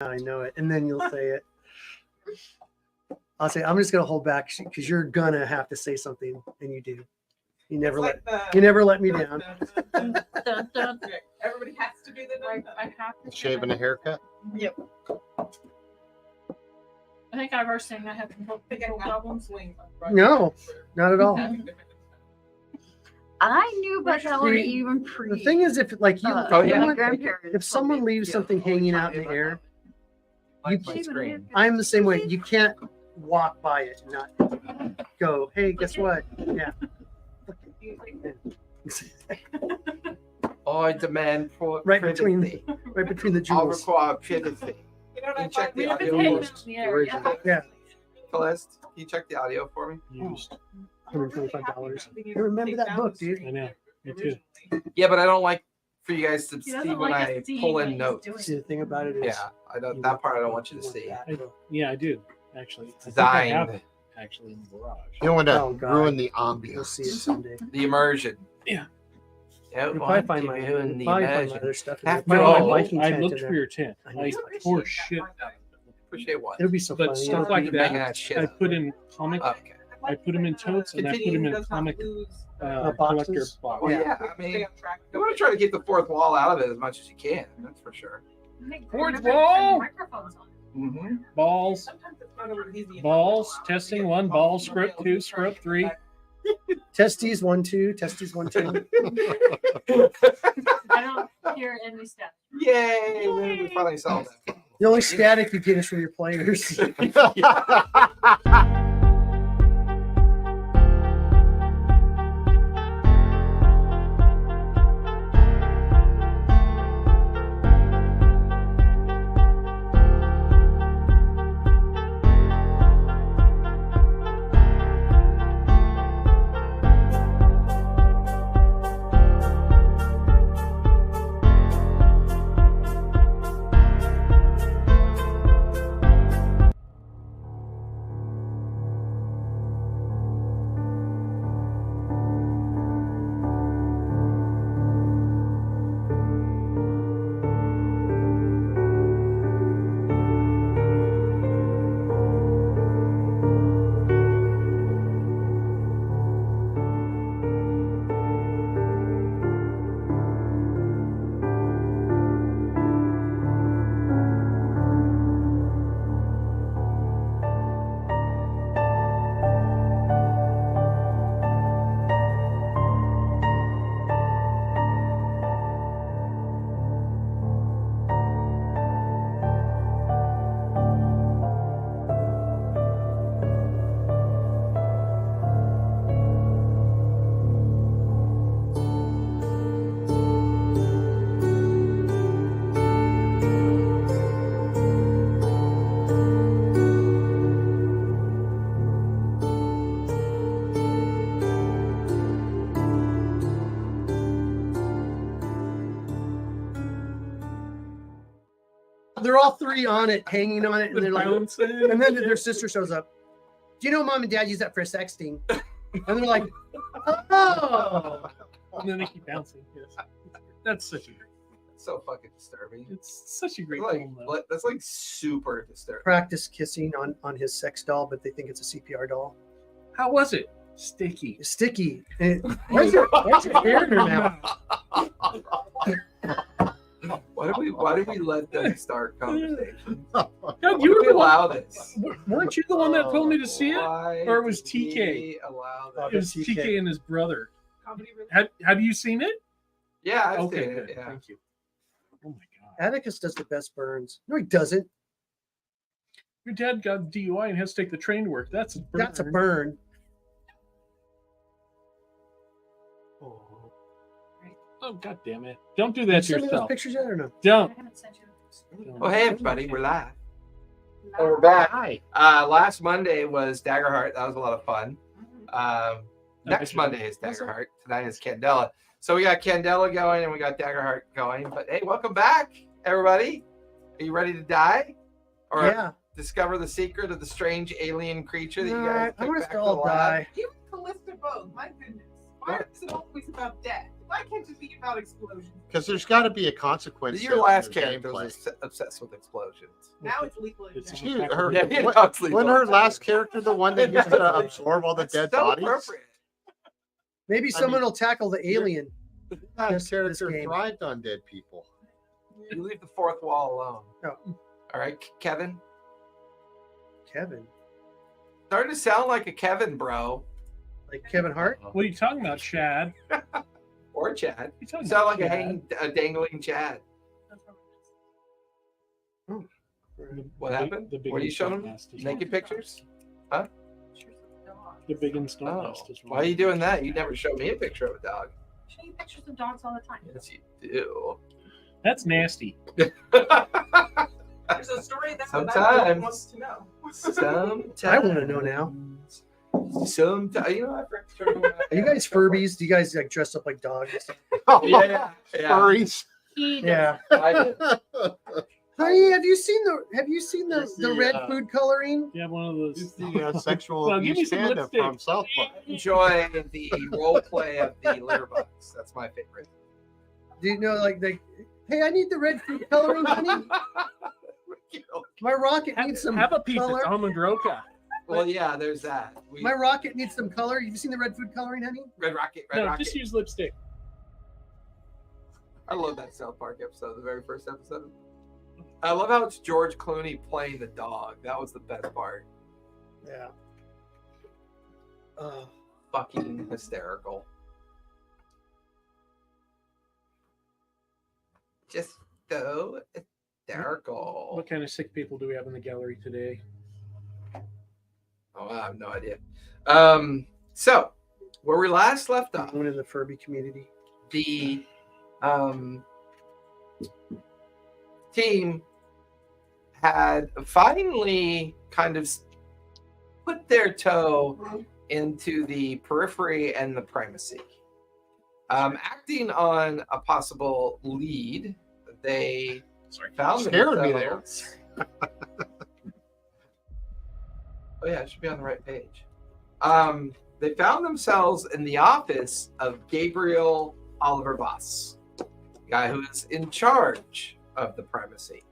I know it. And then you'll say it. I'll say, I'm just going to hold back because you're going to have to say something. And you do. You never let me down. Everybody has to do the I have to Shaving a haircut? Yep. I think I was saying I have no problems. No, not at all. I knew about that one even pre. The thing is, if like you, my grandparents if someone leaves something hanging out in the air, Like my screen. I'm the same way. You can't walk by it and not go, hey, guess what? Yeah. I demand Right between privacy. the I jewels. require privacy. You know what Can I you check find the If it's audio hanging first? out in the air, yeah. Yeah, Celeste, can you check the audio for me? Used. $125. You remember that book, dude? I know. Me too. Yeah, but I don't like for you guys to He see doesn't when like I us seeing pull what in he's notes. doing. See, the thing about it is, Yeah, I don't. That part I don't want you to see. Yeah, I do actually. I think I have Designed it actually in the garage. You don't want to Oh, God. ruin the You'll see it ambiance. someday. the immersion. Yeah. Don't You'll want probably find to my, ruin you'll the probably find my immersion. other stuff. After Probably all, my Viking I tent looked in for there. your tent. I tore shit out of it. Appreciate what? It'll be so But funny. stuff like You're making that, that shit I up. put in comic. Okay. I put them in totes and I put them in comic collector boxes? box. Well, yeah, I mean, you want to try to keep the fourth wall out of it as much as you can. That's for sure. Fourth wall. Microphones on. Mm-hmm. Balls. Balls. Testing 1. Balls. Script 2. Script 3. Testes 1 2. Testes 1 2. I don't hear any stuff. Yay! We finally solved that. The only static you get is from your players. They're all three on it, hanging on it, and they're like, and then their sister shows up. Do you know Mom and Dad use that for sexting? And they're like, oh. And then they keep bouncing. Yes. That's such a great. So fucking disturbing. It's such a great Like, film, though. that's like super disturbing. Practice kissing on his sex doll, but they think it's a CPR doll. How was it? Sticky. It's sticky. And where's your hair in your mouth? Why did we let them start conversations? God, Why you did were we the one. allow this? Weren't you the one that told me to see it? Why Or it was did we TK? Allow Oh, that? It was TK. TK and his brother. Comedy relief. Have you seen it? Yeah, I've Okay, seen good. it. Yeah. Thank you. Oh my god. Atticus does the best burns. No, he doesn't. Your dad got DUI and has to take the train to work. That's a burn. That's a burn. Oh god damn it! Don't do that to Send me those yourself. pictures yet or no? Don't. I haven't sent you. Don't. Oh, hey everybody, we're live. No. We're back. Hi. Last Monday was Daggerheart. That was a lot of fun. Next Monday is Daggerheart. Tonight is Candela. So we got Candela going and we got Daggerheart going. But hey, welcome back, everybody. Are you ready to die? Or Yeah. discover the secret of the strange alien creature that you Nah, guys I'm took gonna back to all the lab? die. You and Callista both. My goodness. Why is it always about death? Why can't you think about explosions? Because there's got to be a consequence. Your to last your character gameplay. was obsessed with explosions. Now it's lethal It's injection. She, her, Yeah, you know, what, it's lethal wasn't her injection. last character the one that used to absorb all the That's dead so bodies? appropriate. Maybe I someone mean- will tackle the alien. That This character game. thrived on dead people. You leave the fourth wall alone. No. All right, Kevin. Kevin, Starting to sound like a Kevin, bro. like Kevin Hart. What are you talking about, Chad? Or Chad. You talking You sound about like Chad? a dangling Chad. What happened? The big What are you showing install them? nest is Naked one. pictures? The big install Oh, nest is why are you doing that? You never showed me a picture of a dog. Show you pictures of dogs all the time. Yes, you do. That's nasty. There's a story that Sometimes. wants to know. Sometimes. I want to know now. Sometimes. You know, I forgot. Are you guys Furbies? Do you guys like dress up like dogs? Oh, Yeah. furries. He Yeah. I did. Honey, have you seen the Yes, red yeah. food coloring? You have one of those. It's the sexual Well, give me abuse some panda lipstick. from South Park. Enjoy the role play of the litter box. That's my favorite. Do you know like hey, I need the red food coloring, honey. My rocket needs some Have a piece color. of Tomadroka. Well, yeah, there's that. My rocket needs some color. Have you seen the red food coloring, honey? Red Rocket, Red No, Rocket. just use lipstick. I love that South Park episode, the very first episode. I love how it's George Clooney playing the dog. That was the best part. Yeah. Fucking hysterical. Just so hysterical. What kind of sick people do we have in the gallery today? Oh, I have no idea. So where we last left off, One in the Furby community. the team had finally kind of put their toe into the periphery and the primacy. Acting on a possible lead, they found Scared me there. themselves. Oh yeah, it should be on the right page. They found themselves in the office of Gabriel Oliver Voss, the guy who is in charge of the primacy.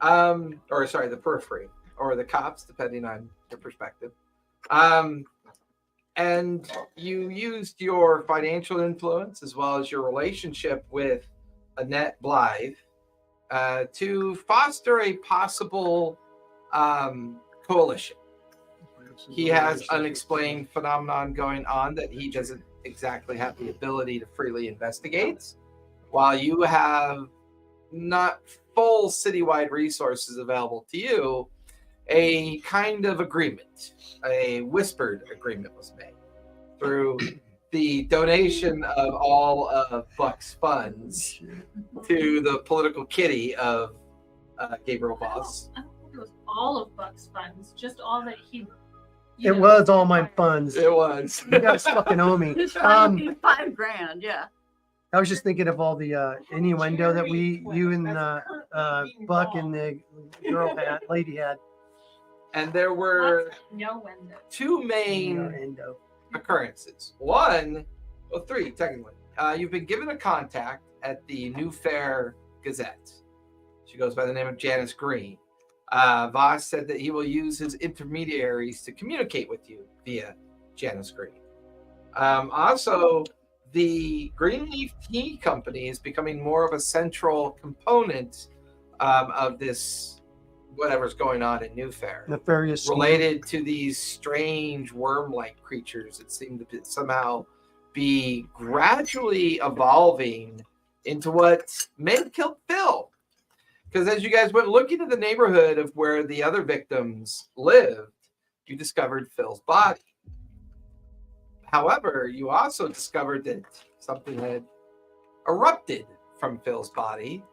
The periphery, or the cops, depending on your perspective. And you used your financial influence as well as your relationship with Annette Blythe to foster a possible coalition. He has unexplained phenomenon going on that he doesn't exactly have the ability to freely investigate, while you have not full citywide resources available to you. A kind of agreement, a whispered agreement was made through the donation of all of Buck's funds to the political kitty of Gabriel Voss. I don't think it was all of Buck's funds, just all that he. It was all my funds. It was. You guys fucking owe me. Just $5,000, yeah. I was just thinking of all the innuendo that you and Buck and the lady had. And there were No window. two main Innuendo. occurrences. Three technically. You've been given a contact at the Newfaire Gazette. She goes by the name of Janice Green. Voss said that he will use his intermediaries to communicate with you via Janice Green. Also, the Greenleaf Tea Company is becoming more of a central component of this, whatever's going on in Newfaire. Nefarious. Related to these strange worm-like creatures that seem to somehow be gradually evolving into what may have killed Phil. Because as you guys went looking at the neighborhood of where the other victims lived, you discovered Phil's body. However, you also discovered that something had erupted from Phil's body,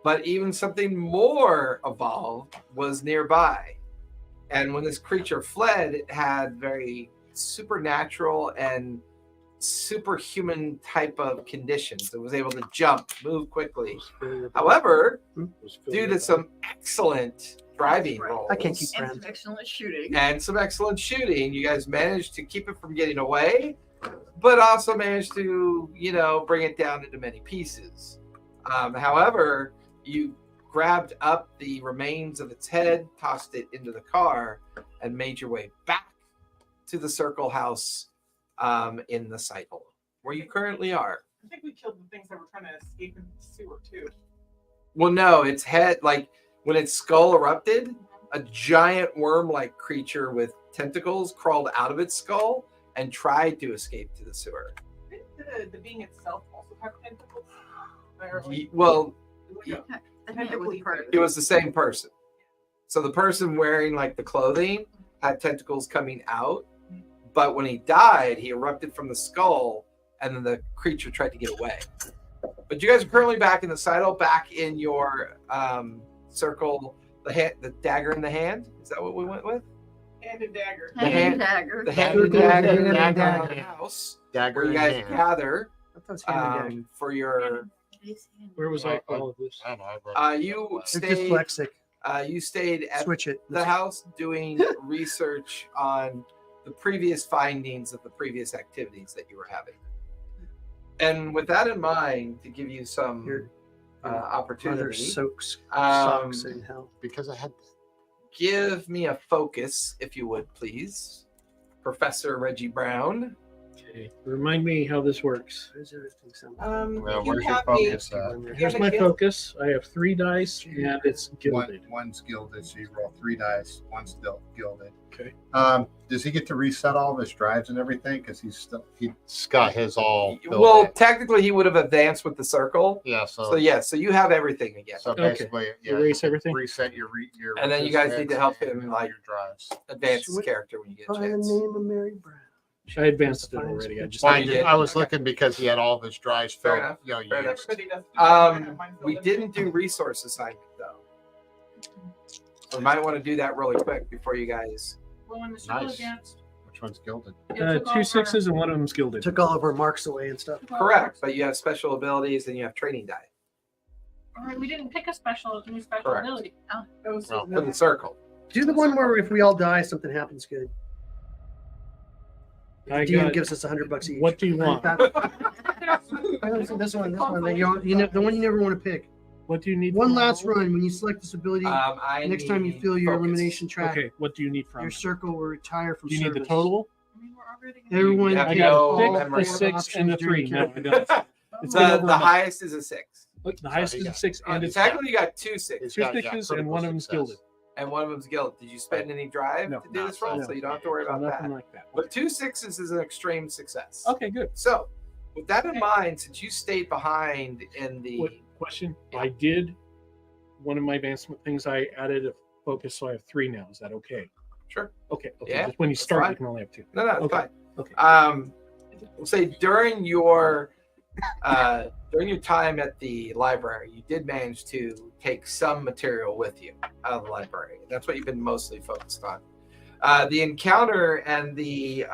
but even something more evolved was nearby. And when this creature fled, it had very supernatural and superhuman type of conditions. It was able to jump, move quickly. However, due to some excellent driving rolls I can't keep And friends. some excellent shooting. and some excellent shooting, you guys managed to keep it from getting away, but also managed to, bring it down into many pieces. However, you grabbed up the remains of its head, tossed it into the car, and made your way back to the Circle House in the site hole, where you currently are. I think we killed the things that were trying to escape in the sewer too. Well, no, its head, like when its skull erupted, a giant worm-like creature with tentacles crawled out of its skull and tried to escape to the sewer. Did the being itself also have tentacles? Well, I think it was part of it was the same person. So the person wearing like the clothing had tentacles coming out, but when he died, he erupted from the skull, and then the creature tried to get away. But you guys are currently back in the Seidel, back in your circle, the dagger in the hand. Is that what we went with? Hand and dagger. The hand- dagger. The hand and dagger Dagger. in the house, Dagger where you in guys hand. gather I thought it was hand and dagger. for your. Where was I for all of this? I don't know. I read it. You You're stayed. dyslexic. You stayed at Switch it. the house doing research on the previous findings of the previous activities that you were having. And with that in mind, to give you some Your mother opportunity, soaks um, socks in hell. Because I had give me a focus, if you would, please. Professor Reggie Brown. Okay. Remind me how this works. Why does everything sound well, You where's your have focus a, at? Here's my focus. I have 3 dice, and it's gilded. One's gilded, so you roll 3 dice. One's still gilded. Okay. Does he get to reset all of his drives and everything? Because he's got his all filled Well, in. technically, he would have advanced with the circle. Yeah. So yeah, so you have everything again. So Okay. basically, yeah, Erase you can everything? Reset your And then you guys need to help him, and like, your drives. Advance his Sweet. character when you get a by the chance. name of Mary Brown. I advanced it already. I just Well, you did? I was looking because he had all of his drives Fair filled. enough. You Fair know, enough. used. everybody does. I have mine filled We in. didn't do resource assignment though. So we might want to do that really quick before you guys. Well, when the circle Nice. advanced, Which one's gilded? it took 2 over- 6s and one of them's gilded. Took all of our marks away and stuff. took over- Correct, but you have special abilities and you have training die All right, we didn't pick a new special Correct. ability. That was Well, for the circle. Do the one where if we all die, something happens good. I DM got, gives us $100 each. what do you want? This one. The one you never want to pick. What do you need? One from last all? run. When you select this ability, I next time you need feel your focus. elimination track, Okay, what do you need from your me? circle will retire from Do you need the service. total? I mean, we're already Everyone You have I to takes got go a all 6, memory. a 6, and a options 3. during No, I don't. It's been the over a the month. highest is a 6. Look, the highest So is he a got- 6, and it's flat. Technically, you got 2 6s, He's Two got, sixes and critical one of them's success. gilded. and one of them's guild. Did you spend any drive No. to do No, this roll? no. So you don't have to worry So about nothing that. like that. But 2 6s is an extreme success. Okay, good. So, with that in mind, since you stayed behind in the What question? Yeah. I did one of my advancement things. I added a focus, so I have 3 now. Is that okay? sure, Okay. Yeah, Just when you that's start, fine. you can only have 2. no, it's Okay. fine. Okay. We'll say during your time at the library, you did manage to take some material with you out of the library. That's what you've been mostly focused on. The encounter and the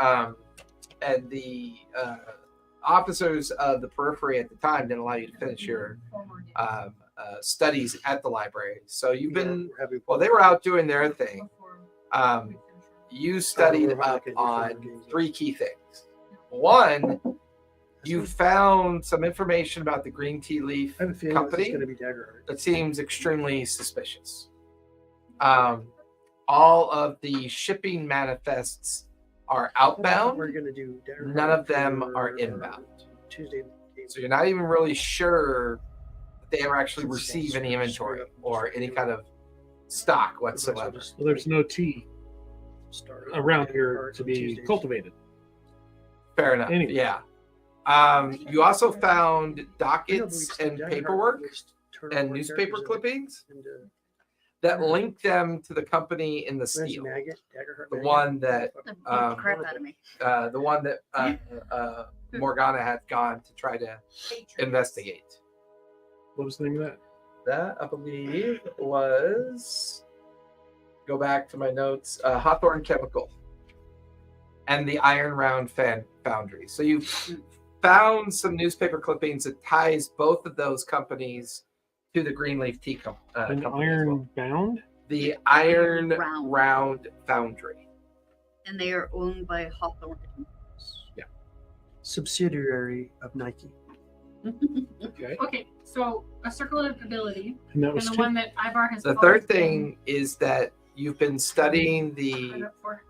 officers of the periphery at the time didn't allow you to finish your studies at the library. So you've been they were out doing their thing. You studied up on 3 key things. One, you found some information about the green tea leaf I have a feeling company it's going to be Daggerheart. that seems extremely suspicious. All of the shipping manifests are outbound. We're going to do Daggerheart None of them for are inbound. Tuesday. So you're not even really sure that they ever actually receive any inventory or any kind of stock whatsoever. Well, there's no tea around here to be cultivated. Fair enough. Anyway. Yeah. You also found dockets and paperwork and newspaper clippings that link them to the company in the steel. The one that The crap out of me. Morgana had gone to try to investigate. What was the name of that? That I believe was, go back to my notes, Hawthorne Chemical and the Iron Round Foundry. So you found some newspaper clippings that ties both of those companies to the Greenleaf Tea An company. as well. iron bound? The Iron Round. Round Foundry. And they are owned by Hawthorne. subsidiary of Nike. Okay. Okay, so a circle of ability, And that and was the two. one that Ivar has. The always third been thing is that you've been studying right up for.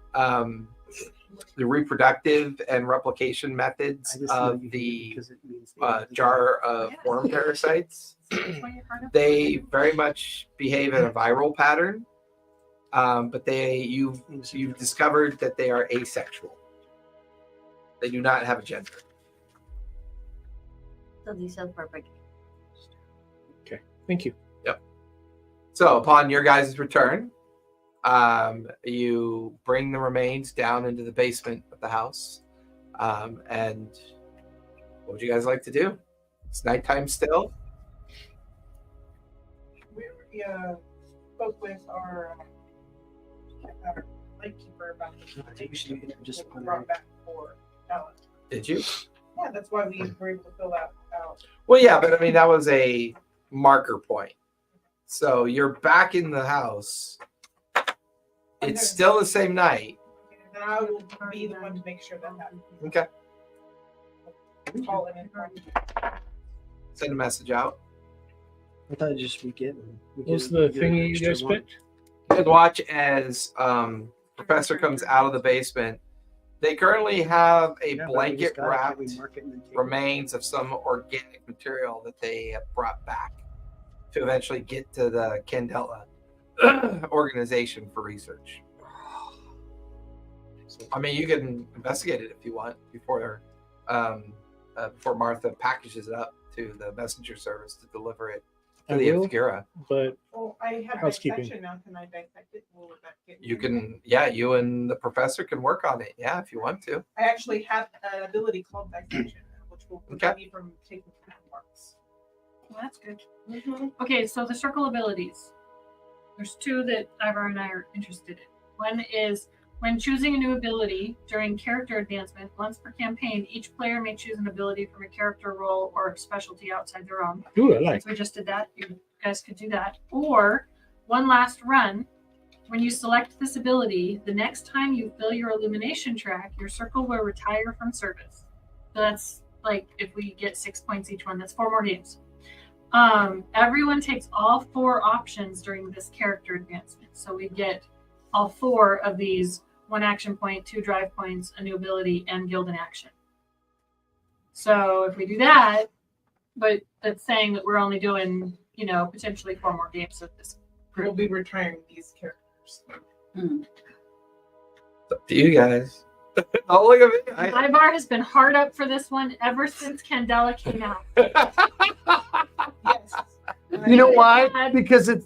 the reproductive and replication I methods just know of you hate it the because it means jar of worm parasites. That's why you're hard up They for. very much behave in a viral pattern, but you've discovered that they are asexual. They do not have a gender. So these are perfect. Thank you. So upon your guys' return, you bring the remains down into the basement of the house. And what would you guys like to do? It's nighttime still. We spoke with our lightkeeper about the I think we should just that we brought back for Ellen. Did you? Yeah, that's why we were able to fill that out. Well, yeah, but I mean, that was a marker point. So you're back in the house. It's still the same night. And I will be the one to make sure that happens. Okay. Call in and Send a message out. I thought it'd just be given. What was the thingy you guys picked? You can watch as Professor comes out of the basement. They currently have a blanket wrapped remains of some organic material that they have brought back to eventually get to the Candela organization for research. I mean, you can investigate it if you want before Martha packages it up to the messenger service to deliver it to I the will. Obscura. But Well, I have Housekeeping. dissection now. Can I dissect it? Will that get You can, yeah, you and the professor can work on it, yeah, if you want to. I actually have an ability called dissection, which will prevent me from taking marks. Well, that's good. Okay, so the circle abilities. There's two that Ivar and I are interested in. One is when choosing a new ability during character advancement, once per campaign, each player may choose an ability from a character role or specialty outside their own. ooh, I like. Since we just did that, you guys could do that. Or one last run. When you select this ability, the next time you fill your illumination track, your circle will retire from service. So that's like if we get 6 points each one, that's 4 more games. Everyone takes all 4 options during this character advancement. So we get all 4 of these: 1 action point, 2 drive points, a new ability, and guild in action. So if we do that, but that's saying that we're only doing, potentially 4 more games of this We'll group. be retiring these characters. It's up to you guys. Oh, look at me. Ivar has been hard up for this one ever since Candela came out. Yes. You know why? Bad. Because it's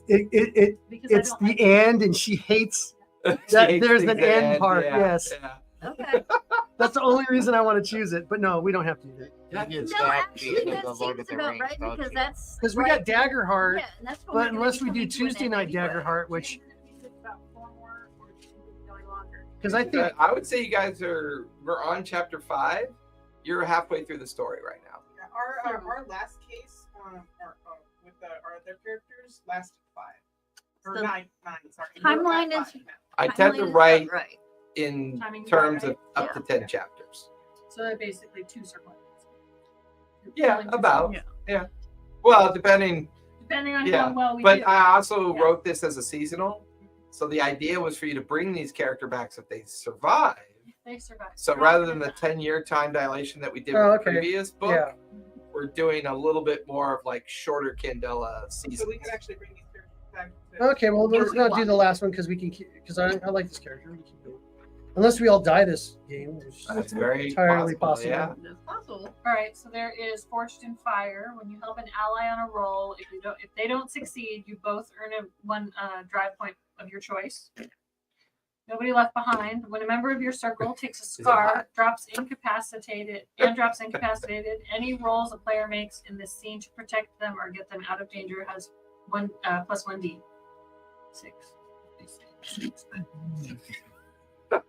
Because I don't like end, and she hates that. There's an end part. Yes, Okay. that's the only reason I want to choose it. But no, we don't have to do that You get No, stabbed actually, beating that the Lord of seems the about Rings, right don't because you? that's because we right. got Daggerheart. Yeah, and that's what But we're gonna unless be we do coming to an Tuesday end night anyway. Daggerheart, which about 4 more or going longer. because I think I would say you guys we're on chapter 5. You're halfway through the story right now. Yeah, our last case with our other characters lasted 5 or So 9. Sorry. timeline We're at is- 5 now. I Timeline tend to is write about right. in Timing's terms right, of up to Yeah. 10 chapters. So they're basically 2 circles. Yeah, about. Yeah. Well, depending. Depending on Yeah, how well we But do. I also Yeah. wrote this as a seasonal. So the idea was for you to bring these character backs if they survive. They survive. So rather than the 10-year time dilation that we did Oh, with okay. the previous book, Yeah. we're doing a little bit more of like shorter Candela So seasons. we could actually bring these characters back to Okay, well let's not do the last one because we can because I like this character. We can keep going. Unless we all die this game, which That's is very entirely possible, possible. yeah. It's possible. All right, so there is Forged in Fire. When you help an ally on a roll, if they don't succeed, you both earn one drive point of your choice. Nobody left behind. When a member of your circle takes a it scar, hot? drops incapacitated, any rolls a player makes in this scene to protect them or get them out of danger has one plus 1d. 6.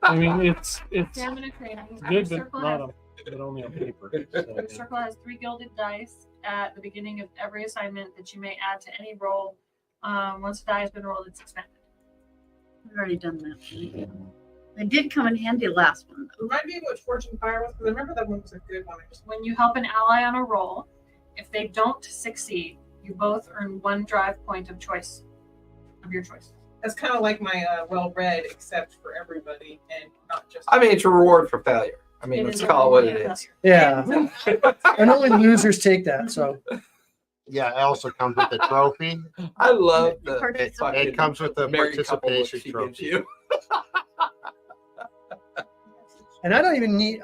I mean, it's Stamina training. Your good, but circle not has- but only on paper. Your So. circle has 3 gilded dice at the beginning of every assignment that you may add to any roll. Once a die has been rolled, it's expended. We've already done that. It did come in handy last one. though. Remind me which Fortune Fire was, because I remember that one was a good one. I just When you help an ally on a roll, if they don't succeed, you both earn 1 drive point of choice, of your choice. That's kind of like my well-read, except for everybody, and not just. I mean, it's a reward for failure. I mean, It let's is a call it what reward it for is. Yeah. And only losers take that. So Yeah, it also comes with a trophy. I love the Participation. It comes with a married couple look participation she gives trophy. you. and I don't even need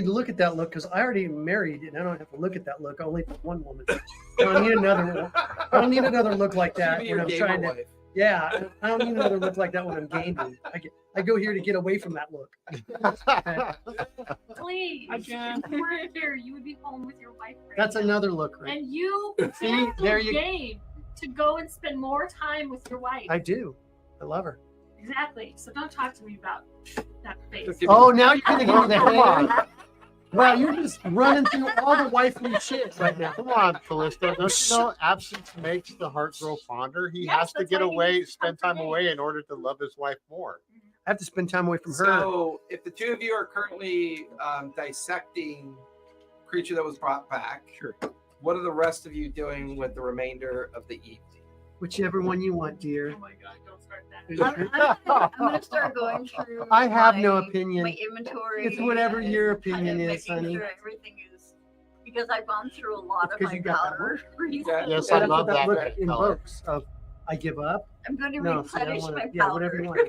to look at that look because I already married and I don't have to look at that look only for one woman. I don't need another one. I don't need another look like that She be when your I'm gamer trying to. wife. Yeah, I don't need another look like that when I'm gaming. I go here to get away from that look. Please, Again. if you were here, you would be home with your wife. Right That's now. another look, right? And you See, cancel there you- game to go and spend more time with your wife. I do. I love her. Exactly. So don't talk to me about that face. Just give me- Oh, now you're gonna give me the Come on. hand. Wow, you're just running through all the wifely shit right now. Come on, Callista. Don't you know absence makes the heart grow fonder? He Yes, has to that's get why he away, needs to spend come time for me. away in order to love his wife more. I have to spend time away from her. So, if the two of you are currently dissecting creature that was brought back, Sure. what are the rest of you doing with the remainder of the evening? Whichever one you want, dear. Oh my god, don't start that. I'm gonna start going through. I have no my- opinion. My inventory. It's whatever and your kind of opinion is, making honey. sure everything is because I've gone through a lot of Because my you got that powder. Okay. Yes, Yeah, I that's love what that look red color. invokes of I give up. I'm going to No, see, I replenish wanna- my yeah, powder. whatever you want.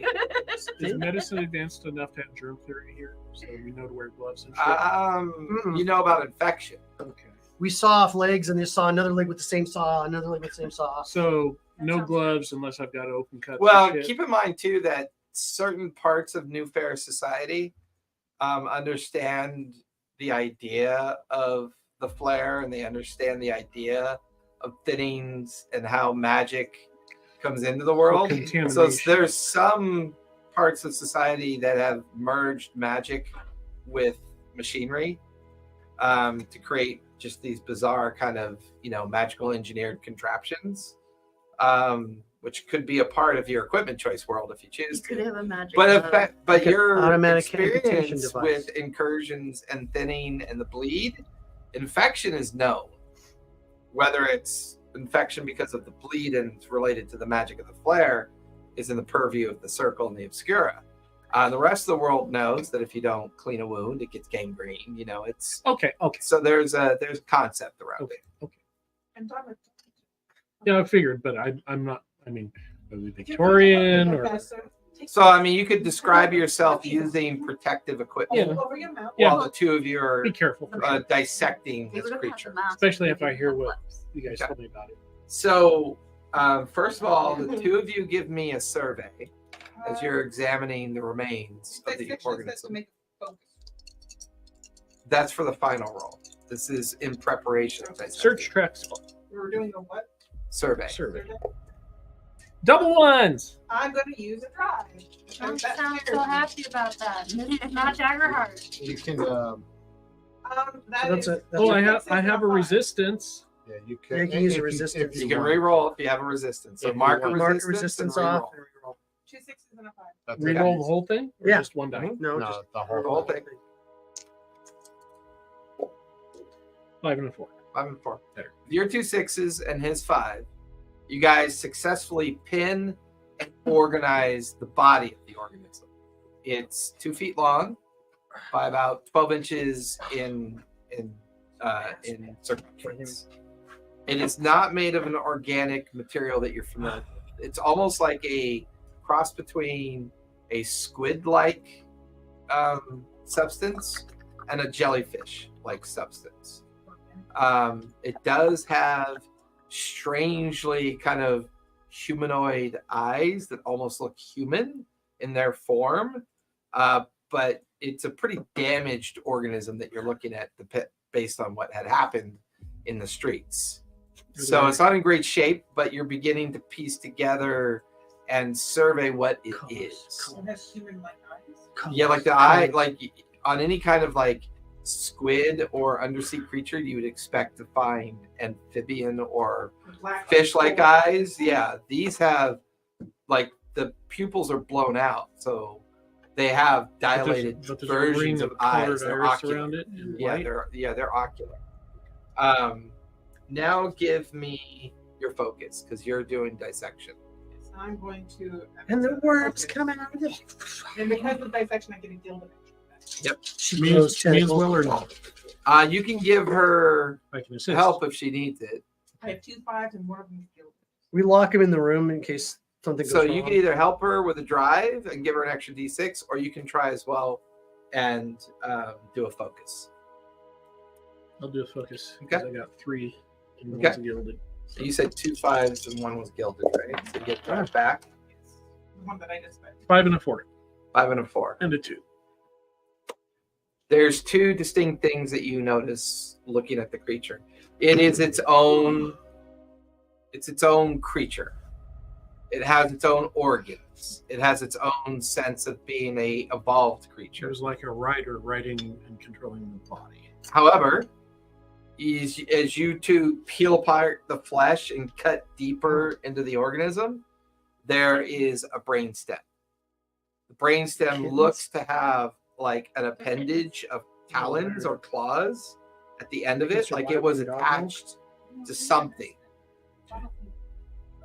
Is medicine advanced enough to have germ theory here, so we know to wear gloves and shit? Mm-mm. You know about infection. Okay. We saw off legs and they saw another leg with the same saw, another leg with the same saw. So no gloves unless I've got open cuts. Well, and shit. keep in mind too that certain parts of Newfaire society understand the idea of the flare, and they understand the idea of thinnings and how magic comes into the world. So contamination. there's some parts of society that have merged magic with machinery to create just these bizarre kind of magical engineered contraptions, which could be a part of your equipment choice world if you choose You could to. have a magic. But glove. but Like an your automatic amputation experience device. with incursions and thinning and the bleed, infection is known. Whether it's infection because of the bleed and it's related to the magic of the flare is in the purview of the circle and the obscura. The rest of the world knows that if you don't clean a wound, it gets gangrene. It's Okay. so there's a concept around Okay. it. Okay. And Donna, Yeah, I figured, but I'm not. I mean, are we Victorian or? So I mean, you could describe yourself using protective equipment Yeah. Over your mouth. Yeah. while the two of you are Be careful, for sure. dissecting They this would have had the creature. mask, Especially but if I they hear didn't what have gloves. you guys Okay. told me about it. So, first of all, the two of you give me a survey as you're examining the remains of the To organism. make focus. That's for the final roll. This is in preparation. as I said. Search tracks. We were doing a what? Survey. Survey. Double ones. I'm going to use a drive. Don't That sound scares so me. happy about that. This is not Daggerheart. You can, That So that's is- a that's Oh, a- I have a resistance. yeah, you Yeah, can. you can use if a resistance. You can want. re-roll if you have a resistance. So If you mark a want. mark resistance, resistance and off. re-roll. and reroll. 2 6s and a 5. That's it. Reroll the whole thing, or Yeah. just one die? No, No, just the The whole whole thing. thing. 5 and a 4. 5 and 4. Better. Your 2 6s and his 5. You guys successfully pin and organize the body of the organism. It's 2 feet long by about 12 inches in circumference. It is not made of an organic material that you're familiar with. It's almost like a cross between a squid-like substance and a jellyfish-like substance. It does have strangely kind of humanoid eyes that almost look human in their form, but it's a pretty damaged organism that you're looking at the pit based on what had happened in the streets. So it's not in great shape, but you're beginning to piece together and survey what it is. It has human-like eyes. Yeah, like the eye, like on any kind of like squid or undersea creature, you would expect to find amphibian or Black fish-like hole. eyes. Yeah, these have like the pupils are blown out, so They have But there's- dilated but there's a ring versions of colored eyes. They're iris ocular. around it. And Yeah, light. they're ocular. Now give me your focus because you're doing dissection. So I'm going to. And the worms come out of it. And because of dissection, I get a gilded extra. Yep. She Me grows as, me as tentacles. well or not? You can give her I can assist. help if she needs it. I have 2 5s and one of them is gilded. We lock him in the room in case something goes So wrong. you can either help her with a drive and give her an extra d6, or you can try as well and do a focus. I'll do a focus. Okay. Because I got 3 and Okay. one's gilded. So you said 2 5s and 1 was gilded, right? So you get drive back. It's the one that I just spent. 5 and a 4 5 and a 4. and a 2. There's 2 distinct things that you notice looking at the creature. It is its own creature. It has its own organs. It has its own sense of being a evolved It creature. was like a rider riding and controlling the body. However, as you two peel apart the flesh and cut deeper into the organism, there is a brainstem. The brainstem looks to have like an appendage of talons or claws at the end of it, like it was attached to something.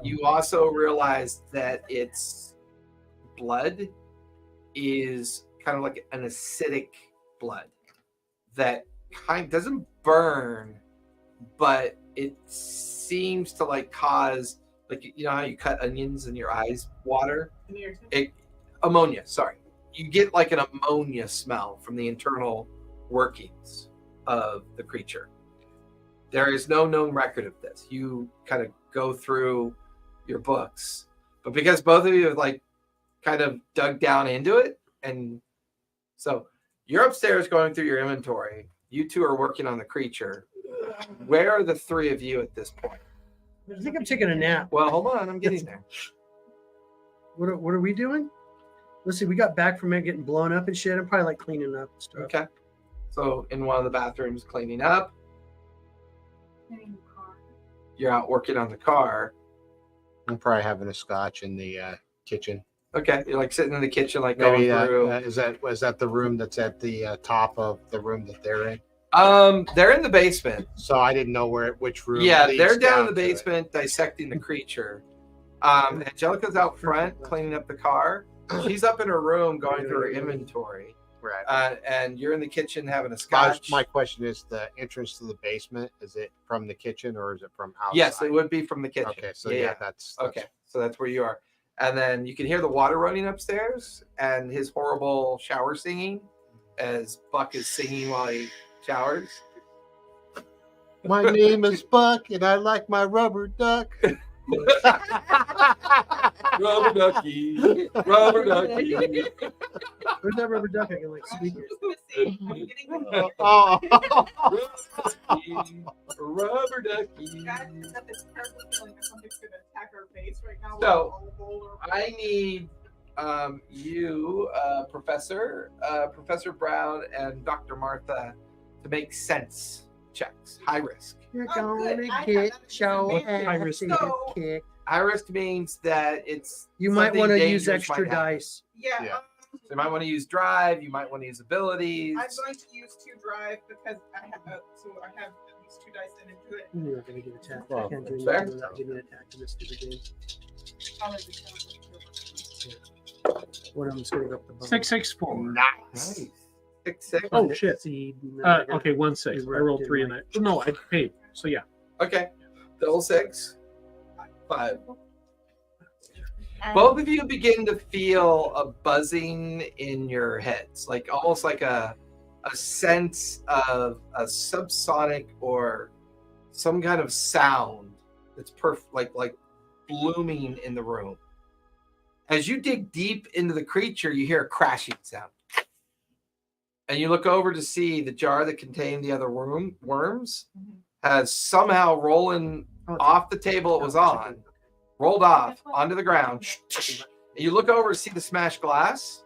You also realize that its blood is kind of like an acidic blood that doesn't burn, but it seems to like cause, like, you know how you cut onions and your eyes water? Ammonia, sorry. You get like an ammonia smell from the internal workings of the creature. There is no known record of this. You kind of go through your books, but because both of you have like kind of dug down into it, and so you're upstairs going through your inventory. You two are working on the creature. Where are the 3 of you at this point? I think I'm taking a nap. Well, hold on, I'm getting there. What are we doing? Let's see. We got back from it getting blown up and shit. I'm probably like cleaning up and stuff. Okay. So in one of the bathrooms cleaning up, you're out working on the car. I'm probably having a scotch in the kitchen. Okay, you're like sitting in the kitchen, like going Maybe through. is that the room that's at the top of the room that they're in? They're in the basement. So I didn't know which room. Yeah, leads they're down in the to it. basement dissecting the creature. Angelica's out front cleaning up the car. She's up in her room going through her inventory. Right. And you're in the kitchen having a scotch. My question is, the entrance to the basement, is it from the kitchen or is it from outside? Yes, it would be from the kitchen. Okay, so yeah, that's okay. So that's where you are. And then you can hear the water running upstairs and his horrible shower singing as Buck is singing while he showers. My name is Buck and I like my rubber duck. Rubber ducky, rubber ducky. Where's that rubber duck? I can like speak it. I'm getting the Oh, Rubber ducky. guys got this terrible feeling that something's gonna attack our face right now. So, I need you, Professor Brown, and Dr. Martha to make sense checks. High risk. You're Oh, good. gonna I get have your that high ass risk So- kicked. High risk means that it's You might something want to use dangerous extra might happen. dice. Yeah. Yeah. So you might want to use drive. You might want to use abilities. I'm going to use 2 drive because I have at least 2 dice into it. You're not gonna get attacked. Well, I can't do fair. anything without getting attacked in this stupid game. What I'm just gonna go up the bottom. 664. Nice. 6-6. Oh shit. See, and then I got- Okay, 1 6. I rolled 3 and I. No, I paid. So yeah. Okay. Double 6. 5. And Both of you begin to feel a buzzing in your heads, like almost like a sense of a subsonic or some kind of sound that's like blooming in the room. As you dig deep into the creature, you hear a crashing sound. And you look over to see the jar that contained the other worms has somehow rolling off the table it was on, rolled off onto the ground. And you look over to see the smashed glass,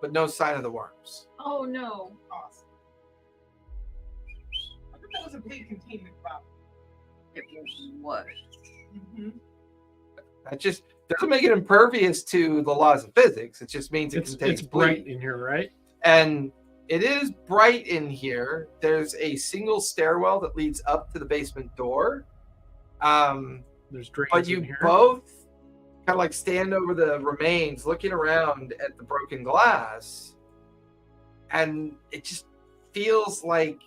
but no sign of the worms. Oh no. Awesome. I thought that was a big containment problem. it was what? Mm-hmm. doesn't make it impervious to the laws of physics. It just means it It's contains bright bleed. in here, right? And it is bright in here. There's a single stairwell that leads up to the basement door. There's drains But in you here. both kind of like stand over the remains, looking around at the broken glass, and it just feels like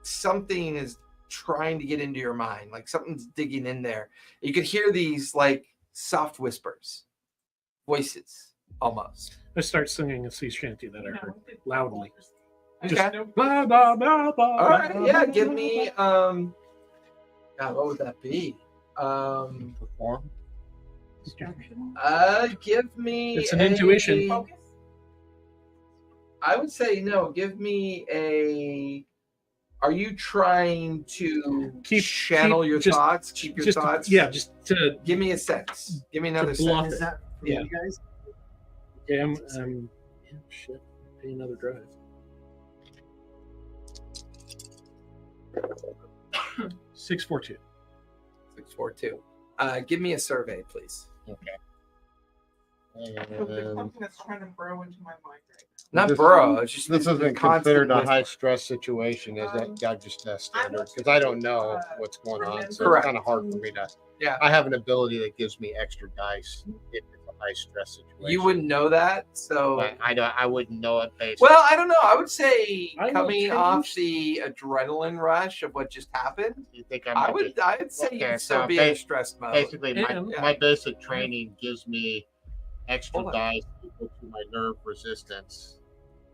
something is trying to get into your mind, like something's digging in there. You could hear these like soft whispers, voices almost. I start singing a sea shanty that I heard loudly. Okay. Blah, blah, blah, blah, All right. blah, Yeah. blah, Give blah, me. blah. God, what would that be? Perform. Distraction. Give me. It's an intuition. Focus. I would say no. Give me a. Are you trying to channel your just- thoughts? Keep your thoughts. Yeah, just to. Give me a sense. Give me another bluff sense. Is that for Yeah. you guys? Okay, I'm yeah, shit. Pay another drive. 642. 642. Give me a survey, please. So there's something that's trying to burrow into my mind right Not This- burrow. It's just This isn't constant considered a whisper. high stress situation, is it? Yeah, just that standard. Because I don't know what's going on, so Correct. it's kind of hard for me to. Yeah. I have an ability that gives me extra dice if it's a high stress situation. You wouldn't know that, so. But I wouldn't know it based. Well, I don't know. I would say I will coming off change- the adrenaline rush of what just happened, You think I'd say Okay, you'd still so be in a stress mode. basically And- my basic training gives me extra Hold on. dice equal to my nerve resistance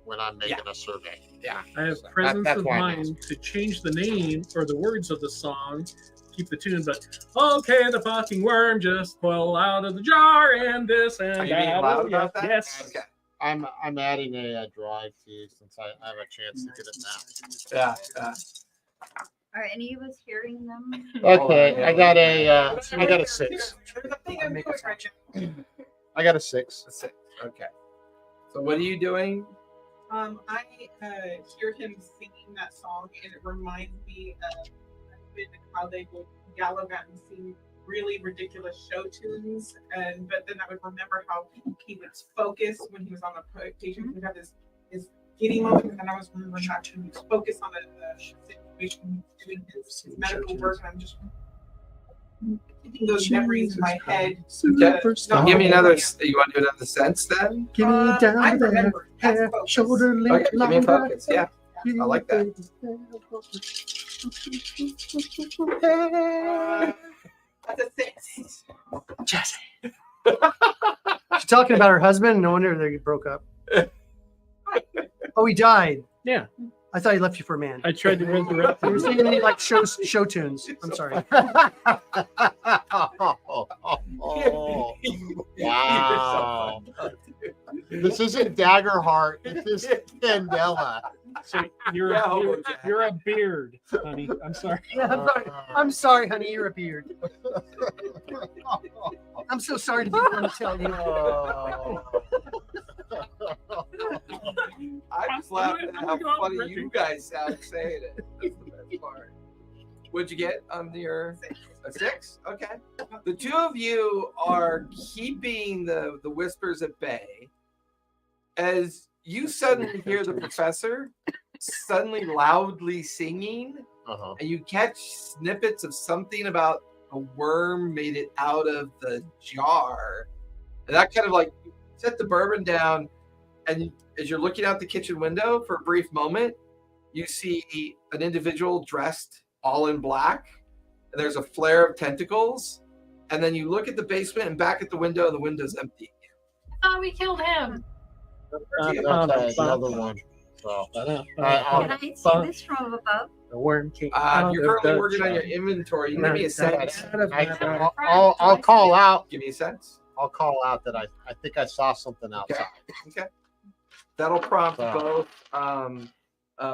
when I'm making a survey. Yeah. I have So presence that's of why I'm mind to change the name or the words of the song, keep the tune, but okay, the fucking worm just fell out of the jar and this and Are you being that. loud about that? Yes. Okay. I'm adding a drive to since I have a chance to get it now. Yeah. Are any of us hearing them? Okay, I got a now. I got a 6. There's a thing I'm doing right now. I got a 6. That's it. Okay. So what are you doing? I hear him singing that song, and it reminds me of how they would gallivant and sing really ridiculous show tunes. But then I would remember how he would focus when he was on the patient. He would have his giddy moment, and then I was remembering how he would focus on the situation, doing his medical work, and I'm just keeping those memories in my head. Give me another. You want to do another sense then? Give me I down there, remember. That's hair, focus. shoulder, Okay. length, Give me a focus. Yeah. I like that. That's a 6. She's talking about her husband. No wonder they broke up. Oh, he died. Yeah. I thought he left you for a man. I tried to resurrect You were him. singing any like show tunes. I'm sorry. Wow. This isn't Daggerheart. This is Candela. So you're, Yeah, you're, Hobo Jack. you're a beard, honey. I'm sorry. Yeah, I'm sorry. I'm sorry, honey. You're a beard. I'm so sorry to be the one to tell you. I just laughed at how funny you guys sound saying it. That's the best part. What'd you get on your a 6? Okay. The two of you are keeping the whispers at bay as you suddenly hear the professor suddenly loudly singing, Uh-huh. and you catch snippets of something about a worm made it out of the jar. And that kind of like set the bourbon down, and as you're looking out the kitchen window for a brief moment, you see an individual dressed all in black, and there's a flare of tentacles, and then you look at the basement and back at the window, and the window's empty. Oh, we killed him. That's another one. So, Can I see this from above? The worm came You're currently working on your inventory. You can give me a sense. I'll call out. Give me a sense. I'll call out that I think I saw something outside. Okay. That'll prompt So- both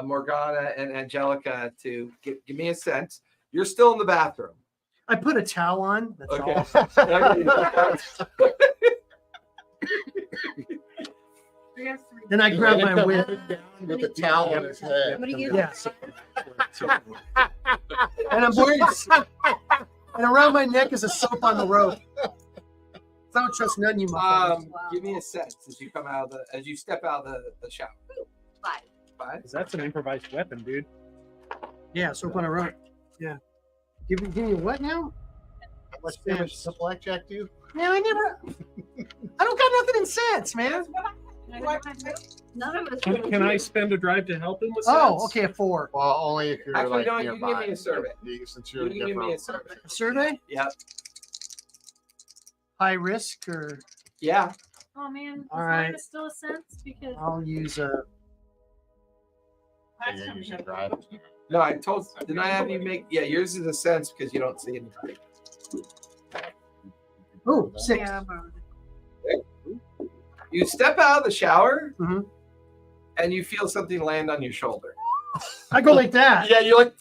Morgana and Angelica to give me a sense. You're still in the bathroom. I put a towel on. That's Okay. all. Then I grab my whip. with the towel on his head. I'm gonna give Yeah. And I'm wearing, and around my neck is a soap on the rope. It's don't trust none of you motherfuckers. Give me a sense as you come out of as you step out of the shower. 5. 5. Because that's an improvised weapon, dude. Yeah, so we're gonna run. Yeah. Give me what now? How much damage does the blackjack do? Man, I don't got nothing in sense, man. That's what None of us. Can I spend a drive to help him with Oh, sense? okay, a 4. Well, only if you're Actually, like no, you nearby. can give me a survey. Since You you're can give me a different. survey. A survey? Yep. High risk or Yeah. Oh man, All is right. mine still a sense because I'll use a. That's Yeah, you should coming drive. up. No, I told. Didn't I have you make? Yeah, yours is a sense because you don't see anything. Oh, 6. Yeah, but You step out of the shower, Mhm. and you feel something land on your shoulder. I go like that. Yeah, you're like,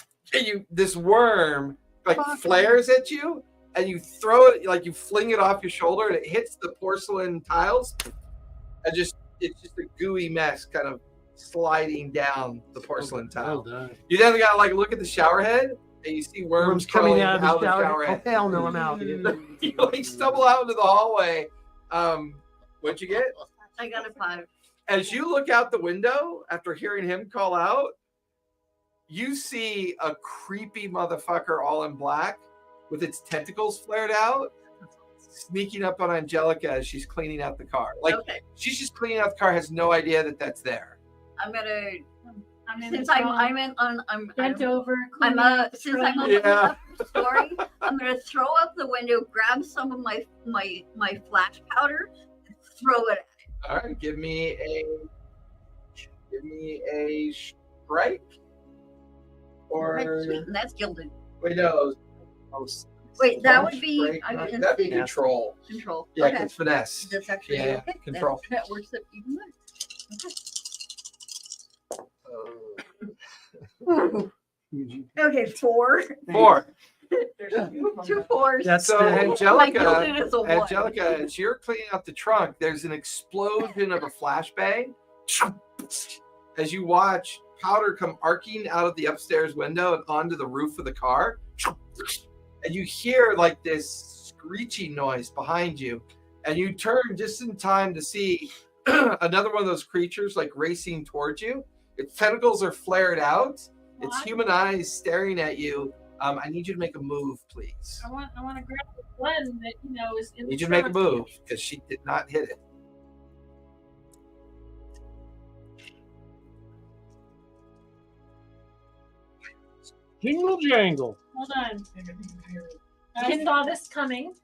this worm like Fuck. flares at you, and you throw it like you fling it off your shoulder, and it hits the porcelain tiles, and it's just a gooey mess, kind of sliding down the porcelain tile. You then gotta like look at the shower head, and you see worms coming crawling out of the shower. Oh, head. hell no, I'm out, dude. You like stumble out into the hallway. What'd you get? I got a 5. As you look out the window after hearing him call out, you see a creepy motherfucker all in black with its tentacles flared out, sneaking up on Angelica as she's cleaning out the car. Like Okay. she's just cleaning out the car, has no idea that that's there. I'm gonna. I'm in Since the I'm in on. I'm bent over. I'm cleaning out the since trunk. I'm on Yeah. the story, I'm gonna throw up the window, grab some of my flash powder, and throw it. All right, give me a strike. Or Sweet, and that's gilded. wait, no. Wait, that would be Strike, I not- can that'd be see control. control. Yeah, Okay. it's finesse. That's actually Yeah, okay. control. That works up even better. Okay, 4. 4. There's two of them. 2 4s. That's So the, My Angelica, gilded is a 1. Angelica, as you're cleaning out the trunk, there's an explosion of a flashbang. As you watch powder come arcing out of the upstairs window and onto the roof of the car. And you hear like this screeching noise behind you. And you turn just in time to see another one of those creatures like racing towards you. Its tentacles are flared out. Its What? human eyes staring at you. I need you to make a move, please. I want to grab the one that is in I need the you to make a trunk. move because she did not hit it. Jingle jangle. Hold on. I saw this coming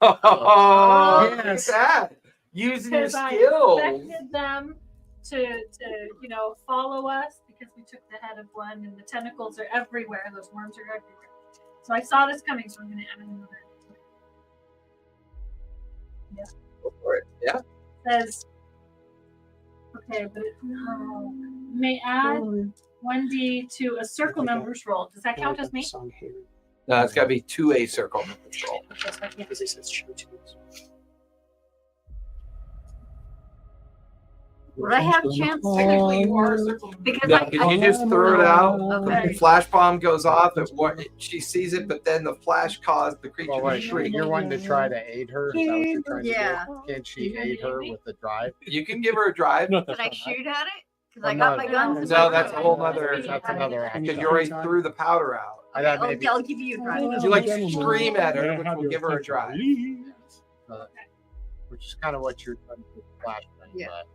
Oh, yes. look at that. Using your because I skills. expected them to follow us because we took the head of one and the tentacles are everywhere. Those worms are everywhere. So I saw this coming, so I'm going to add another. Go for it. Yeah. Says, okay, but no. You may add 1d to a circle member's roll. Does that count as me? No, it's got to be 2A circle control. Because it says show tunes. Would I have a chance? Technically, you are a circle. Because No, I can you just throw it out? Okay. The flash bomb goes off. She sees it, but then the flash caused the creature Well, to wait, shriek. you're wanting to try to aid her? Is that what you're trying Yeah. to do? Can she aid her with the drive? You can give her a drive. No, Can that's I not shoot at it? Because I Oh, got no. my guns. No, that's a whole nother. That's another Because action. you already threw the powder out. I thought maybe I'll give you a drive. You like scream at her, which will give her a drive. which is kind of what you're trying to do with the flashbang. Yeah. But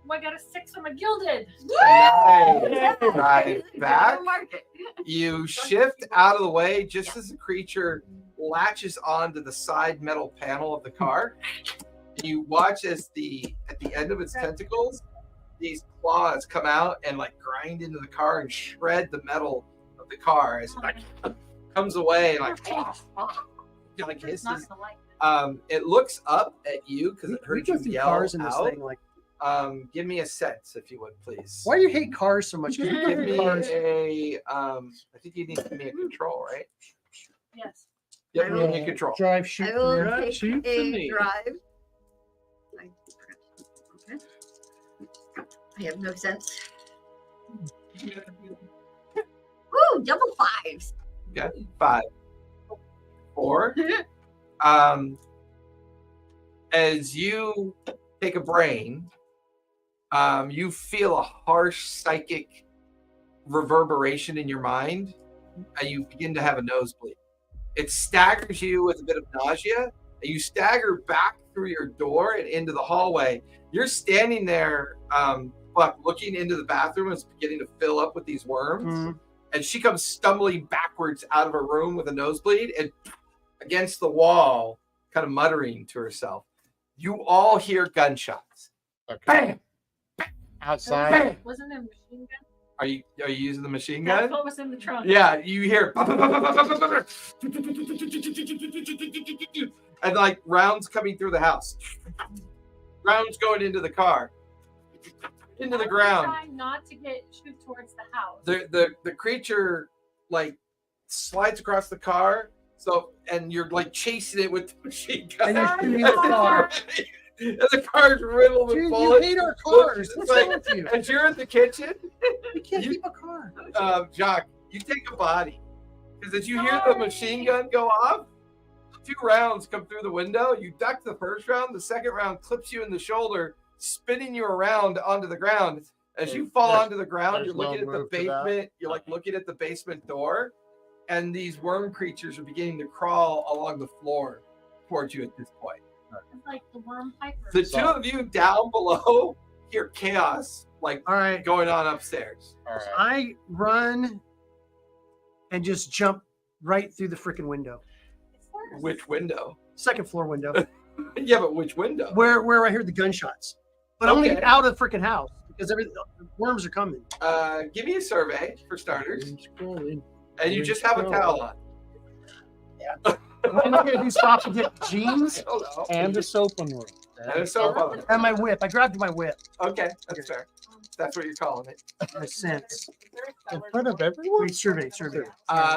Oh, I got a 6 on my gilded. Nice. Drive back. Mark it. You shift out of the way just as the creature latches onto the side metal panel of the car. And you watch as at the end of its tentacles, these claws come out and like grind into the car and shred the metal of the car as it like comes away and like It's hisses. not the light. It looks up at you because it We heard go you through yell cars in this out. thing. Like, Give me a sense, if you would, please. why do you hate cars so much? Can you Give give me cars? a. I think you need to give me a control, right? Yes. Yep, give me a control. Drive, shoot. I will for take shoot for a me. drive. Okay. I have no sense. Ooh, double 5s. Okay, 5, 4. as you take a brain, you feel a harsh psychic reverberation in your mind, and you begin to have a nosebleed. It staggers you with a bit of nausea, and you stagger back through your door and into the hallway. You're standing there, Buck, looking into the bathroom. It's beginning to fill up with these worms. And she comes stumbling backwards out of her room with a nosebleed and against the wall, kind of muttering to herself. You all hear gunshots. Okay. Bam! Outside. Wasn't it a machine gun? Are you using the machine That's gun? what was in the trunk. Yeah, you hear and like rounds coming through the house. Rounds going into the car. Into the ground. Try not to shoot towards the house. The creature like slides across the car, and you're like chasing it with the machine gun. And you're shooting the car. And the car's riddled with Dude, you bullets. hate our cars. It's What's like- wrong with you? As you're in the kitchen, We can't you- keep a car. Jacques, you take a body. Because as you hear the machine gun go off, 2 rounds come through the window. You duck the first round. The second round clips you in the shoulder, spinning you around onto the ground. As you fall onto the ground, you're there's no looking at the move to that. basement. You're like looking at the basement door, and these worm creatures are beginning to crawl along the floor towards you at this point. It's like the worm piper. The 2 of you down below hear chaos like All right. going on upstairs. All right. I run and just jump right through the freaking window. Which window? 2nd floor window. Yeah, but which window? where I hear the gunshots. But only Okay. out of the freaking house because the worms are coming. Give me a survey for starters, I'm scrolling. and you just have a towel on. I'm not gonna do stop and get jeans I don't know. And a soap on room. And a soap on it. and my whip. I grabbed my whip. Okay, that's Okay. fair. That's what you're calling it. My sense. In front of everyone? Wait, survey.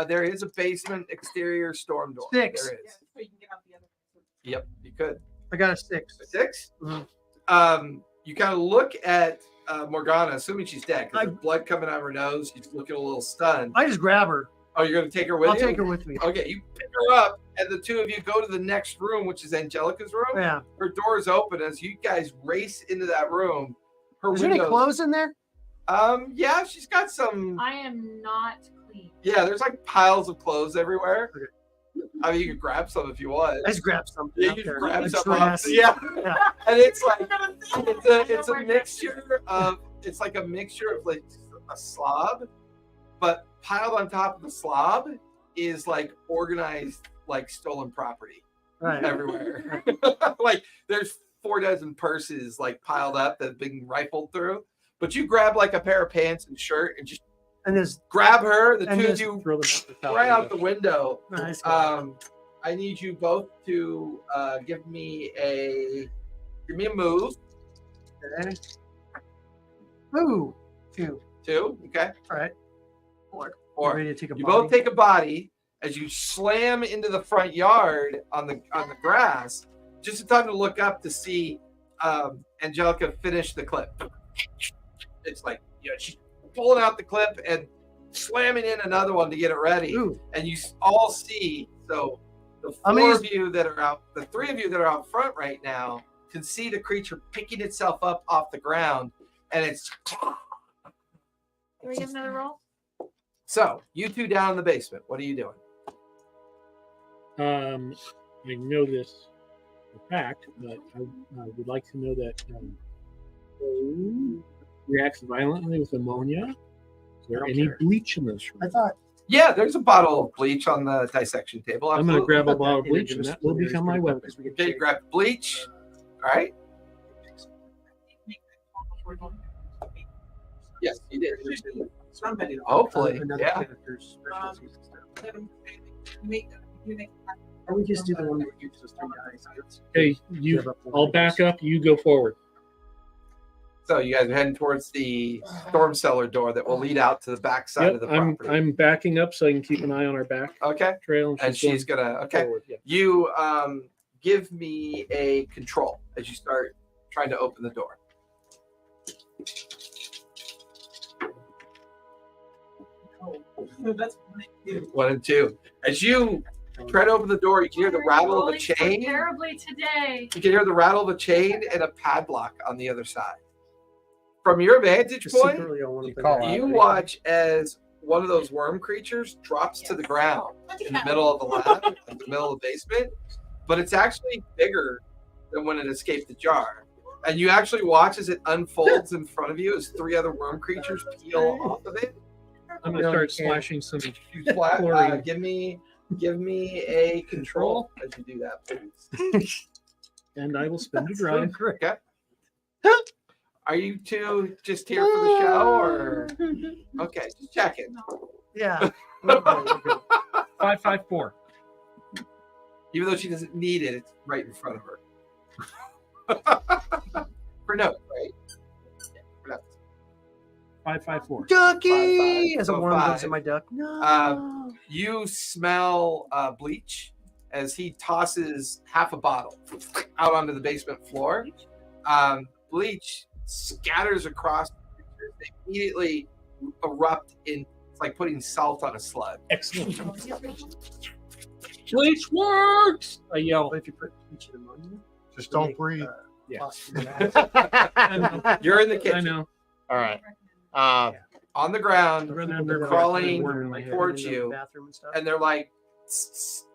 There is a basement exterior storm door. 6. There Yeah, is. so you can get out the other one. Yep, you could. I got a 6. 6? Mhm. You kind of look at Morgana, assuming she's dead, because I- there's blood coming out of her nose. She's looking a little stunned. I just grab her. Oh, you're going to take her with I'll you? take her with me. Okay, you pick her up, and the 2 of you go to the next room, which is Angelica's room. Yeah. Her door is open as you guys race into that room. Her Is there any windows. clothes in there? Yeah, she's got some. I am not clean. Yeah, there's like piles of clothes everywhere. Okay. I mean, you could grab some if you want. I just grab something. Yeah, out you there. just grab A some. Up. dress. Yeah, Yeah. and it's like it's a mixture of like a mixture of like a slob, but piled on top of the slob is like organized like stolen property Right. everywhere. Like there's 4 dozen purses like piled up that have been rifled through. But you grab like a pair of pants and shirt and just And there's grab her. The And 2 of just you Throw them out the top right of out the window. nice. I need you both to give me a move. Okay. Ooh, 2. 2. Okay. All right. 4. Ready to take a You body? both take a body as you slam into the front yard on the grass. Just in time to look up to see Angelica finish the clip. It's like she's pulling out the clip and slamming in another one to get it ready. Ooh. And you all see. So the I'm 4 gonna of you that are out, the 3 of you that are out front right now can see the creature picking itself up off the ground, and it's. Can we get another roll? So you 2 down in the basement. What are you doing? I know this for a fact, but I would like to know that reacts violently with ammonia. Is there I don't any care. bleach in this room? I thought Yeah, there's a bottle of bleach on the dissection table. I'm going to Absolutely. grab a I thought bottle of that bleach, it and was that will become my weapon. because we could Okay, you take- grab bleach. All right. Yes, you did. Somebody. Hopefully, another yeah. character's specialties and stuff. Let 'em make Or we just do the one where you just 3 guys. Okay, I'll back up. You go forward. So you guys are heading towards the storm cellar door that will lead out to the back side of Yep, the property. I'm backing up so I can keep an eye on our back Okay. trail. And she's going gonna forward. Yeah. You give me a control as you start trying to open the door. That's 1 and 2. As you try to open the door. You can hear the rattle of a Rolling so chain. terribly today. You can hear the rattle of a chain and a padlock on the other side. From your vantage point, you watch as one of those worm creatures drops to the ground in the middle of the lab, in the middle of the basement, but it's actually bigger than when it escaped the jar. And you actually watch as it unfolds in front of you as 3 other worm creatures peel off of it. I'm gonna start splashing some. You splat, Chlorine. give me a control as you do that, please. And I will spin to drive. Okay. Are you two just here for the show, or okay? Just checking. Yeah. 554. Even though she doesn't need it, it's right in front of her. For note, right? For note. 554. Ducky! 5, As a so worm 5. goes in my duck. No. You smell bleach as he tosses half a bottle out onto the basement floor. Bleach scatters across the creatures. They immediately erupt in. It's like putting salt on a slug. Excellent. Bleach works! I yell. But if you put each of them on you, Just don't breathe. Yeah. I know. You're in the I kitchen know. All right. on the ground. They're crawling towards towards you, bathroom and stuff. and they're like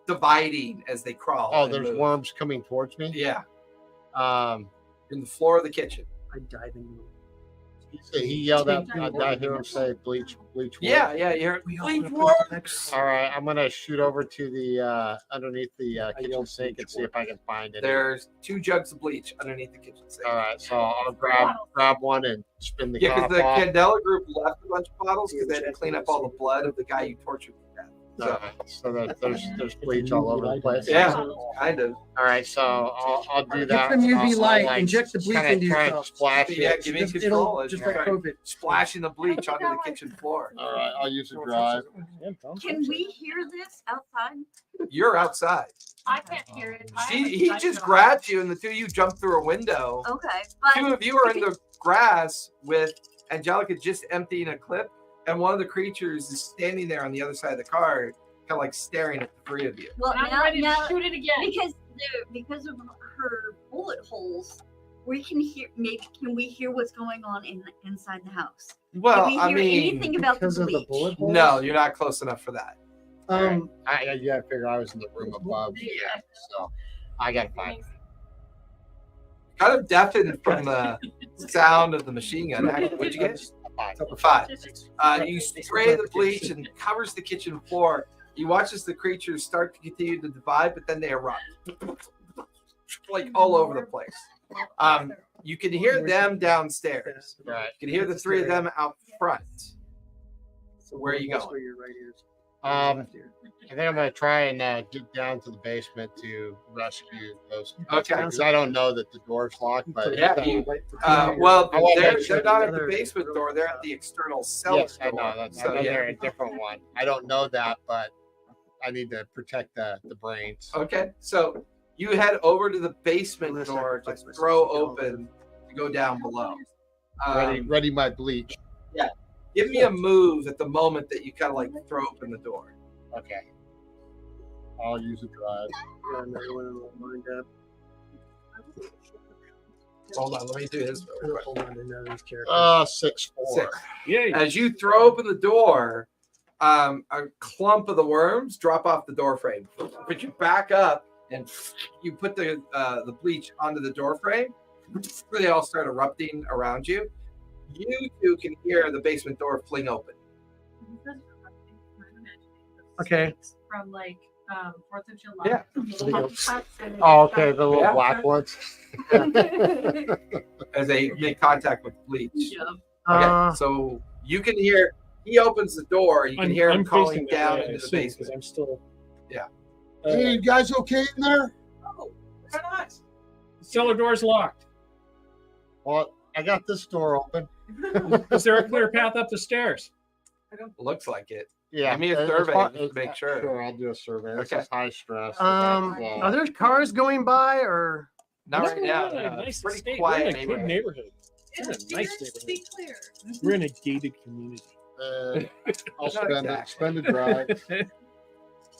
dividing as they crawl. Oh, and there's move. worms coming towards me. Yeah, Um, in the floor of the kitchen. I dive in. he yelled out. I hear him say, "Bleach, bleach." Worms." Yeah, yeah. You're We all bleach put works. All right, I'm gonna shoot over to the underneath the kitchen sink and see if I can find it. There's 2 jugs of bleach underneath the kitchen sink. All right, so I'll grab one and spin the Yeah, top because the off. Candela group left a bunch of bottles because they had to clean up all the blood of the guy you tortured to death. All right, so that there's bleach all over the place. Yeah, kind of. All right, so I'll do Get that. some UV I'll, light, like, inject the bleach kinda into try and yourself. Splash Yeah, it. give me Just- control it'll as just you're like COVID. splashing the bleach onto the kitchen floor. All right, I'll use a drive. Can we hear this outside? You're outside. I can't hear it. He just grabs you, and the 2 of you jump through a window. Okay, 2 but of you are in the grass with Angelica just emptying a clip, and one of the creatures is standing there on the other side of the car, kind of like staring at the 3 of you. well, I'm now, ready to now shoot it again. because of her bullet holes, we can hear. Maybe can we hear what's going on inside the house? Well, Can we I hear mean, anything about the Because of the bleach? bullet holes? no, you're not close enough for that. I figure I was in the room above. Yeah, so I gotta find it. Kind of deafened from the sound of the machine gun. What'd you get? A 5. You spray the bleach and covers the kitchen floor. You watch as the creatures start to continue to divide, but then they erupt, like all over the place. You can hear them downstairs. Right. You can hear the 3 of them out front. So where are you That's going? where your right ear is. I Left ear. think I'm gonna try and get down to the basement to rescue those. Okay. Because I don't know that the door's locked, but Yeah, you- Well, I wanna they're make sure not at the another- basement door. They're at the external cellar yes, I door. know that. So I know yeah. they're a different one. I don't know that, but I need to protect the brains. Okay, so you head over to the basement Unless I door to sacrifice myself throw to kill open to go down below. Ready my bleach. Give me a move at the moment that you kind of like throw open the door. Okay. I'll use a drive. Yeah, another one will wind up. Hold on, let me do his real quick. Hold on to none of these characters. 6-4. 6. Yay. As you throw open the door, a clump of the worms drop off the door frame. But you back up and you put the bleach onto the door frame. They all start erupting around you. You 2 can hear the basement door fling open. Okay. From like 4th of July. Yeah. Oh, okay. The little Yeah. black ones. As they make contact with bleach. Yeah. Okay, so you can hear he opens the door. You can hear him calling facing that down way, I into the assume, 'cause basement. I'm still. Yeah. Hey, you guys okay in there? Oh, why not? Cellar door's locked. Well, I got this door open. Is there a clear path up the stairs? Looks like it. Yeah. Give me a it's survey far- just to make sure. Sure, I'll do a survey. This Okay. is high stress. Are there cars going by or? Not right now. We're in a no, nice it's pretty estate. quiet We're in a good neighborhood. neighborhood. It's It's a nice to be clear. We're in a gated community. I'll Not spend exactly. spend a drive.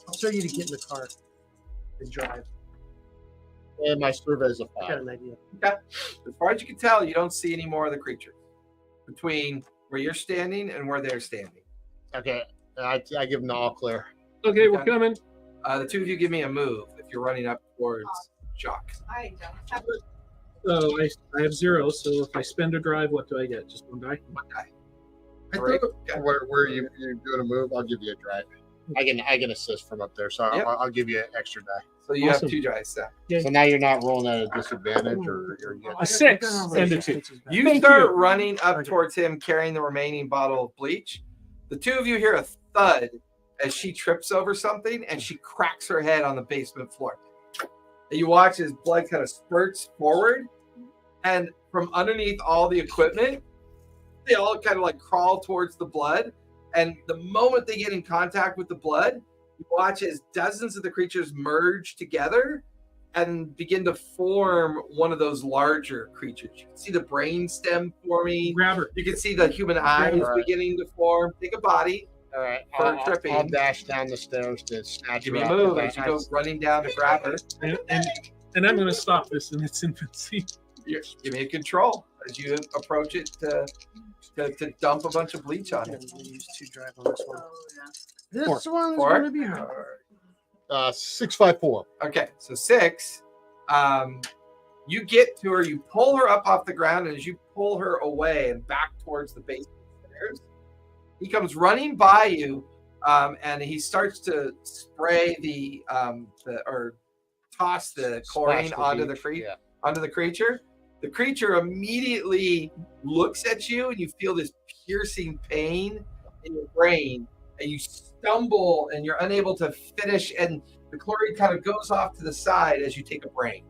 I'll show you to get in the car and drive. And my survey is a I got 5. an idea. Okay. As far as you can tell, you don't see any more of the creatures between where you're standing and where they're standing. Okay, I give them the all clear. Okay, we're Okay. coming. The two of you give me a move if you're running up towards Jock. I don't have So I have 0. So if I spend a drive, what do I get? Just 1 die. One guy. I All right. thought, Okay. where you doing a move, I'll give you a drive. I can assist from up there, so Yep. I'll give you an extra die. So you Awesome. have 2 dice now. So now you're not rolling at a disadvantage, or you're good. A 6 and a 2. You Thank start you. running up Okay. towards him carrying the remaining bottle of bleach. The two of you hear a thud as she trips over something and she cracks her head on the basement floor. And you watch as blood kind of spurts forward, and from underneath all the equipment, they all kind of like crawl towards the blood. And the moment they get in contact with the blood, you watch as dozens of the creatures merge together and begin to form one of those larger creatures. You can see the brain stem forming. Grab her. You can see the human eyes All right. beginning to form. Take a body. All right, For tripping. I'll dash down the stairs to snatch Give her me a up. move I- as you go running down to grab her. And I'm going to stop this in its infancy. Give me a control as you approach it to dump a bunch of bleach on I'm it. gonna use 2 drive on this one. This 4. one's 4? gonna be hard. 654. Okay, so 6. You get to her, you pull her up off the ground, and as you pull her away and back towards the basement stairs, he comes running by you, and he starts to spray or toss the chlorine Splash the onto the beach, yeah. onto the creature. The creature immediately looks at you, and you feel this piercing pain in your brain, and you stumble, and you're unable to finish, and the chlorine kind of goes off to the side as you take a brain.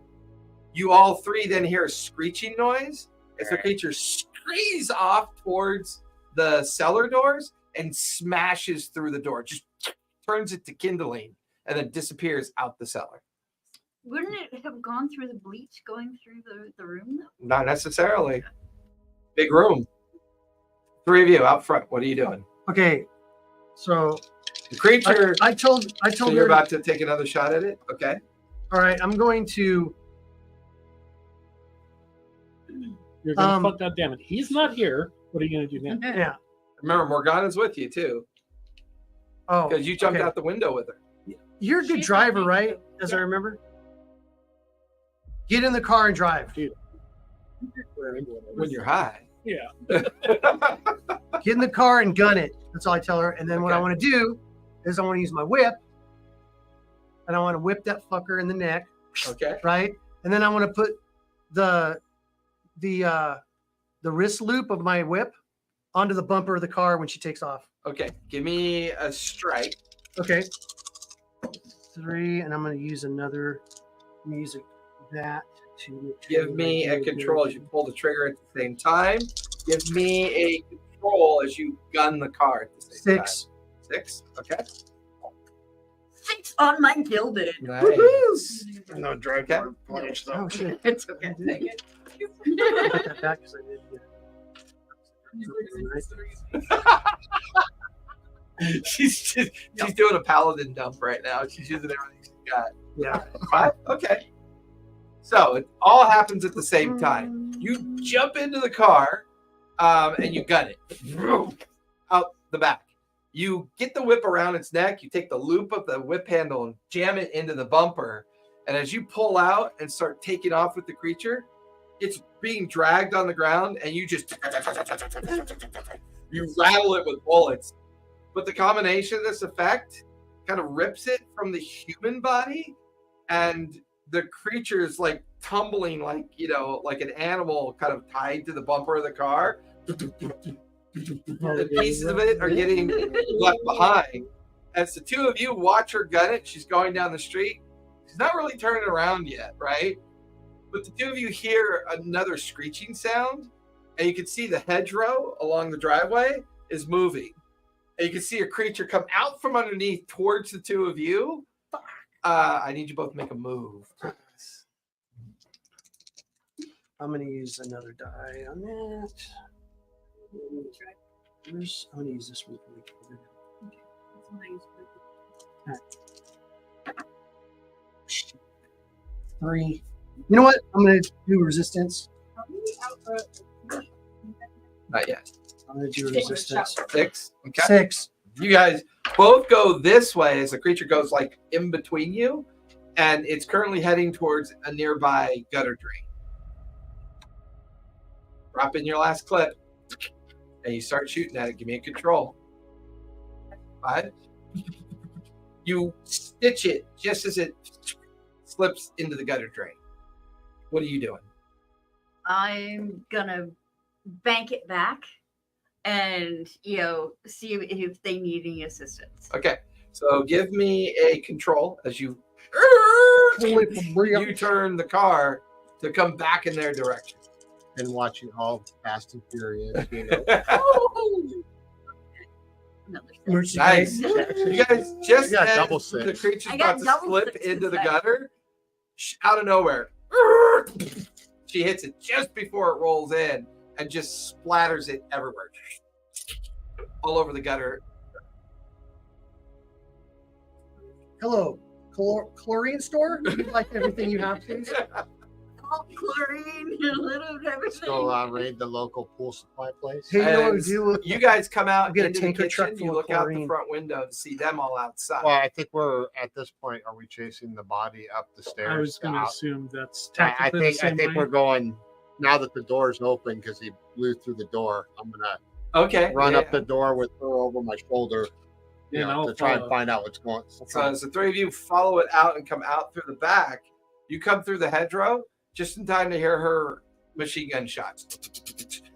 You all 3 then hear a screeching noise as the creature screams off towards the cellar doors and smashes through the door, just turns it to kindling, and then disappears out the cellar. Wouldn't it have gone through the bleach going through the room though? Not necessarily. Big room. 3 of you out front. What are you doing? Okay, so The creature. I told So her. you're about to take another shot at it? Okay. All right, I'm going to. You're going to fuck, goddammit. He's not here. What are you going to do now? Yeah. Remember, Morgana's with you too, Oh, because you jumped okay. out the window with her. You're a good She's driver, not right? As I remember. Get in the car and drive. When you're high. Yeah. Get in the car and gun it. That's all I tell her. And then what I Okay. want to do is I want to use my whip, and I want to whip that fucker in the neck, Okay. right? And then I want to put the wrist loop of my whip onto the bumper of the car when she takes off. Okay. Give me a strike. Okay. 3, and I'm going to use another music that to Give me a control as you pull the trigger at the same time. Give me a control as you gun the car at the same 6. time. 6. Okay. 6 on my gilded. Nice. No, drive Okay. punch Oh though. shit! It's okay. Dang it. I put that back because I did. she's doing a paladin dump right now. She's using everything she's got. Yeah. 5? Okay. So it all happens at the same time. You jump into the car and you gun it out the back. You get the whip around its neck. You take the loop of the whip handle and jam it into the bumper. And as you pull out and start taking off with the creature, it's being dragged on the ground, and you just you rattle it with bullets. But the combination of this effect kind of rips it from the human body, and the creature is like tumbling, like like an animal kind of tied to the bumper of the car. The pieces of it are getting left behind. As the 2 of you watch her gun it, she's going down the street. She's not really turning around yet, right? But the 2 of you hear another screeching sound, and you can see the hedgerow along the driveway is moving. And you can see a creature come out from underneath towards the 2 of you. I need you both to make a move. I'm going to use another die on that. I'm going to use this one. 3. You know what? I'm gonna do resistance. Are we out Not yet. I'm gonna do Take a resistance. shot. 6. Okay. 6. You guys both go this way as the creature goes like in between you, and it's currently heading towards a nearby gutter drain. Drop in your last clip, and you start shooting at it. Give me a control. 5. You stitch it just as it slips into the gutter drain. What are you doing? I'm gonna bank it back and see if they need any assistance. Okay, so give me a control as you turn the car to come back in their direction. And watching all Fast and Furious, Another set. Nice. You guys just got as double the six. creature's I got about to double slip sixes into the back. gutter, out of nowhere, she hits it just before it rolls in and just splatters it everywhere, all over the gutter. Hello, chlorine store. You'd like everything you have, please. All chlorine, a little of everything. go raid the local pool supply place. Hey, you know what And to do? You guys come out Get a into the tanker truck kitchen. full You of look out the chlorine. front window to see them all outside. Well, I think we're at this point. Are we chasing the body up the stairs? I was going to out? assume that's I technically the think same way. we're going now that the door's open because he blew through the door. I'm gonna Okay. run yeah. up the door with her over my shoulder, And I'll to try and follow. find out what's going. So as the three of you follow it out and come out through the back, you come through the hedgerow just in time to hear her machine gun shots.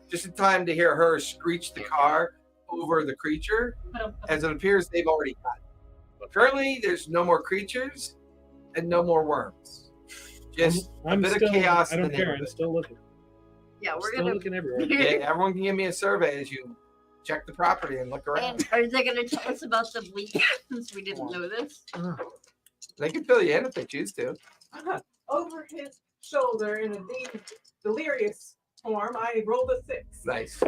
Just in time to hear her screech the car over the creature, as it appears they've already got it. Currently, there's no more creatures and no more worms. Just I'm a bit still, of chaos I in the don't care. I'm neighborhood. still looking. Yeah, we're Still gonna. looking everywhere. Okay, everyone can give me a survey as you check the property and look around. And are they gonna tell us about the bleach since we didn't know this? They can fill you in if they choose to. over his shoulder in a delirious form. I rolled a 6. Nice.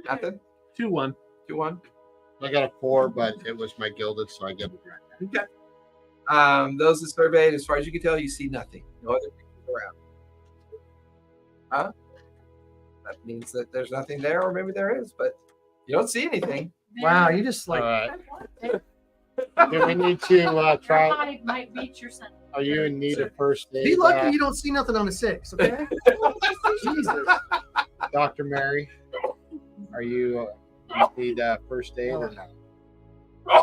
Nothing? 2-1. 2-1. I got a 4, but it was my gilded, so I get it right. Okay. Those are surveyed. As far as you can tell, you see nothing. No other creatures around. Huh? That means that there's nothing there, or maybe there is, but you don't see anything. Wow, you just All like right. Do we need to Your try? hide might beat your son. Are you in need of first aid? be lucky you don't see nothing on a 6. Okay. Jesus. Dr. Mary, are you need first aid or not?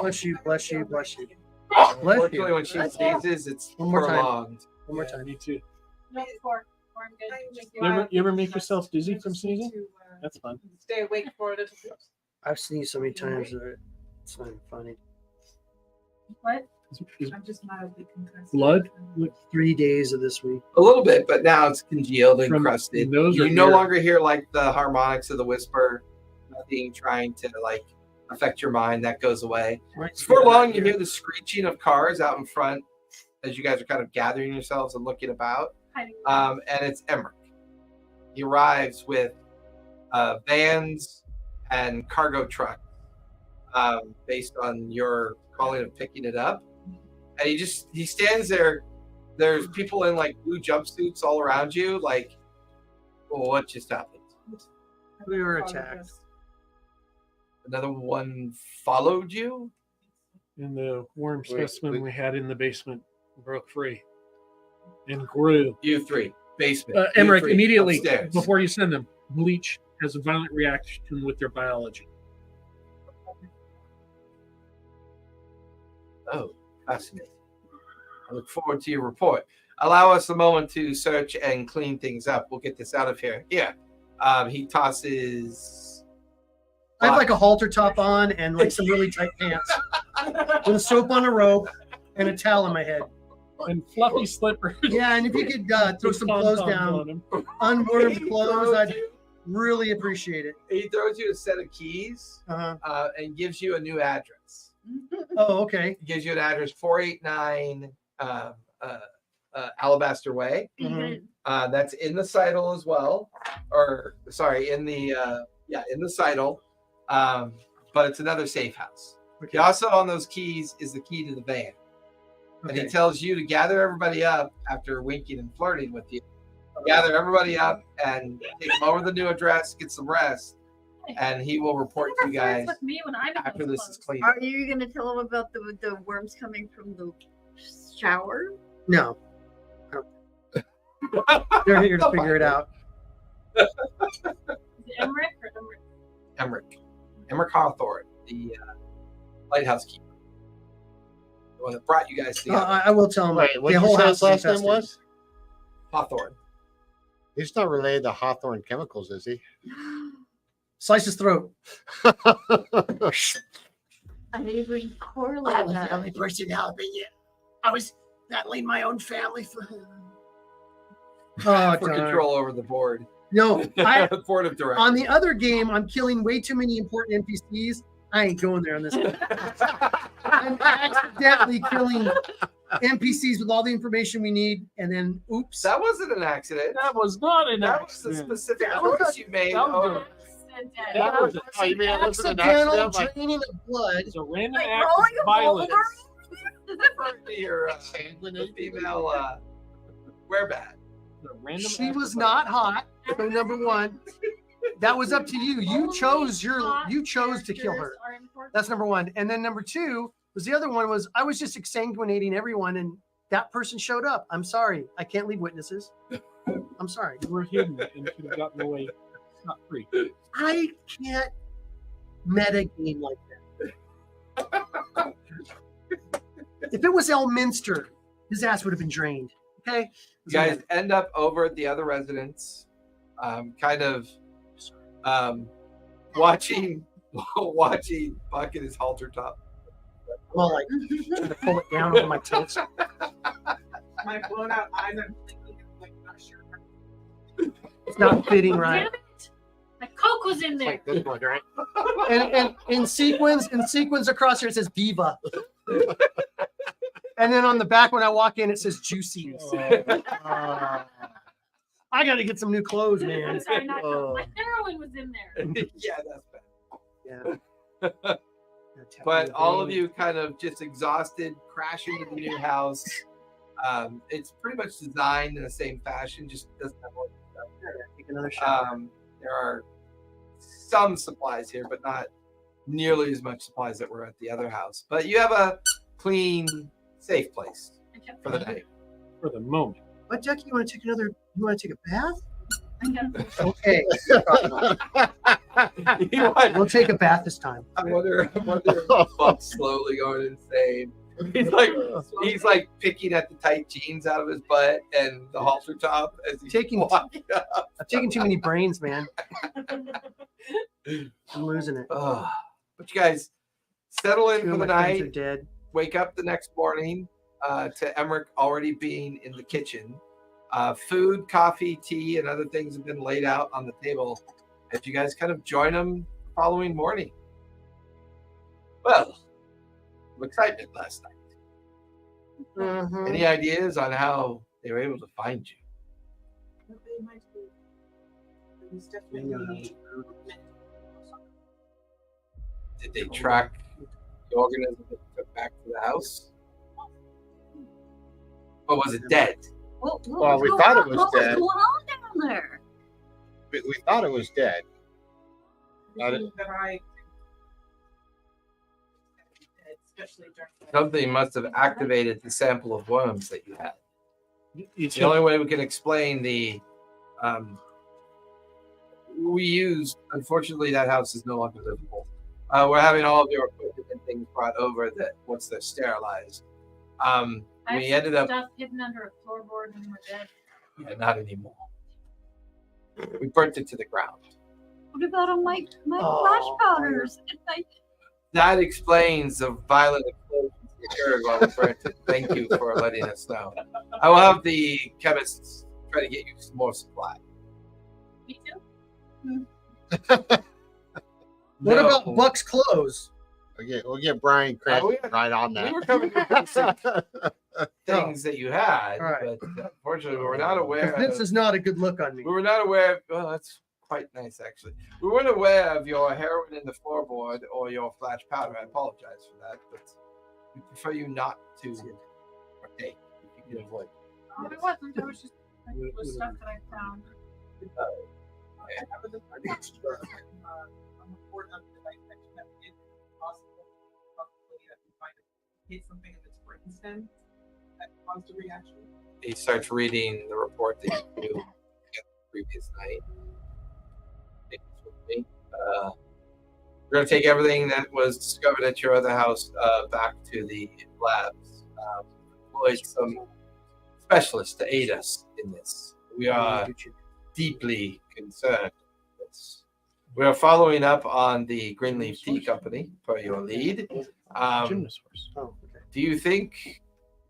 Bless you. Bless you. Bless you. Unfortunately, when she sneezes, it's One more time. prolonged. One more time. Me too. No, 4. 4, I'm good. Thank you. You ever make yourself dizzy from sneezing? That's fun. Stay awake for a little bit. I've sneezed so many times that it's not even funny. What? Is I'm just mildly concussed. blood? 3 days of this week. A little bit, but now it's congealed and From crusted. nose or You no ear? longer hear like the harmonics of the whisper. Nothing trying to like affect your mind. That goes away. Before long, you hear the screeching of cars out in front as you guys are kind of gathering yourselves and looking about. Hiding. And it's Emmerich. He arrives with vans and cargo trucks based on your calling of picking it up. And he stands there. There's people in like blue jumpsuits all around you. Like, well, what just happened? We were attacked. Another one followed you? And the worm Wait, specimen wait. we had in the basement broke free and grew. You three. Basement. You Emmerich, three, immediately upstairs. before you send them, bleach has a violent reaction with their biology. Oh, fascinating. I look forward to your report. Allow us a moment to search and clean things up. We'll get this out of here. Here. He tosses. I have like a halter top on and like some really tight pants with a soap on a rope and a towel on my head. And fluffy slippers. Yeah, and if you could throw with some clothes pom-poms down, on 'em. unworn He clothes, throws I'd you- really appreciate it. He throws you a set of keys Uh-huh. and gives you a new address. Oh, okay. He gives you an address 489 Alabaster Way. Mhm. That's in the Seidel as well. Or, sorry, in the Seidel. But it's another safe house. Okay. Also on those keys is the key to the van. And he Okay. tells you to gather everybody up after winking and flirting with you. Gather everybody up and take them over the new address, get some rest, and he will report to you guys with me when I'm in after those this is clothes. cleaned. Are you gonna tell them about the worms coming from the shower? No. They're here to figure it out. Is it Emmerich or Emmerich? Emmerich Hawthorne, the lighthouse keeper. The one that brought you guys together. I will tell them. Wait, what the did you whole say house his last name is was? Hawthorne. He's not related to Hawthorne Chemicals, is he? Slice his throat. I didn't even correlate that. person helping you. I was battling my own family for. Oh, For darn. control over the board. No, I Board of directors. on the other game, I'm killing way too many important NPCs. I ain't going there on this one. I'm accidentally killing NPCs with all the information we need, and then oops. That wasn't an accident. That was not an That was a accident. specific That was choice you made. that was That was Oh, you mean it wasn't an accidental accident? Like, draining of blood. It's a random Like act rolling of a roll violence. referring to your female werebat. It's a random She act was of not violence. hot. So number one, that was up to you. You chose to kill her. That's number one. And then number two was the other one was I was just exsanguinating everyone, and that person showed up. I'm sorry, I can't leave witnesses. I'm sorry. You were hidden and could have gotten away not free. I can't meta game like that. If it was Elminster, his ass would have been drained. Okay. You guys end up over at the other residence, kind of watching Buck in his halter top. I'm all like trying to pull it down over my tilts. My blown out eyes, I'm thinking, like, not sure. It's not fitting right. Damn it! My Coke was in there. like this one, right? And in sequins across here it says Diva. And then on the back when I walk in it says Juicy. I gotta get some new clothes, I'm man. sorry, not Coke. Oh. My heroin was in there. Yeah, that's bad. Yeah. But all of you kind of just exhausted, crash into the new house. It's pretty much designed in the same fashion, just doesn't have all the stuff. Take another shower. There are some supplies here, but not nearly as much supplies that were at the other house. But you have a clean, safe place for the night. For the moment. What, Jackie? You want to take a bath? I Okay. We'll take a bath this time. I wonder if Buck's slowly going insane. He's like picking at the tight jeans out of his butt and the halter top as he's Taking- walking up. I've taken too many brains, man. I'm losing it. But you guys settle in Two for of the my friends are night. dead. Wake up the next morning to Emmerich already being in the kitchen. Food, coffee, tea, and other things have been laid out on the table as you guys kind of join them the following morning. Well, some excitement last night. Mhm. Any ideas on how they were able to find you? What they might be. It was definitely. Did they track the organism that they took back to the house? Or was it dead? Well, we thought it was what dead. was going on down there? We thought it was dead. Everything that I. Especially during the- Something must have activated the sample of worms that you had. It's The only way we can explain we used, unfortunately, that house is no longer livable. We're having all of your equipment and things brought over that once they're sterilized. We ended up, stuff hidden under a floorboard when we're dead. yeah, not anymore. We burnt it to the ground. What about all my Oh. flash powders? And my That explains the violent explosions that occurred while we burnt it. Thank you for letting us know. I will have the chemists try to get you some more supply. Me too. What No. about Buck's clothes? We'll get Brian Crash we- right on We were coming to Oh. things that you had, All right. but unfortunately, we were not aware. This Of, is not a good look on me. we were not aware. Well, that's quite nice, actually. We weren't aware of your heroin in the floorboard or your flash powder. I apologize for that, but we prefer you not to you know, like Oh, it wasn't. It was just it was stuff that I found. I was a report of the dissection that it's possible possibility that we might have hit something in this brainstem that caused a reaction. he starts reading the report that you knew the previous night. Take this with me. We're going to take everything that was discovered at your other house back to the labs. Employed some specialists to aid us in this. We are deeply concerned with this. We are following up on the Greenleaf Tea Company per your lead. Gymnast horse. Oh, okay. Do you think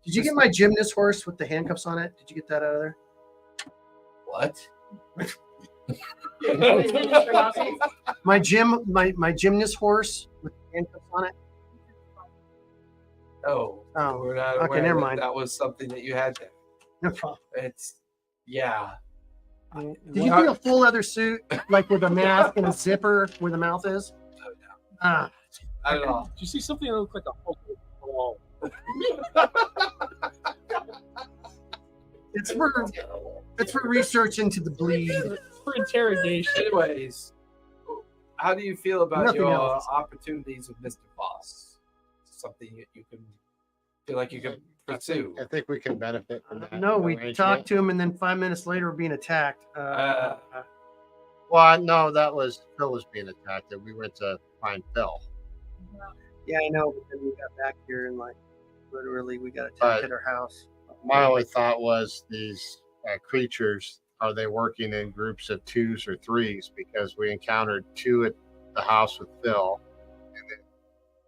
Did you get my gymnast horse with the handcuffs on it? Did you get that out of there? what? My gymnast horse with the handcuffs on it. No. Oh, We're not okay, aware never that mind. that was something that you had there. No problem. It's yeah. Did you do a full leather suit, like with a mask and a zipper where the mouth is? No, no. Ah, I don't know. Did you see something that looked like a whole? it's for research into the bleed. For interrogation. Anyways, how do you feel about Nothing your else. opportunities with Mr. Boss? Something that you can feel like you can pursue. I think we can benefit from that. No, we arrangement. talked to him, and then 5 minutes later, we're being attacked. Well, no, that was Phil was being attacked. And we went to find Phil. Yeah, I know. But then we got back here, and like literally, we got attacked But- at our house. My only thought was these creatures, are they working in groups of 2s or 3s? Because we encountered 2 at the house with Phil, and then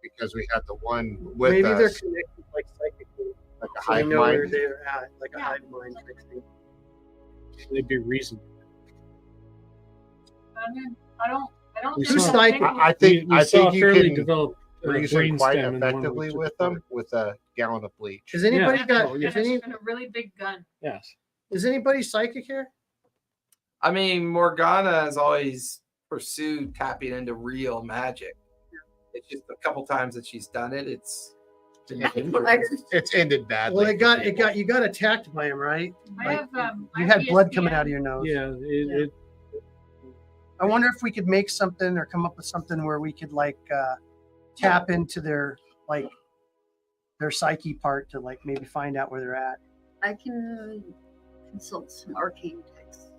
because we had the one with Maybe they're us, connected, like psychically. like a So they hive know where mind. they're at, like a hive mind type thing. They'd be reasonable. I don't We think saw- that's I think we I saw think a you fairly can developed reason quite brainstem in the one we effectively took with them with a gallon of bleach. Has anybody Yeah. got? Oh, yeah. Is, any, and a really big gun. Yes. is anybody psychic here? I mean, Morgana has always pursued tapping into real magic. It's just a couple times that she's done it. It's been dangerous. It's ended badly. Well, for people. you got attacked by him, right? I Like, have you had blood coming out of your nose. Yeah. It I wonder if we could make something or come up with something where we could like tap into their psyche part to like maybe find out where they're at. I can consult some arcane texts.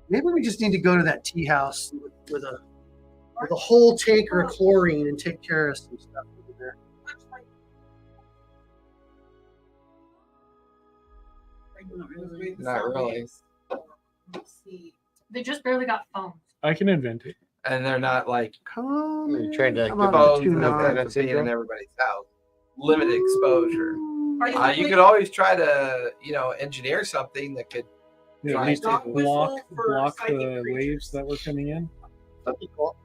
Maybe we just need to go to that tea house with a whole tanker of chlorine and take care of some stuff over there. Not really. They just barely got phones. I can invent it. And they're not like Come You're trying to How give about phones two and nine? that's being in everybody's house. Limited exposure. Are You could always try to, engineer something that could. Yeah, Right. at least Not whistle for block psychic the creatures. waves that were coming in. That'd be cool.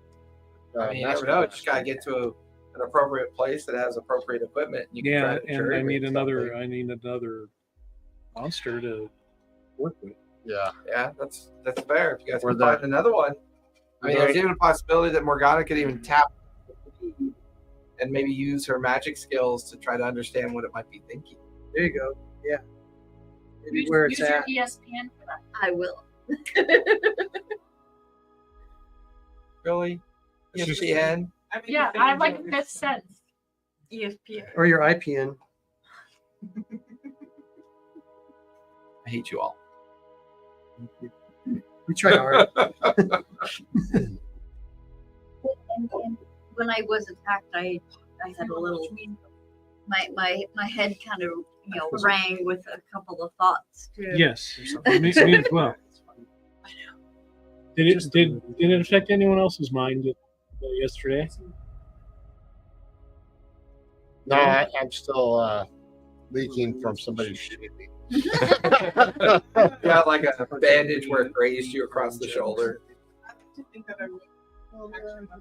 I mean, you never know. You just gotta get to an appropriate place that has appropriate equipment. And you can try Yeah, to and jury I need rig another. something. I need another monster to work with. Yeah. Yeah, that's fair. If you guys Or can the- find another one. I mean, there's even a possibility that Morgana could even tap and maybe use her magic skills to try to understand what it might be thinking. There you go. Yeah. Maybe use, where it's use your at. ESPN for that. I will. Really? It's just- ESPN? Yeah, I like Fifth Sense. ESPN. Or your IPN. I hate you all. We tried hard. And when I was attacked, I had a little. My head kind of rang with a couple of thoughts too. Yes, me as well. Did it affect anyone else's mind yesterday? No, I'm still leaking from somebody shooting me. Got like a bandage where it grazed you across the shoulder. I like to think that I would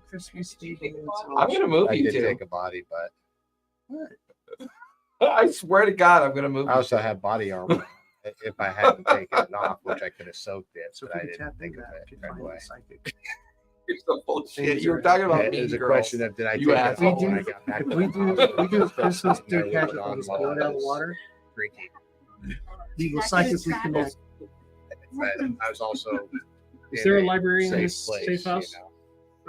Christmas Eve. I'm gonna move I you did two. take a body, but I swear to God, I'm gonna move I you. also have body armor. If I hadn't taken it off, which I could have soaked it, So but if I we could didn't tap think into of that, we it could right find away. the psychic. You're so full of shit. You were talking about Yeah, Mean there's a Girls. question of did I You take asked. it home when I got back? If we do a Christmas food packet on and just while blow I it out of the was water, drinking. we will psychically connect. But I was also. Is in there a library in safe this place, safe house? you know?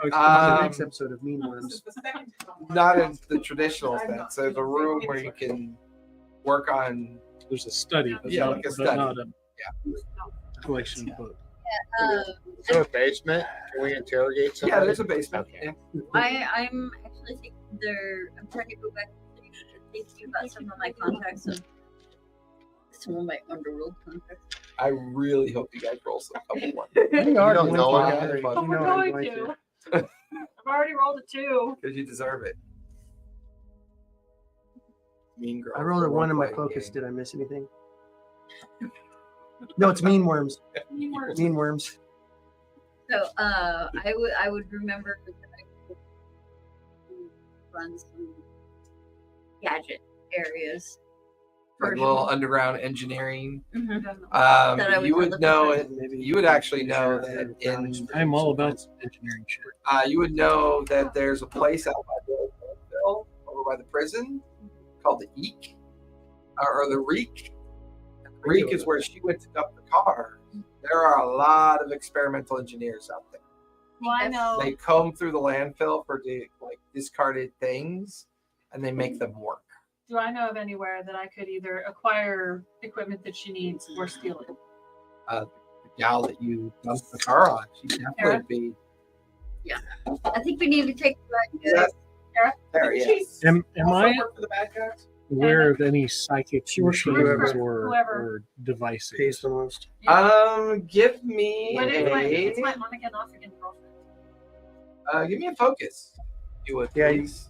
Oh, it's Um, the next episode of Mean This Worms. is the second time. Not in the traditional sense. There's a room where you can work on. There's a study, but Yeah, not, like a but study. not a collection of books. Is there a basement? Can we interrogate somebody? Yeah, there's a basement. Okay. Yeah. I'm actually thinking I'm trying to go back and thinking about some of my contacts and some of my underworld contacts. I really hope you guys roll some couple ones We are don't going know to. it. You But But know we're I'm going going to. I've already rolled a 2. because you deserve it. Mean Girls. I rolled a 1 in my role-playing focus. game. Did I miss anything? No, it's Mean Worms. Mean Worms. Mean Worms. So I would remember that I could run some gadget areas. Like little underground engineering. Mhm. Doesn't- That I would You would look know at. it. You would actually know that in. I'm all about engineering shit. You would know that there's a place out by the landfill over by the prison called the Eek or the Reek. Reek is where she went to dump the car. There are a lot of experimental engineers out there. Well, I know. They comb through the landfill for discarded things, and they make them work. Do I know of anywhere that I could either acquire equipment that she needs or steal it? The gal that you dumped the car on, she definitely Sarah? would be. I think we need to take back. Yes. Sarah? There, yes. Am Also I work for the bad guys. aware of any psychic She works for machines whoever- or devices? Pays the most. Give me What is my, it's a my on again, off again girlfriend? give me a focus. If you would, Yeah, please.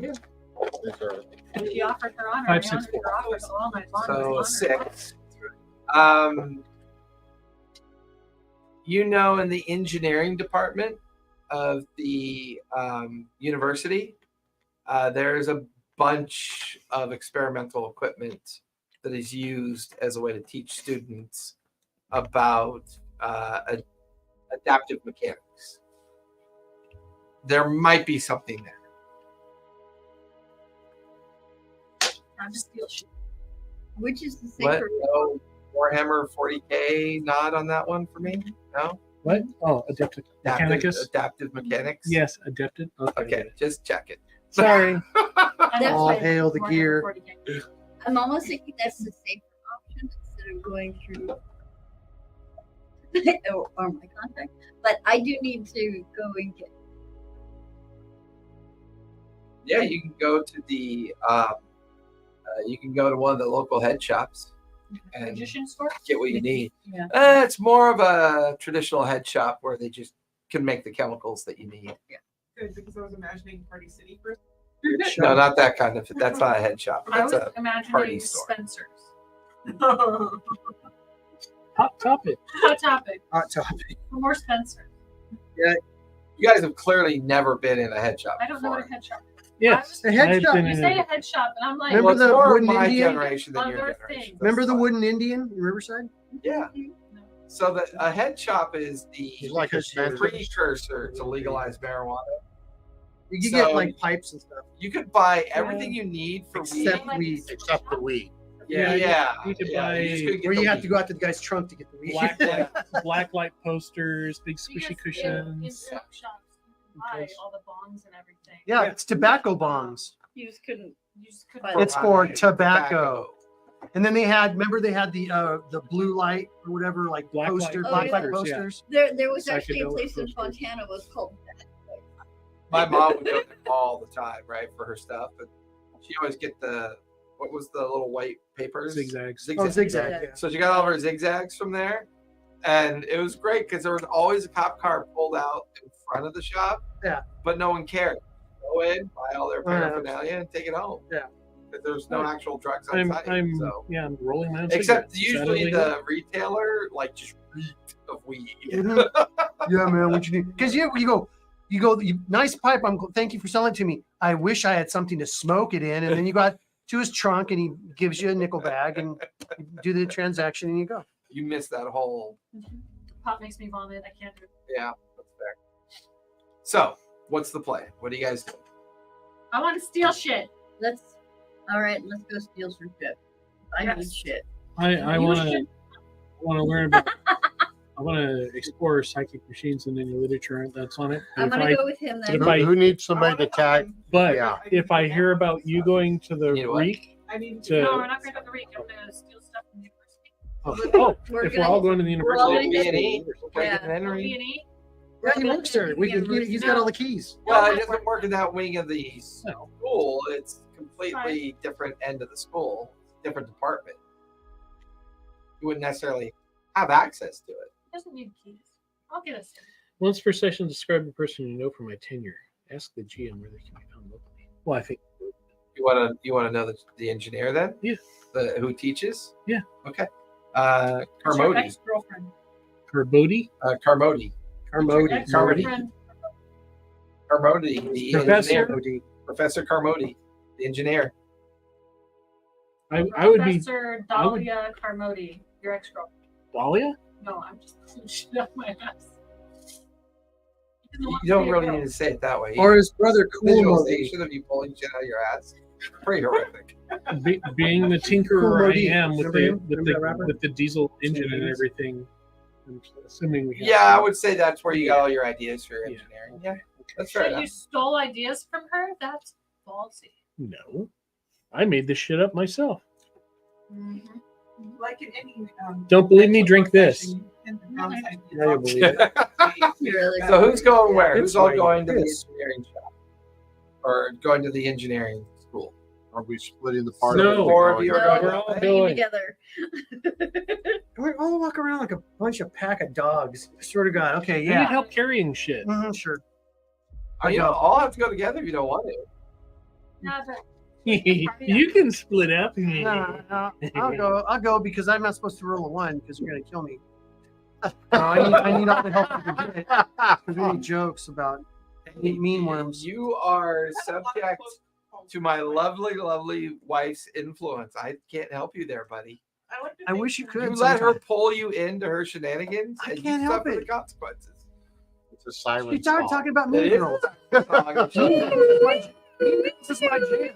These are- And she offered her honor. 5, I 6, honored 4. her offer, so all night long. So a was honored. 6. You know, in the engineering department of the university, there's a bunch of experimental equipment that is used as a way to teach students about adaptive mechanics. There might be something there. I'm just feel shit. Which is the What? sacred. No Warhammer 40K nod on that one for me? No? What? Oh, adapted mechanicus? Adaptive mechanics? Yes, adapted. Okay, just check it. Sorry. And That's All right. hail the Warhammer gear. 40K. I'm almost thinking that's the safer option instead of going through or my contact. But I do need to go and get. Yeah, you can go to the you can go to one of the local head shops and Magician store? get what you need. Yeah. It's more of a traditional head shop where they just can make the chemicals that you need. Good, because I was imagining Party City first. No, not that kind of. That's not a head shop. I That's was a party imagining store. Spencer's. Hot topic. Hot topic. Hot topic. More Spencer. You guys have clearly never been in a head shop. I don't know what a before. head shop is. Yes. A head I've shop. been You in say a- a head shop, and I'm like, Remember Well, it's the more of wooden my Indian? generation than your Other generation. things. Remember That's the fine. wooden Indian in Riverside? Yeah. No. So a head shop is the He's like a Spencer's. precursor to legalized marijuana. You could So- get like pipes and stuff. You could buy everything you need for Except weed. weed. Except for weed. Yeah, you could buy- you just couldn't get Where the you have to weed. go out to the guy's trunk to get the weed. black light posters, big You squishy just- in cushions. smoke shops, you can buy all the bongs and everything. Yeah, it's tobacco bongs. You just couldn't. You just couldn't. It's for tobacco. And then they had, remember they had the blue light or whatever, like Black light poster, Oh, black light posters, yeah. posters. There was actually a Psychedelic place in posters. Fontana was called that. My mom would go there all the time, right, for her stuff. But she always get what was the little white papers? Zigzags. Oh, zigzag. Yeah. So she got all of her zigzags from there. And it was great because there was always a cop car pulled out in front of the shop. Yeah. But no one cared. Go in, buy all their Oh, yeah. paraphernalia, and take it home. Yeah. Because there's no actual drugs on I'm site. So. I'm rolling my own Except cigarettes. usually Is that the retailer just reeked of weed. Mhm. Yeah, man, what you need? Because you go, nice pipe. Thank you for selling it to me. I wish I had something to smoke it in. And then you got to his trunk and he gives you a nickel bag and you do the transaction and you go. You missed that whole pop makes me vomit. I can't do it. Yeah, that's fair. So, what's the play? What do you guys do? I want to steal shit. All right, let's go steal some shit. I need Yes. shit. I You want to should- learn about. I want to explore psychic machines and any literature that's on it. I'm If gonna I- go with him then. if I- Who needs somebody to tag? But Yeah. if I hear about you going to the You know what? Reek, I need to- No, we're not going to the Reek. I'm going to steal stuff from the university. We're if we're all going to the we're all university, gonna B&E, break Yeah. it and entering. B&E. Yeah, he works there. He's got all the keys. Well, it doesn't work in that wing of the No. school. It's completely different end of the school, different department. You wouldn't necessarily have access to it. He doesn't need keys. I'll get us in. once per session, describe the person you know from my tenure. Ask the GM where they can be found locally. Well, I think You want to know the engineer then? Yeah. Who teaches? Yeah. Okay. It's your Carmody. ex-girlfriend. Carbodi. Carmody. Carmody. Ex-girlfriend. Carmody. The Professor? engineer. Professor Carmody, the engineer. I would be Professor Dahlia Carmody, your ex-girlfriend. Dahlia. No, I'm just pulling shit out my ass. He doesn't want You don't to really say it, need to say it that way. Or his brother, Cool Modi. Visualization of you pulling shit out of your ass. Pretty horrific. Being the tinkerer Cool I Modi. am with Remember him? the Remember that rapper? with the diesel engine and everything. I'm assuming we have Yeah, I would say that's where you got all your ideas for your Yeah. engineering. Yeah, that's So fair you enough. stole ideas from her? That's ballsy. No, I made this shit up myself. Mm-hmm. Like in any Don't believe me? Drink this. profession, you tend to bounce ideas Now you off believe it. Really So who's going where? It's Who's all fine. going to the It's- engineering shop? Or going to the engineering school? Are we splitting the party? No. Four of you are No, going we're that all way? going. together. We all walk around like a bunch of pack of dogs. I swear to God. Okay, I need yeah. help carrying shit. Sure. Oh, you don't all have to go together if you don't want to. Yeah, but You can split up. No, I'll go because I'm not supposed to roll a 1 because you're gonna kill me. No, I need all the help you can get. There's any jokes about mean worms. You are subject to my lovely, lovely wife's influence. I can't help you there, buddy. I wish you could. You let her sometime. pull you into her shenanigans, I and can't you help suffer it. the consequences. It's a silent She started song. talking about It mean is girls. a song. This is my jam.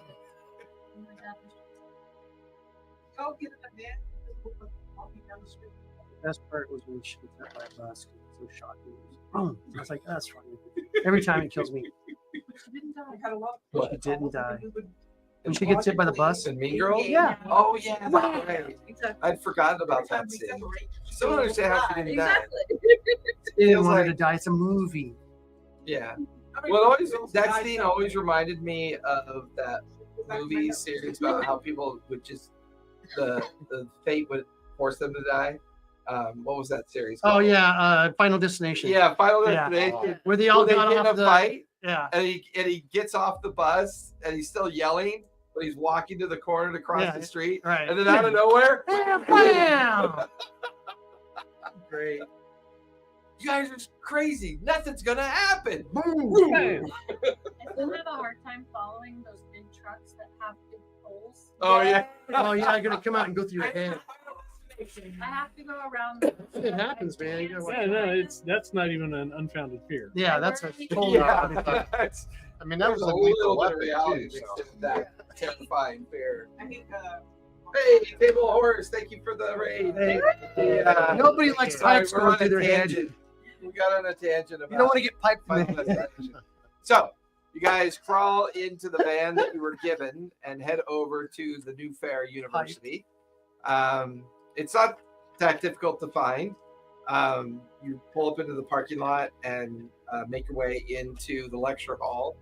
Go get in a van. Walking down the street. The best part was when she was hit by a bus. It was so shocking. Boom. I was like, that's funny. Every time it kills me. she didn't die. We had a lot of What? She didn't die. We would When she gets hit by the bus. And Mean Girls? Yeah. Oh, yeah. That's right. Exactly. I'd forgotten about that we scene. separate. Still don't understand how she didn't die. Exactly. They didn't Feels want her to like- die. It's a movie. Yeah. I mean, Well, always girls that die scene somewhere. always reminded me of that movie series about how people would just the fate would force them to die. What was that series? Oh called? yeah, Final Destination. Yeah, Final Yeah. Destination. Where they all Well, they got get in off a the fight, yeah. and he gets off the bus, and he's still yelling, but he's walking to the corner to cross Yeah, the street, Right. and then out of nowhere, Bam, bam. great. You guys are crazy. Nothing's gonna happen. Boom. I still have a hard time following those big trucks that have big poles. Oh yeah. Oh yeah, I'm gonna come out and go through your head. I have to go around. It happens, man. You gotta watch Yeah, no, that's not even an unfounded fear. Yeah, that's a total Yeah, yeah. that's, I mean, that there's was a a lethal little bit of weapon reality too. mixed So. into that terrifying fear. I think Hey, Table Horse, thank you for the raid. Hey, Yeah. nobody likes Sorry, pipes we're going on through a their head. tangent. We got on a tangent about You don't want to get piped from Final the head. Destination. So, you guys crawl into the van that you were given and head over to the Newfaire University. It's not that difficult to find. You pull up into the parking lot and make your way into the lecture hall.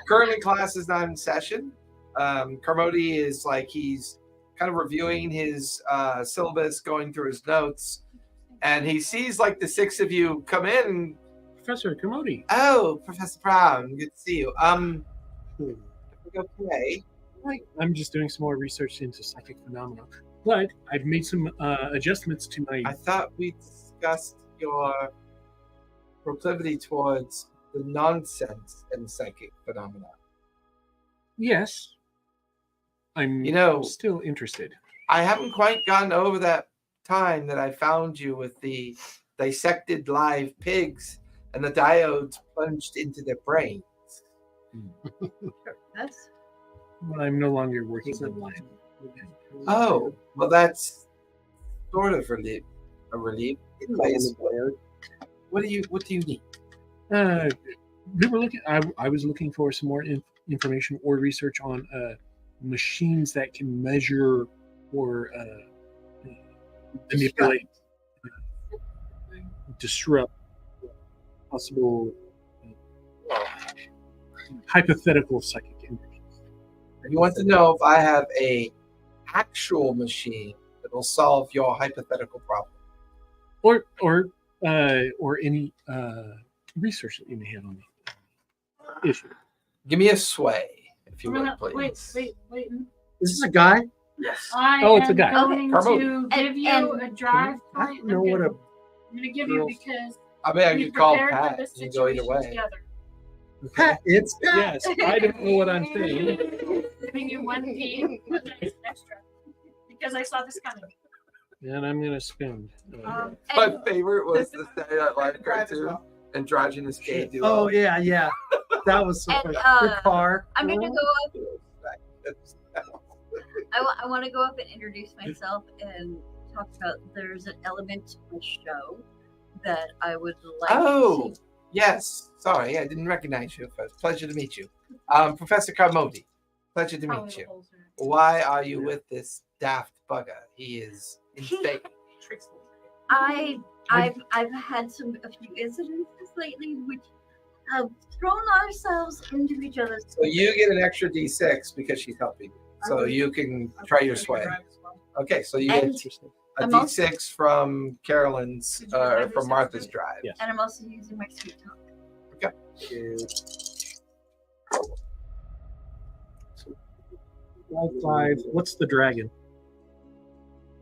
Currently, class is not in session. Carmody is like he's kind of reviewing his syllabus, going through his notes, and he sees like the six of you come in. And, Professor Komodi. oh, Professor Brown, good to see you. We go play. I'm just doing some more research into psychic phenomena, but I've made some adjustments to my. I thought we discussed your proclivity towards the nonsense and psychic phenomena. Yes, I'm. You know- still interested. I haven't quite gotten over that time that I found you with the dissected live pigs, and the diodes plunged into their brains. That's Well, I'm no longer working on life. Oh, well, that's sort of a relief. Anyways, what do you need? We were looking. I was looking for some more information or research on machines that can measure or manipulate, disrupt possible hypothetical psychic energies. You want to know if I have a actual machine that will solve your hypothetical problem. Or any research that you may have on the issue. Give me a sway, if you would, please. Wait. Is this a guy? Yes. Oh, it's a guy. I'm Okay. going to give you a drive I point. don't know what a. I'm going to give you because I mean, I we could call prepared for Pat. this You can go either situation way. together. Pat, it's Pat. Yes, I don't know what I'm saying. Giving you 1P extra because I saw this coming. And I'm going to spend. My favorite was the Saturday Night Live cartoon, Androgynous Gay Duo. Oh yeah. That was so And, funny. The car. I'm gonna go up. I want to go up and introduce myself and talk about. There's an element to the show that I would like. Oh, to yes. Sorry, I didn't recognize you at first. Pleasure to meet you. Professor Carmody, pleasure to meet you. Why are you with this daft bugger? He is insane. I've had a few incidences lately which have thrown ourselves into each other's. So you get an extra D6 because she's helping you. So you can try your sway. Okay, so you get And a I'm also- D6 from Carolyn's, from Martha's drive. Yeah. And I'm also using my sweet talk. Five. What's the dragon?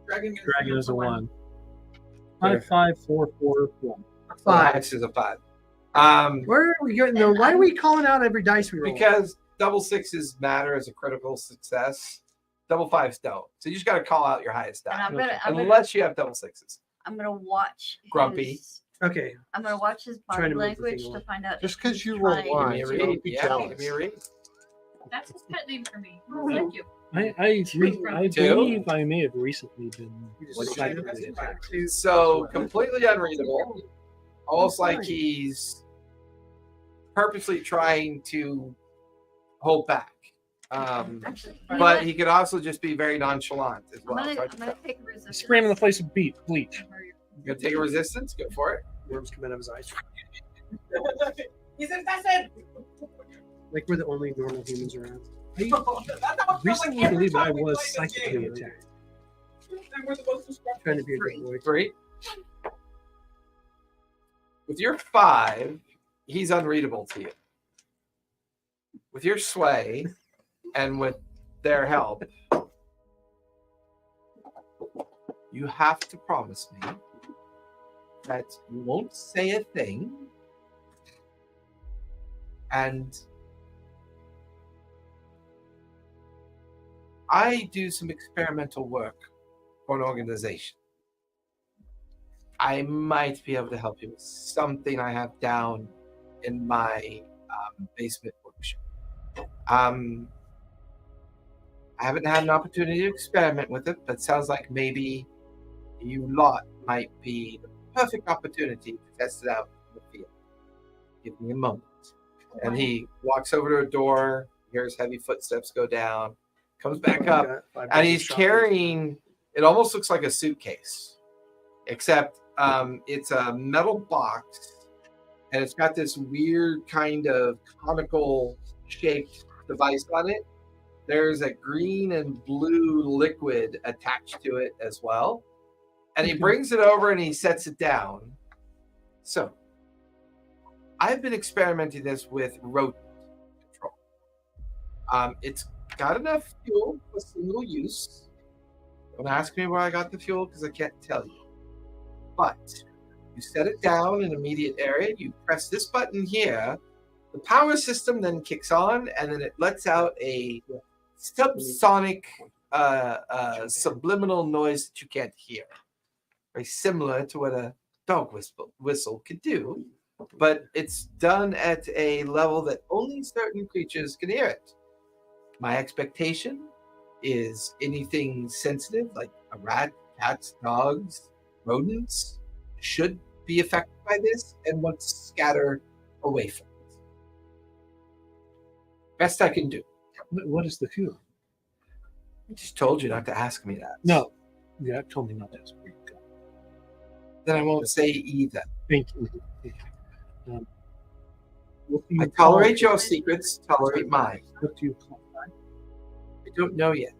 Dragon Dragon is a 1. 5, 5, 4, 4, 1. Five. X is a 5. Where are we getting though? Why are we calling out every dice we roll? Because double sixes matter as a critical success. Double fives don't. So you just got to call out your highest And die. I'm gonna Unless you have double sixes. watch. Grumpy. Okay. I'm gonna watch his Trying body to move the thing language to along. find out. Just if 'cause he's you roll trying- one. Give me a Don't read. be Yeah, jealous. give me a read. That's his pet name for me. Thank you. I Two? believe I may have recently been. What'd you psychically say? attacked. So completely unreadable. Almost like he's purposely trying to hold back. Actually, But he could also just be very nonchalant as well. I'm So gonna take a resistance. Spray him in the place of bleach. you gonna take a resistance? Go for it. Worms come out of his eyes. He's infested. Like we're the only normal humans around. I recently believe I was psychically attacked. And we're supposed to scrub Trying to be a good boy. 3. With your 5, he's unreadable to you. With your sway and with their help, you have to promise me that you won't say a thing and I do some experimental work for an organization. I might be able to help you with something I have down in my basement workshop. I haven't had an opportunity to experiment with it, but sounds like maybe you lot might be the perfect opportunity to test it out in the field. Give me a moment. And he walks over to a door, hears heavy footsteps go down, comes back up, and he's carrying, it almost looks like a suitcase, except it's a metal box and it's got this weird kind of conical shaped device on it. There's a green and blue liquid attached to it as well. And he brings it over and he sets it down. So I've been experimenting this with rodent control. It's got enough fuel for single use. Don't ask me where I got the fuel because I can't tell you. But you set it down in an immediate area, you press this button here, the power system then kicks on, and then it lets out a subsonic subliminal noise that you can't hear. Very similar to what a dog whistle could do, but it's done at a level that only certain creatures can hear it. My expectation is anything sensitive, like a rat, cats, dogs, rodents, should be affected by this and want to scatter away from it. Best I can do. What is the fuel? I just told you not to ask me that. No. Yeah, told me not to ask me. Then I won't say either. Thank you. What do you I call tolerate it? your secrets, tolerate mine. What do you call it? I don't know yet.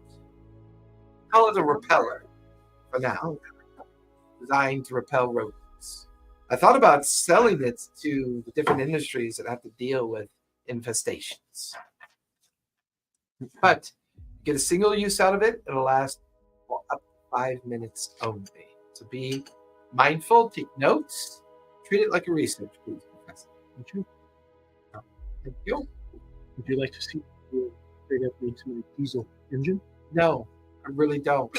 Call it a repeller for now. Designed to repel rodents. I thought about selling it to the different industries that have to deal with infestations. But get a single use out of it, it'll last up to 5 minutes only. So be mindful, take notes, treat it like a research piece, Professor. Would you? Thank you. Would you like to see straight up into my diesel engine? No, I really don't.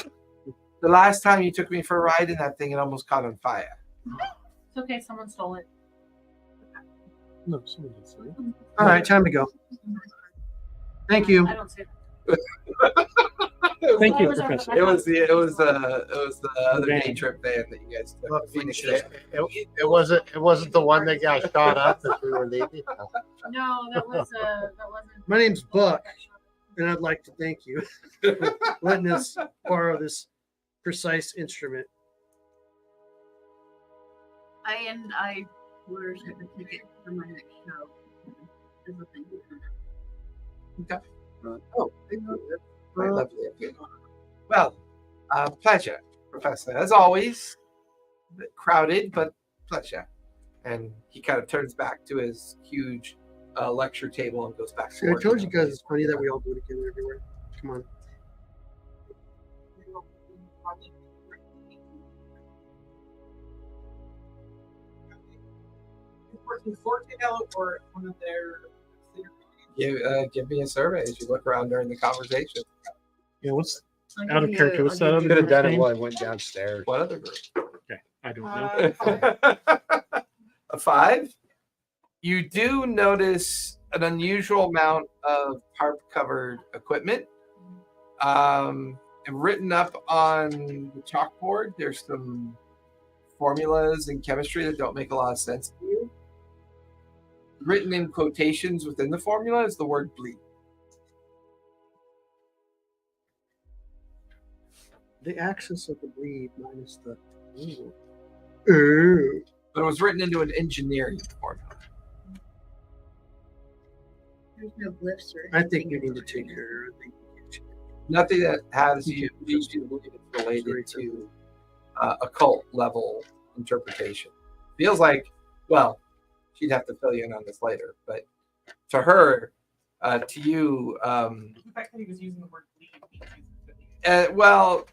The last time you took me for a ride in that thing, it almost caught on fire. It's okay. Someone stole it. No, someone did say. All right, time to go. Thank you. I don't say that. Thank you, It was our- Professor. It was the other day Van. trip van that you guys took. Look, Phoenix it, Fair. it wasn't the one that got shot up as we were leaving. No, that wasn't. My name's Buck, and I'd like to thank you for letting us borrow this precise instrument. I ordered a ticket for my next show. As a thank you. Oh, very lovely of you. Well, pleasure, Professor. As always, a bit crowded, but pleasure. And he kind of turns back to his huge lecture table and goes back. See, I told you guys it's funny that we all do it together everywhere. Come on. Working for Candela or one of their Give me a survey as you look around during the conversation. Yeah, what's I'll out give of you- character? What's I'll that give other you Could have done it name? while I went downstairs. What other group? Okay, I don't know. A 5. You do notice an unusual amount of tarp-covered equipment. And written up on the chalkboard, there's some formulas in chemistry that don't make a lot of sense to you. Written in quotations within the formula is the word bleed. The axis of the bleed minus the. Ooh. But it was written into an engineering formula. There's no glyphs or I think anything you in need to it. take care of it. Nothing that has you leads you to believe it's related to occult level interpretation. Feels like, well, she'd have to fill you in on this later, but to her, to you, the fact that he was using the word bleed. well,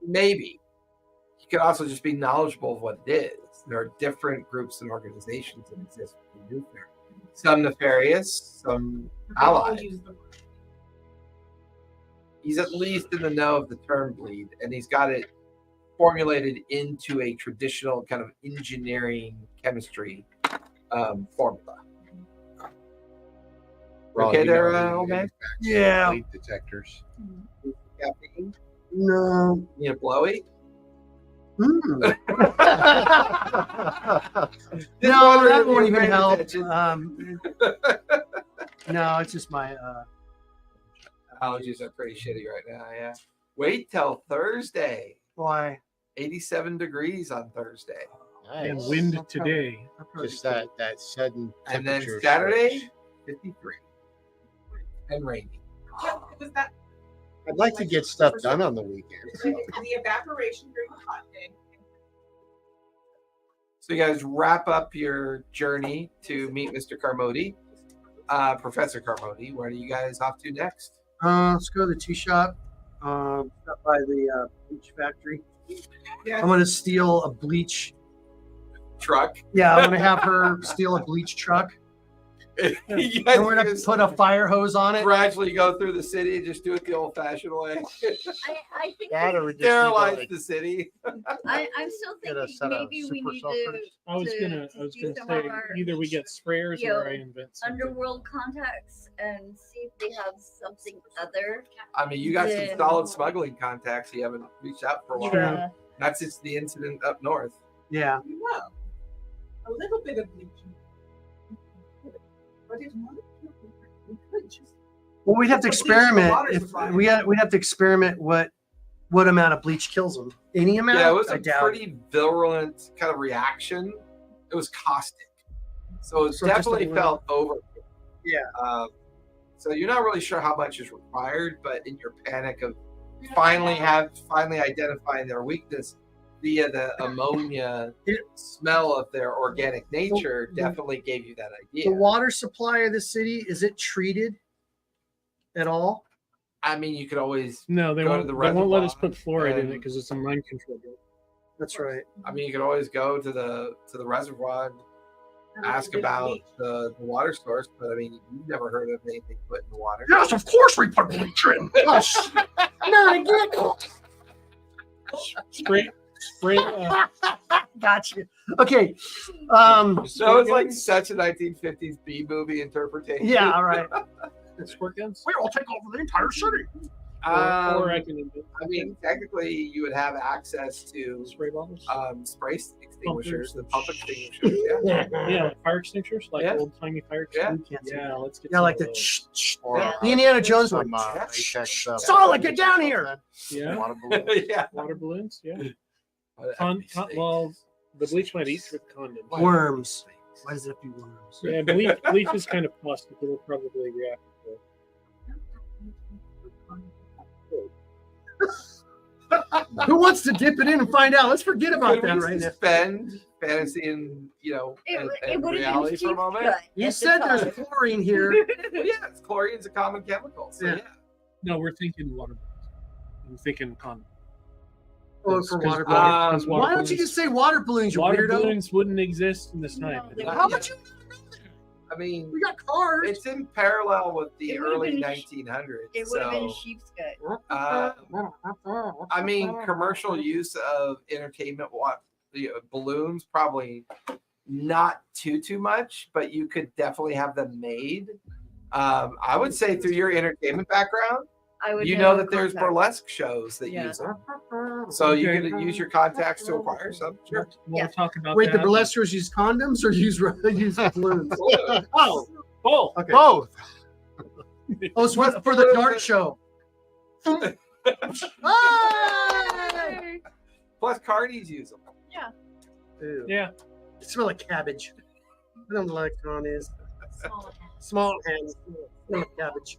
maybe. You could also just be knowledgeable of what it is. There are different groups and organizations that exist within Newfaire. Some nefarious, some allied. He's at least in the know of the term bleed, and he's got it formulated into a traditional kind of engineering chemistry formula. Well, Okay you there, know, old man? Yeah. Lead detectors. Caffeine? No. You know, blowy? Hmm. Just No, wondering that if you won't were even paying help. attention. No, it's just my. Allergies are pretty shitty right now, yeah. Wait till Thursday. Why? 87 degrees on Thursday. And Nice. wind today. Just that sudden And then temperature Saturday, switch. 53. And rainy. Was that I'd like to get stuff done on the weekend. the evaporation during the hot day? So you guys wrap up your journey to meet Mr. Carmody. Professor Carmody, where are you guys off to next? Let's go to the tea shop. Stop by the bleach factory. Yeah. I'm gonna steal a bleach. Truck. Yeah, I'm gonna have her steal a bleach truck You And guys we're gonna just put a fire hose on it. gradually go through the city and just do it the old-fashioned way. I think That or we just need to, Sterilize like, the city. I'm still get a thinking set of maybe we super need soakers. I was to gonna do say some of our either we get sprayers Yo, or I invent something. underworld contacts and see if they have something other. I mean, you got some Yeah. solid smuggling contacts you haven't reached out for a while. Yeah. That's just the incident up north. Yeah. Well, a little bit of bleaching. But it's not. We could just. Well, we'd have to Bleach the experiment. water If supply. we'd have to experiment what amount of bleach kills them. Any amount? Yeah, it was I a doubt. pretty virulent kind of reaction. It was caustic, so it So just definitely a little- felt over. Yeah. So you're not really sure how much is required, but in your panic of finally identifying their weakness via the ammonia Yeah. smell of their organic nature, The- definitely gave you that idea. The water supply of the city, is it treated at all? I mean, you could always. No, they Go to won't. the They won't let us reservoir put fluoride in and- it because it's a mind control drug. That's right. I mean, you could always go to the reservoir and ask about the water source, but I mean, you've never heard of anything put in the water. Yes, of course we put bleach in. Yes. Not again. Spray. Gotcha. Okay. So it's like such a 1950s B movie interpretation. Yeah. All right. Squirt guns. We will take over the entire city. Or I can invent I mean, technically, you would have access to spray bottles. spray extinguishers, the pump extinguishers. Yeah. Yeah, like fire extinguishers, like Yeah. old timey fire Yeah. extinguishers. Yeah, let's get. Yeah, some like of the those. Or, Yeah. the Indiana Jones one. some, latex stuff. Solid, get down here. Yeah, Water balloons. Yeah. water balloons. Yeah. Well, Well, the bleach might eat through the condoms. Worms. Why does it have to be worms? Yeah, bleach is kind of plastic. It'll probably react. with Who wants to dip it in and find out? Let's forget about could that we right now. suspend fantasy and and would have reality for a moment? You said there's chlorine here. Well, yeah, chlorine's a common chemical. So Yeah. yeah. No, we're thinking water. I'm thinking condom. Oh, for water balloons. balloons. Why don't you just say water balloons, you water weirdo? balloons wouldn't exist in this time. No, they How about you? I mean, We got cars. it's in parallel with the It would've early been 1900s. It would have been So, sheep's gut. I mean, commercial use of entertainment balloons probably not too much, but you could definitely have them made. I would say through your entertainment background, I would you know never that there's contact- burlesque shows that Yeah. use them. So you Okay. could use your contacts to acquire some. Sure. We'll Yeah. talk about Wait, the that. burlesquers use condoms or use balloons? Oh, both. Okay. Both. Oh, it's for the dart show. Hey! Plus, carnies use them. Ew. Yeah. It smells like cabbage. I don't like condoms. Small hand. Small hands. Smell like cabbage.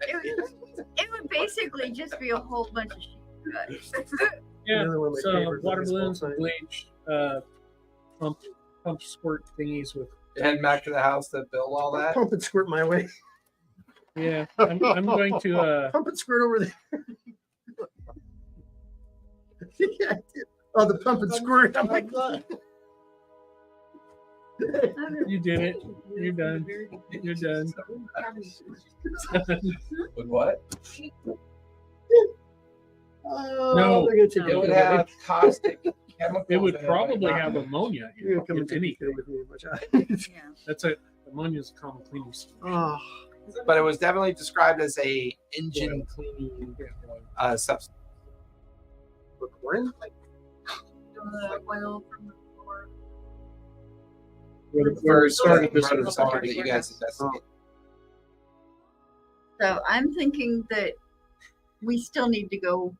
It would basically just be a whole bunch of sheep's gut. Yeah. Another one of my So favorites water of baseball balloons, time. bleach, pump squirt thingies with. Head back to the house to build all that. Pump and squirt my way. Yeah, I'm going to. Pump and squirt over there. Yeah, I did. Oh, the pump and squirt. I'm like, You did it. You're done. You're done. With what? oh, No. they're gonna take It would over. have caustic chemicals. It would in probably but have not- ammonia. You're In gonna come it, and if take anything. it with me, which Yeah. That's a ammonia is a common cleaning solution. Oh, But it was definitely described as a engine cleaning substance. recording? The oil from the floor. Where The first started this part of the was song that you guys investigate. So I'm thinking that we still need to go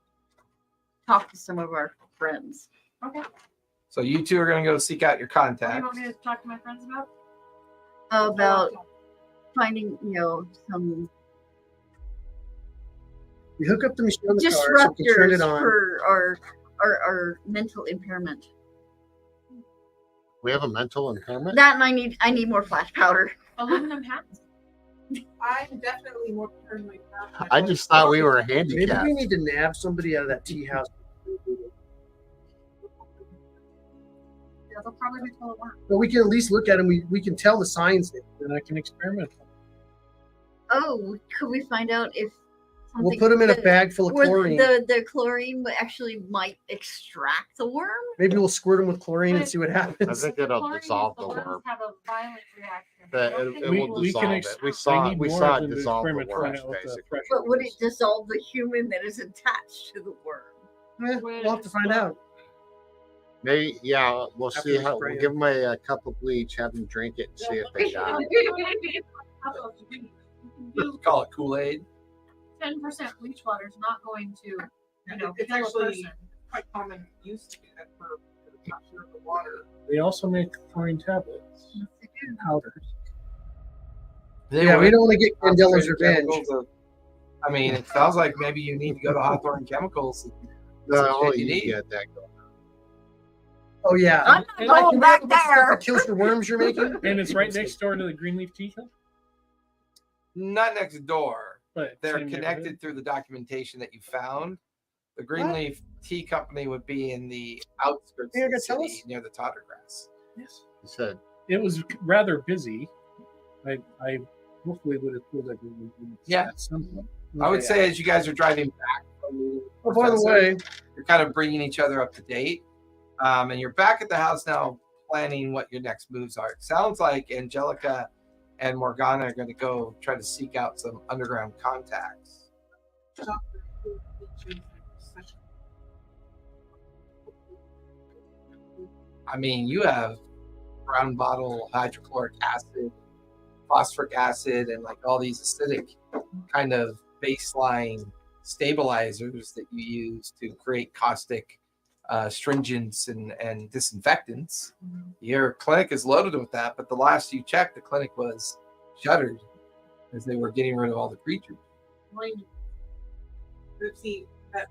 talk to some of our friends. Okay. So you two are going to go seek out your What do you contacts. want me to talk to my friends about? About finding, some We hook up the machine on the car so we can turn disruptors it on. for our mental impairment. We have a mental impairment. That and I need more flash powder. Aluminum hats? I'm definitely more paranoid now. I just thought we were Maybe handicapped. we need to nab somebody out of that tea house. Yeah, they'll probably be full of worms. But we can at least look at them. We can tell the signs. Then I can experiment. Oh, could we find out if We'll something put them in a the- bag full of where chlorine. The chlorine actually might extract the worm? Maybe we'll squirt them with chlorine and see what I happens. think it'll Chlorine dissolve is the worms worm. have a violent reaction. That I don't it, think it We- will we can dissolve ex- it. We I saw need we more saw than it the dissolve the experiment to worms find out what the basically. pressure But would it is. dissolve the human that is attached to the worm? We'll have to find out. Maybe yeah, we'll After see we how spray we'll it. give them a cup of bleach, have them drink it, and see if they die. Call it Kool-Aid. 10% bleach water is not going to, you know, It's kill a actually person. quite common use to do that for the capture of the water. They also make chlorine tablets, powders. Yeah, we don't want to get Candela's revenge. Chemicals of- I mean, it sounds like maybe you need to go to Hawthorne Chemicals. No, Some only shit you you need. get that going. Oh yeah. I'm And not Mike, going you back know the stuff there. that kills the worms you're making? And it's right next door to the Greenleaf Tea Hill. Not next door. But They're same connected neighborhood. through the documentation that you found. The Greenleaf Tea Company would be in the outskirts You're of the gonna tell city us? near the Tottergrass. Yes. He said, It was rather busy. I hopefully would have pulled everyone. Yeah. At some point. I would say as you guys are driving back from the Oh, by the professor, way, you're kind of bringing each other up to date. And you're back at the house now planning what your next moves are. It sounds like Angelica and Morgana are going to go try to seek out some underground contacts. I mean, you have brown bottle hydrochloric acid, phosphoric acid, and like all these acidic kind of baseline stabilizers that you use to create caustic stringents and disinfectants. Your clinic is loaded with that, but the last you checked, the clinic was shuttered as they were getting rid of all the creatures. See, that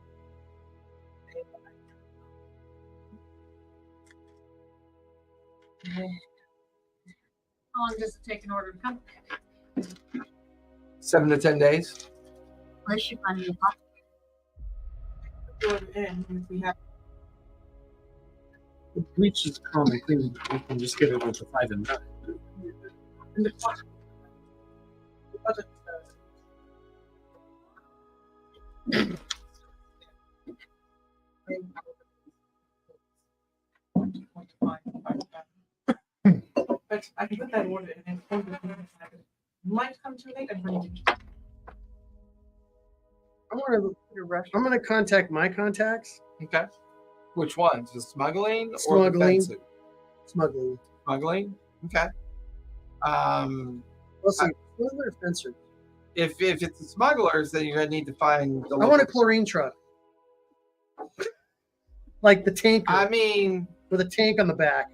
How long does it take in order to come? 7 to 10 days. Unless you find a hot. go in if we have The bleach is a common thing. You can just get it with the 5 and 9. in the front. The other, but I can put that order in and might come too late and bring it. I'm gonna contact my contacts. Okay. Which ones? The smuggling or Smuggling. defensive? Smuggling. Smuggling. Okay. Let's see. Smuggler or fencer? If it's the smugglers, then you're gonna need to find the I want a local- chlorine truck. Like the tanker I mean, with a tank on the back.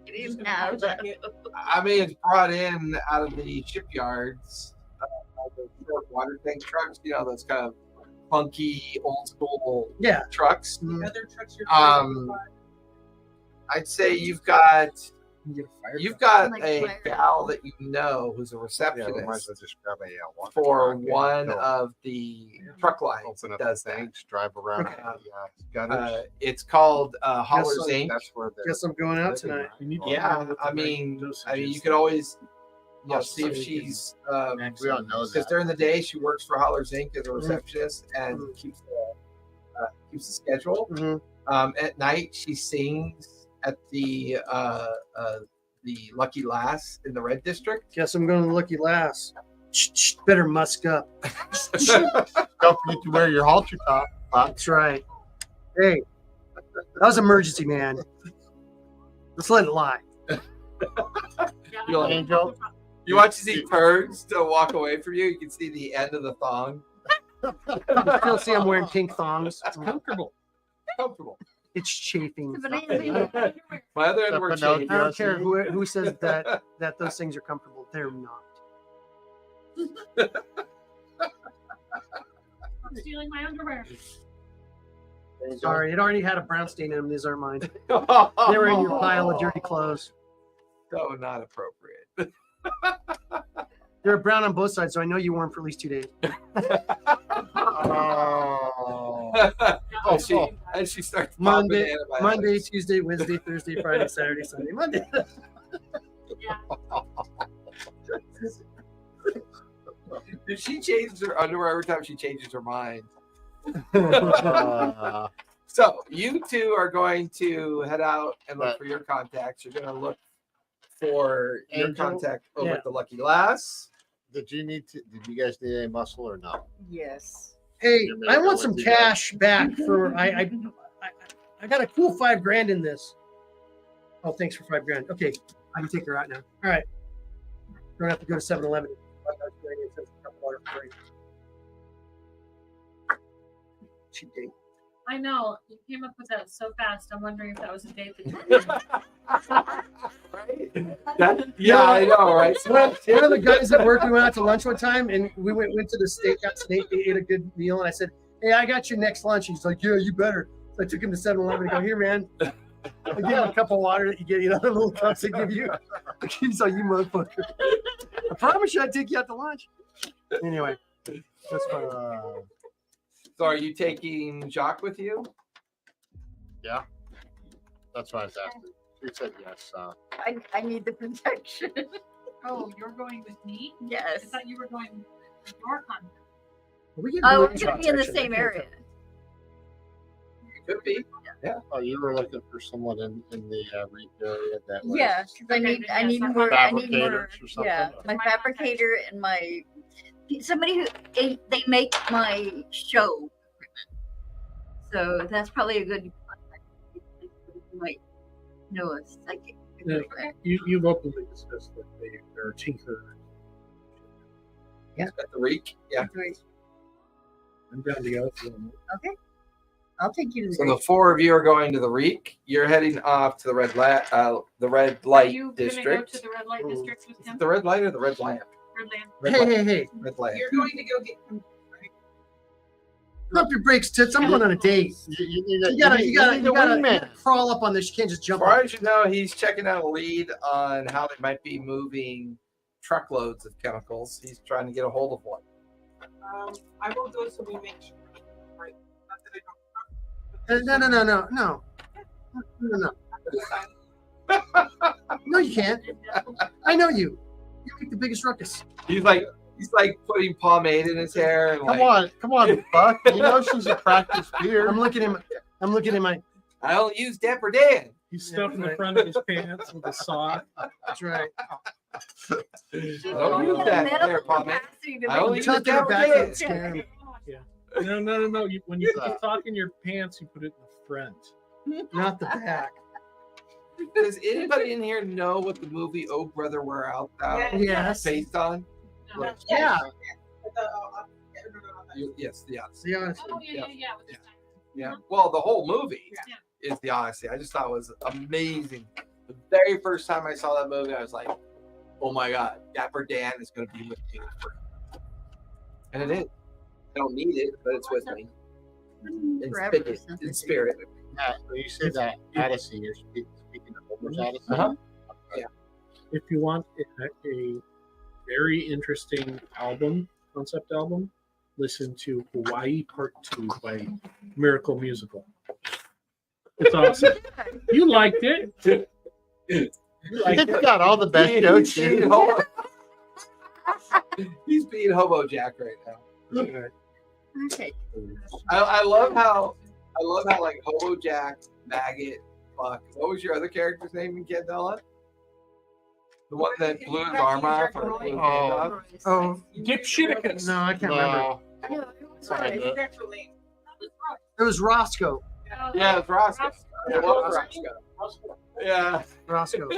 You didn't have that. it's brought in out of the shipyards. The short water tank trucks, you know, those kind of funky old school Yeah. trucks. Mm. Other trucks you're I'd say you've got You get a fire You've truck. got Like a fire. gal that you know who's a yeah, we might receptionist as well just grab a water for truck and one go of the truck lines open that up does the that. tanks, drive around. Okay. Gutters. It's called Hollers so Inc. That's where the Guess I'm going out tonight. You need to Yeah, find out I the mean, right you dosages. could always, you know, Oh, see if so you she's we don't know because that. during the day she works for Hollers Inc. as a receptionist and Mhm. keeps the schedule. Mhm. At night she sings at the Lucky Lass in the Red District. Guess I'm going to Lucky Lass. Shh, better musk up. Don't forget to wear your halter top. That's right. Hey, that was emergency, man. Let's let it lie. You're like, Angel. You watch as he turns to walk away from you. You can see the end of the thong. Still see I'm wearing pink thongs. It's comfortable. Comfortable. It's chafing. It's amazing. My other end were Pinocchio. changed. I don't care who says that those things are comfortable. They're not. I'm stealing my underwear. Sorry, it already had a brown stain in them. These aren't mine. They were in your pile of dirty clothes. So not appropriate. They're brown on both sides, so I know you wore them for at least 2 days. Oh. and she starts Monday, popping antibiotics. Monday, Tuesday, Wednesday, Thursday, Friday, Saturday, Sunday, Monday. If she changes her underwear every time she changes her mind. So you two are going to head out and look for your contacts. You're going to look for your Angel? contact over Yeah. at the Lucky Lass. Did you guys need any muscle or no? Yes. Hey, You're I gonna want go some with you guys. cash back for I got a cool $5,000 in this. Oh, thanks for $5,000. Okay, I can take her out now. All right. Don't have to go to 7-Eleven. Cheap date. I know you came up with that so fast. I'm wondering if that was a date that you Right? Yeah, I know, right? One of the guys at work, we went out to lunch one time, and we went to the steakhouse and ate a good meal. And I said, "Hey, I got your next lunch." He's like, "Yeah, you better." So I took him to 7-Eleven and go, "Here, man." I give him a cup of water that you get, the little cups they give you. He's like, "You motherfucker." I promise you I'd take you out to lunch. Anyway, that's fun. So are you taking Jacques with you? Yeah. That's what I was asking. She said yes. I need the protection. Oh, you're going with me? I Yes. thought you were going with your contact. We get Oh, balloon we're gonna shots, be in the actually. same area. Could be. Oh, you were looking for someone in the reef area that was Yeah, because I need more. fabricators or something. Yeah, my fabricator and my somebody who they make my show equipment. So that's probably a good contact. You might know a psychic. Yeah. You've openly discussed that they're tinker. At the Reek. Yeah. I'm down to go. If you want. Okay, I'll take you to the. So the four of you are going to the Reek. You're heading off to the red light Are you district. gonna go to the red light district with Is him? it the red light or the red lamp? Red lamp. Red Hey, light. hey, hey. Red lamp. You're going to go get him. Pump your brakes, tits. I'm going on a date. You need a You gotta wingman. crawl up on this. You can't just As jump far on. as you know, he's checking out a lead on how they might be moving truckloads of chemicals. He's trying to get a hold of one. I will go so we make sure. Right. Not that I don't. No. No, you can't. I know you. You make the biggest ruckus. He's like putting pomade in his hair and Come on, Buck. You know she's a practice beer. I'm looking at my. I don't use Dapper Dan. He's stuffing the front of his pants with a sock. That's right. Don't use that there, pomade. I only use Tuck your Dapper back Dan. and scare him. No. When you put the sock in your pants, you put it in the front. Not the back. Does anybody in here know what the movie Oh Brother Where Art Thou Yes. based on? No. Yeah. Yes, the Odyssey. See, honestly. Oh, yeah. With the time. Yeah. Well, the whole movie is the Odyssey. I just thought it was amazing. The very first time I saw that movie, I was like, "Oh my God, Dapper Dan is going to be with me forever." And it is. I don't need it, but it's with me in Forever or spirit. something. In spirit. Yeah, when you say that Odyssey, you're speaking of Homer's Odyssey. Uh-huh. If you want a very interesting concept album, listen to Hawaii Part 2 by Miracle Musical. It's awesome. You liked it. You liked It's it. got all the best jokes. He's being Hobo Jack right now. Okay. I love how like Hobo Jack, Maggot, Fuck. What was your other character's name in Candela? The one that blew his arm off or blew his hand off? Oh, Dipshitticus. no, I can't remember. No. Sorry. Actually, It was Roscoe. Yeah, it's Roscoe. It was Roscoe. Yeah. Roscoe.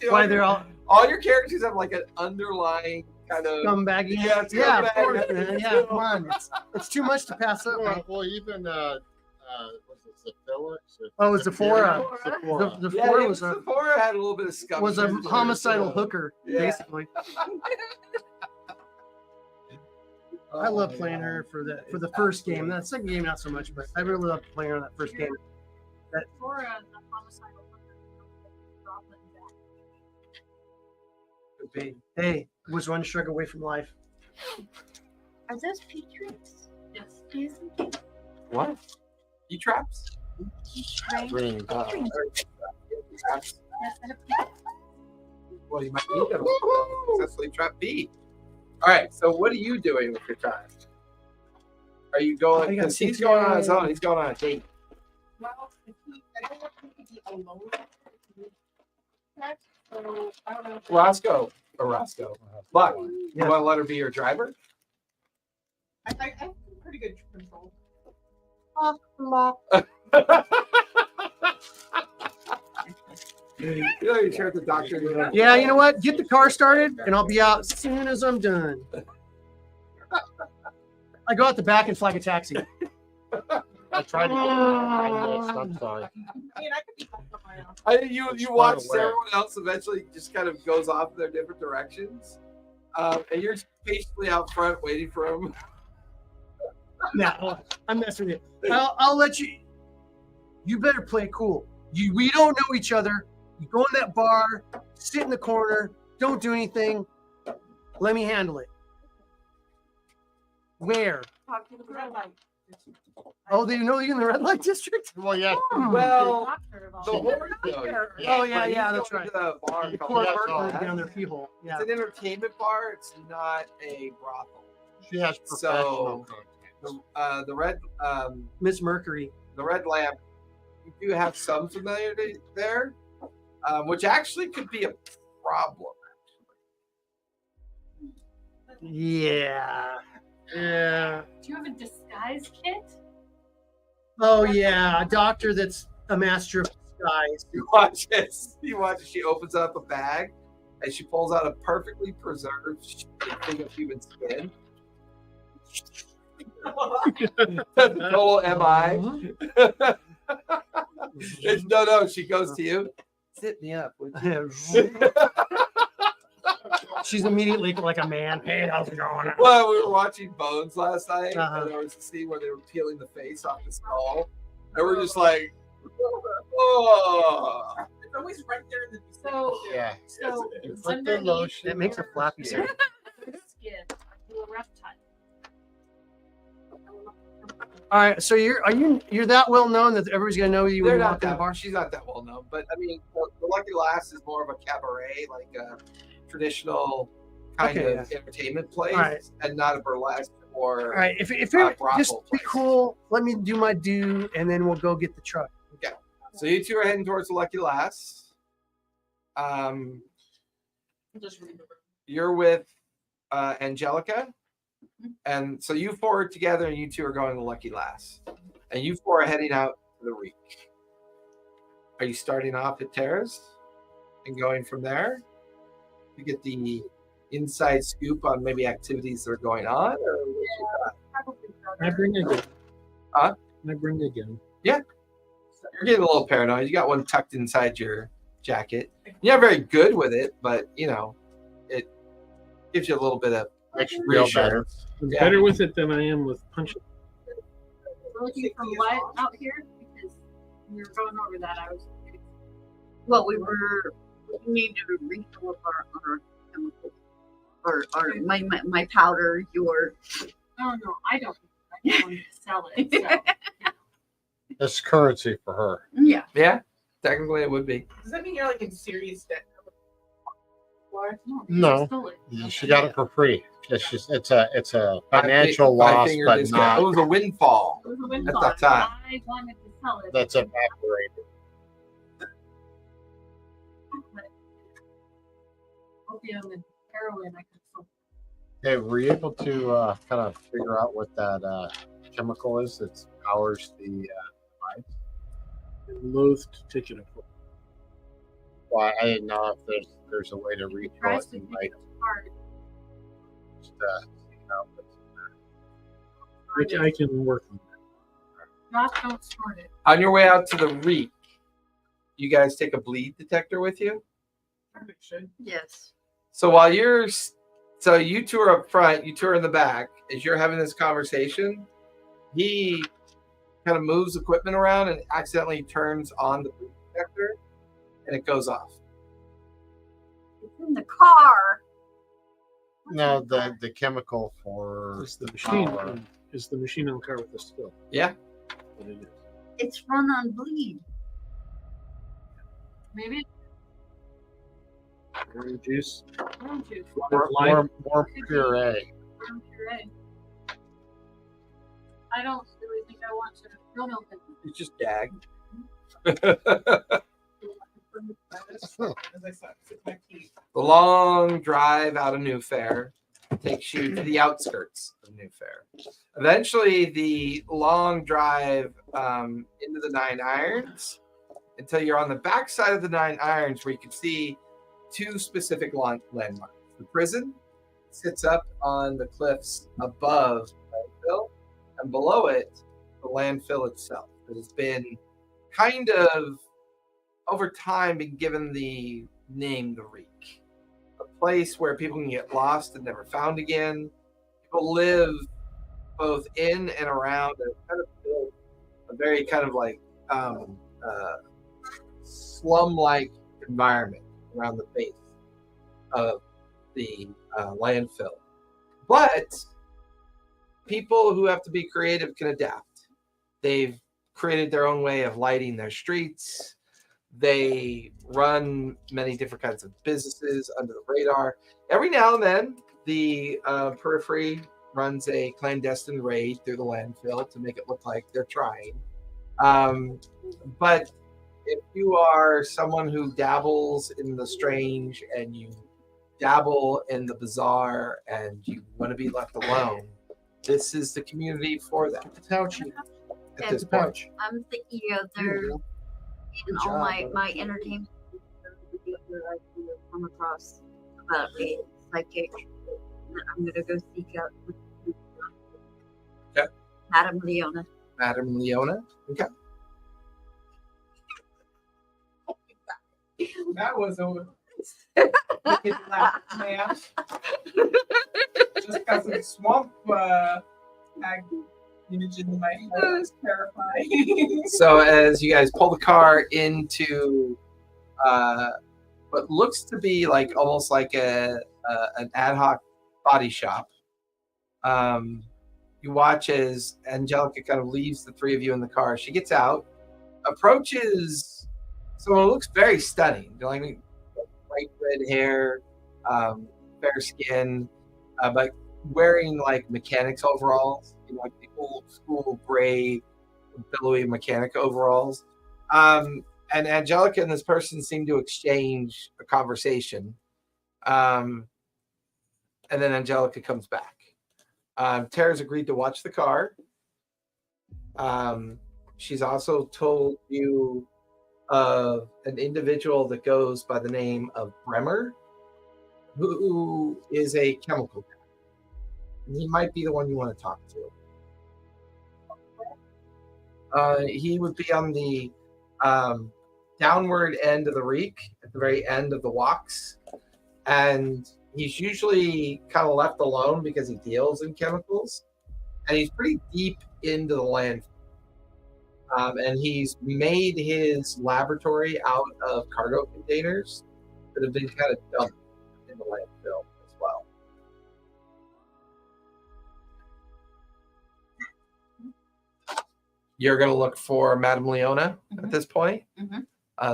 Why they're all your characters have like an underlying kind of scumbaggy. Yeah, it's Yeah, of scumbag. course, man. Yeah, come on. It's too much to pass up. man. Well, even was it Zephila? Oh, Zephora. Zephora. The Yeah, Zephora even was a Sephora had a little bit of scum. was a to it, homicidal so- hooker, Yeah. basically. I love Oh, playing yeah. her for the first game. That second game, not so much, but I really love playing her on that first game. For a homicidal Goblin Jack. Could be. Hey, was one shrug away from life. Are those Patriots? Yes. Yes. What? You traps? Ring. Traps. Yes, I have Well, you might need them. Successfully trap B. All right. So, what are you doing with your time? Are you going? Because he's going on his own. He's going on a date. Well, I don't want him to be alone. So I don't know. Roscoe. Buck, you Yes. want to let her be your driver? I have pretty good control. You know, you share the doctor. Yeah, you know what? Get the car started, and I'll be out as soon as I'm done. I go out the back and flag a taxi. I tried to get I'm sorry. I mean, I could be left on my own. You far watch away. everyone else eventually just kind of goes off in their different directions, and you're patiently out front waiting for him. No, I'm messing with you. I'll let you. You better play it cool. We don't know each other. You go in that bar, sit in the corner, don't do anything. Let me handle it. Where? Talk to the red light. Oh, they know you're in the red light district? Well, yeah. Well, doctor of all the this. horror show. Oh, yeah, But he's yeah, that's going right. to the bar You called pour Yeah, Bert so- Bert down their pee hole. Yeah. It's an entertainment bar. It's not a brothel. She has professional contacts. The red Miss Mercury. the red lamp. You do have some familiarity there, which actually could be a problem. Yeah. Yeah. Do you have a disguise kit? Oh, yeah. A doctor that's a master of disguise. You watch this. You watch. She opens up a bag and she pulls out a perfectly preserved thing of human skin. That's a total MI. No. She goes to you. Sit me up. would you?" She's immediately like a man. Hey, how's it going? Well, we were watching Bones last night, Uh-huh. and there was a scene where they were peeling the face off the skull, and we're just like, oh. It's always right there in the So, Yeah. so You put the underneath lotion That makes a flappy Yeah. sound. the skin, do a rough touch. All right, so you're that well known that everybody's gonna know you when They're you not walk in the that. bar. She's not that well known, but I mean, the Lucky Lass is more of a cabaret, like a traditional kind Okay, of entertainment place, All right. and not a burlesque or. All right, if you're brothel just be place. cool, let me do my due, and then we'll go get the truck. So you two are heading towards the Lucky Lass. Just read the room. You're with Angelica, and so you four are together, and you two are going to Lucky Lass, and you four are heading out to the Reek. Are you starting off at Terrace and going from there to get the inside scoop on maybe activities that are going on, or what you got? Probably I bring again. Huh? I bring again. You're getting a little paranoid. You got one tucked inside your jacket. You're not very good with it, but you know, it gives you a little bit of Makes you feel better. reassurance. I'm Yeah. better with it than I am with punching. We're looking for what out here? Because when we were going over that, I was. Well, we need to refill up our chemicals. Or my powder, your Oh no, I don't. I just wanted to sell it. So. It's currency for her. yeah. Yeah, technically it would be. Does that mean you're like in serious debt? What? No. Stole it. She got it for free. It's a I financial fi- loss, fingered but this guy. It not was a windfall. It was a At windfall. that time. I wanted to sell it. that's evaporated. Opium and heroin. I could sell. Hey, were you able to kind of figure out what that chemical is that powers the device? I'm loath to take it apart. Well, I didn't know if there's a way to read Tries it to and take like it apart. just what's in there. Which I can work on. Josh, don't snort it. On your way out to the Reek, you guys take a bleed detector with you. Probably should. Yes. So while so you two are up front, you two are in the back. As you're having this conversation, he kind of moves equipment around and accidentally turns on the bleed detector, and it goes off. It's in the car. No, the chemical for Is the machine power. is the machine in the car with the still. Yeah, what it is. It's run on bleed. Maybe Orange juice. orange juice, More puree. warm puree. I don't really think I want to real milk it. It's just dag. As I said, it's my teeth. The long drive out of Newfaire takes you to the outskirts of Newfaire. Eventually, the long drive into the Nine Irons until you're on the backside of the Nine Irons, where you can see two specific landmarks. The prison sits up on the cliffs above the landfill, and below it, the landfill itself. It has been kind of, over time, been given the name the Reek. A place where people can get lost and never found again. People live both in and around and kind of built a very kind of like slum-like environment around the base of the landfill. But people who have to be creative can adapt. They've created their own way of lighting their streets. They run many different kinds of businesses under the radar. Every now and then, the periphery runs a clandestine raid through the landfill to make it look like they're trying. But if you are someone who dabbles in the strange and you dabble in the bizarre and you want to be left alone, this is the community for that. It's pouchy. At this It's point. pouch. I'm thinking of there in all my entertainment that I come across about a psychic that I'm gonna go seek out. Okay. Madame Leona. Madame Leona. Okay. That was a wicked laugh, man. Just got some swamp tag image in my head. It's terrifying. So as you guys pull the car into what looks to be like almost like an ad hoc body shop, you watch as Angelica kind of leaves the three of you in the car. She gets out, approaches someone who looks very stunning, like bright red hair, fair skin, but wearing like mechanics overalls, like the old school gray, billowy mechanic overalls. And Angelica and this person seem to exchange a conversation. And then Angelica comes back. Tara's agreed to watch the car. She's also told you of an individual that goes by the name of Bremer, who is a chemical guy. And he might be the one you want to talk to. He would be on the downward end of the reek, at the very end of the walks. And he's usually kind of left alone because he deals in chemicals. And he's pretty deep into the landfill. And he's made his laboratory out of cargo containers that have been kind of dumped in the landfill as well. You're going to look for Madame Leona at this point,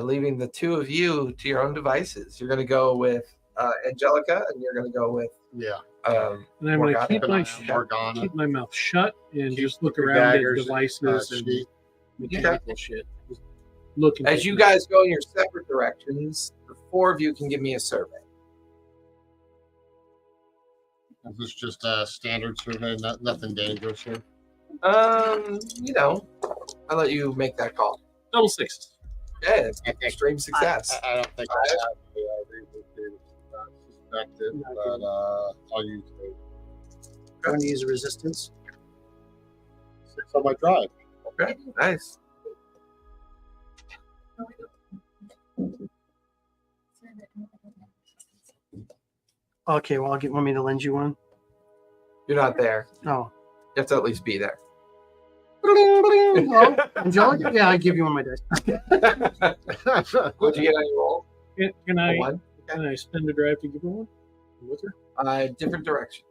leaving the two of you to your own devices. You're going to go with Angelica, and you're going to go with And I'm going to keep my mouth shut and just look around at devices and mechanical shit. Just looking. As you guys go in your separate directions, the four of you can give me a survey. Is this just a standard survey? Nothing dangerous here? You know, I'll let you make that call. Double sixes. Yeah, it's extreme success. I don't think I have the reason to suspect it, but I'll use it. I'm going to use resistance. 6 on my drive. Okay, nice. Okay, well, want me to lend you one? You're not there. Oh. You have to at least be there. Oh, Angelica? Yeah, I give you one of my dice. What'd you get on your roll? Can A I one? can I spend a drive to give her one? With her? Different direction.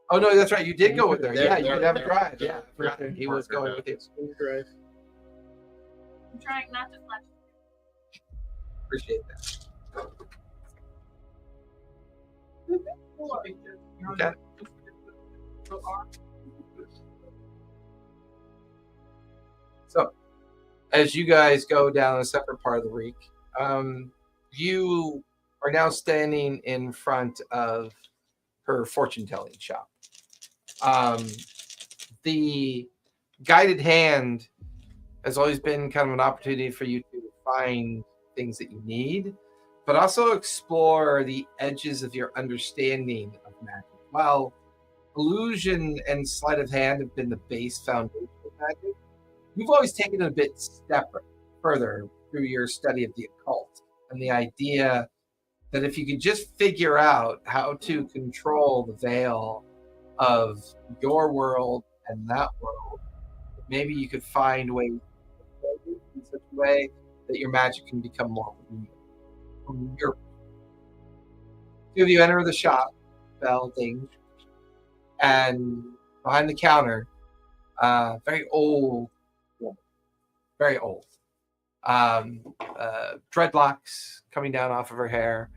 Oh no, that's right. You did go with her. They're- Yeah, you they're- could have a they're- drive. they're- Yeah, I forgot. He was going with you. Spend a drive. I'm trying not to flash. Appreciate that. Okay. So, as you guys go down a separate part of the reek, you are now standing in front of her fortune-telling shop. The guided hand has always been kind of an opportunity for you to find things that you need, but also explore the edges of your understanding of magic. While illusion and sleight of hand have been the base foundation of magic, you've always taken it a bit further through your study of the occult and the idea that if you could just figure out how to control the veil of your world and that world, maybe you could find ways in such a way that your magic can become more real. From your two of you enter the shop, bell ding, and behind the counter, very old woman, very old. Dreadlocks coming down off of her hair.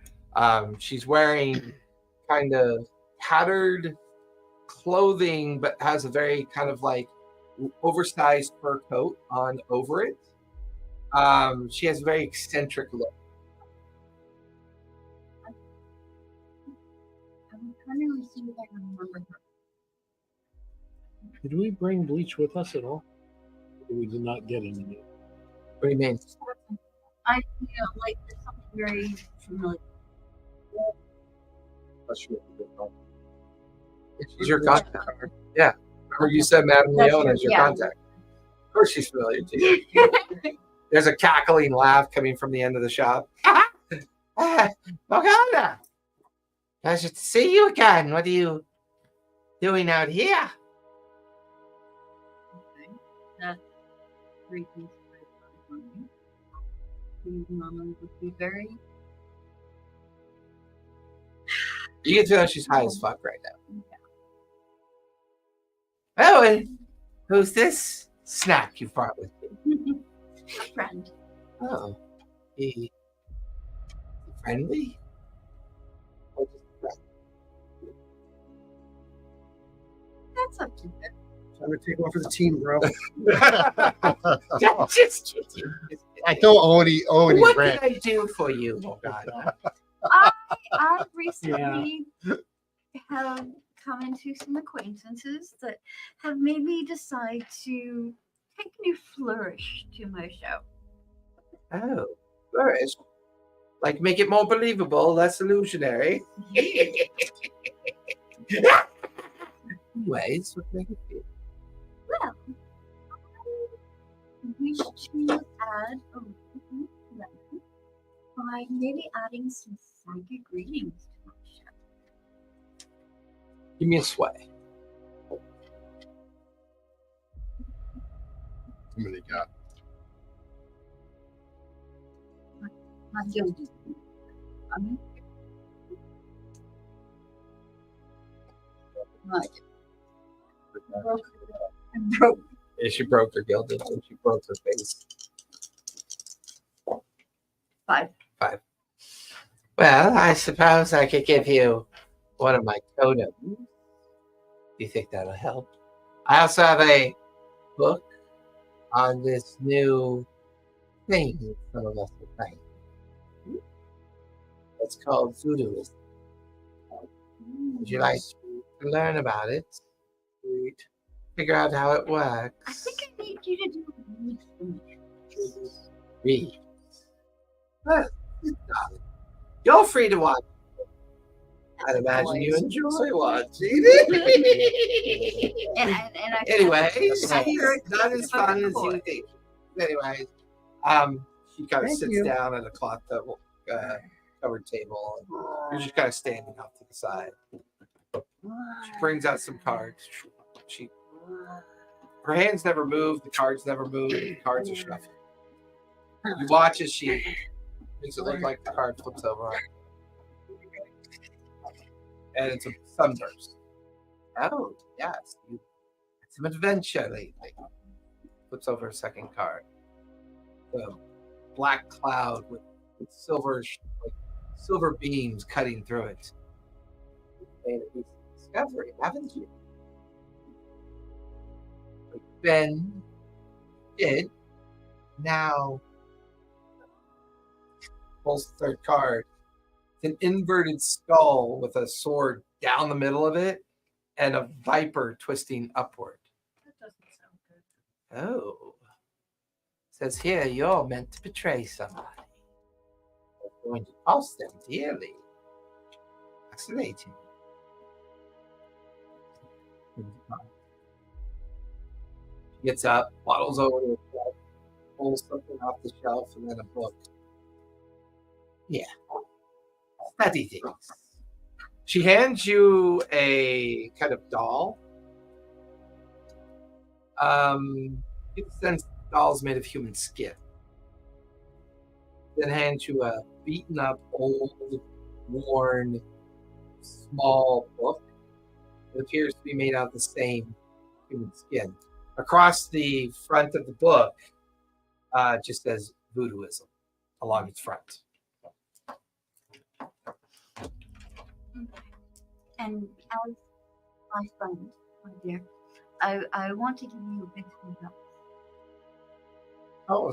She's wearing kind of tattered clothing, but has a very kind of like oversized fur coat on over it. She has a very eccentric look. I'm trying to see if I can remember her. Did we bring bleach with us at all? We did not get any. What do you mean? I like there's something very familiar. She's your contact. Yeah. Remember you said Madame That's Leone your- is your yeah. contact. Of course she's familiar to you. There's a cackling laugh coming from the end of the shop. Morgana! Pleasure to see you again. What are you doing out here? Okay. That's three things for me. These normally would be very You can tell she's high as fuck right now. Oh, and who's this snack you brought with you? friend. Oh, he friendly? Or just a friend? That's up to them. I'm gonna take one for the team, bro. Just I don't owe any what rent. can I do for you, Morgana? I recently have come into some acquaintances that have made me decide to take a new flourish to my show. Oh, flourish. Like make it more believable, less illusionary. Anyways, what make it feel? Well, I wish to add a little lemon by maybe adding some psychic readings to my show. Give me a sway. How many got? Not guilty. Not broke. Yeah, she broke her gilded and she broke her face. 5. Well, I suppose I could give you one of my totems. Do you think that'll help? I also have a book on this new thing that some of us are playing. It's called voodooism. Would you like to learn about it? Figure out how it works? I think I need you to do a read for me. Read. Well, you're free to watch. I'd imagine you enjoy watching. And I Anyways, I hear it not as fun as you think. Anyways, she kind of Thank sits you. down at a cloth covered table. And you're just kind of standing off to the side. She brings out some cards. Her hands never move. The cards never move. The cards are shuffled. You watch as she makes it look like the card flips over. And it's a sunburst. Oh, yes. You had some adventure lately. Flips over a second card. the black cloud with silver silver beams cutting through it. You've made a recent discovery, haven't you? Ben did. Now pulls the third card. It's an inverted skull with a sword down the middle of it and a viper twisting upward. That doesn't sound good. Oh. Says here you're meant to betray somebody. You're going to cost them dearly. Fascinating. She gets up, waddles over to the shelf, pulls something off the shelf, and then a book. Yeah. Study things. She hands you a kind of doll. You can sense the doll's made of human skin. Then hands you a beaten up, old, worn, small book. It appears to be made out of the same human skin. Across the front of the book, just says voodooism along its front. And as my friend, my dear, I want to give you a big thumbs up. Oh,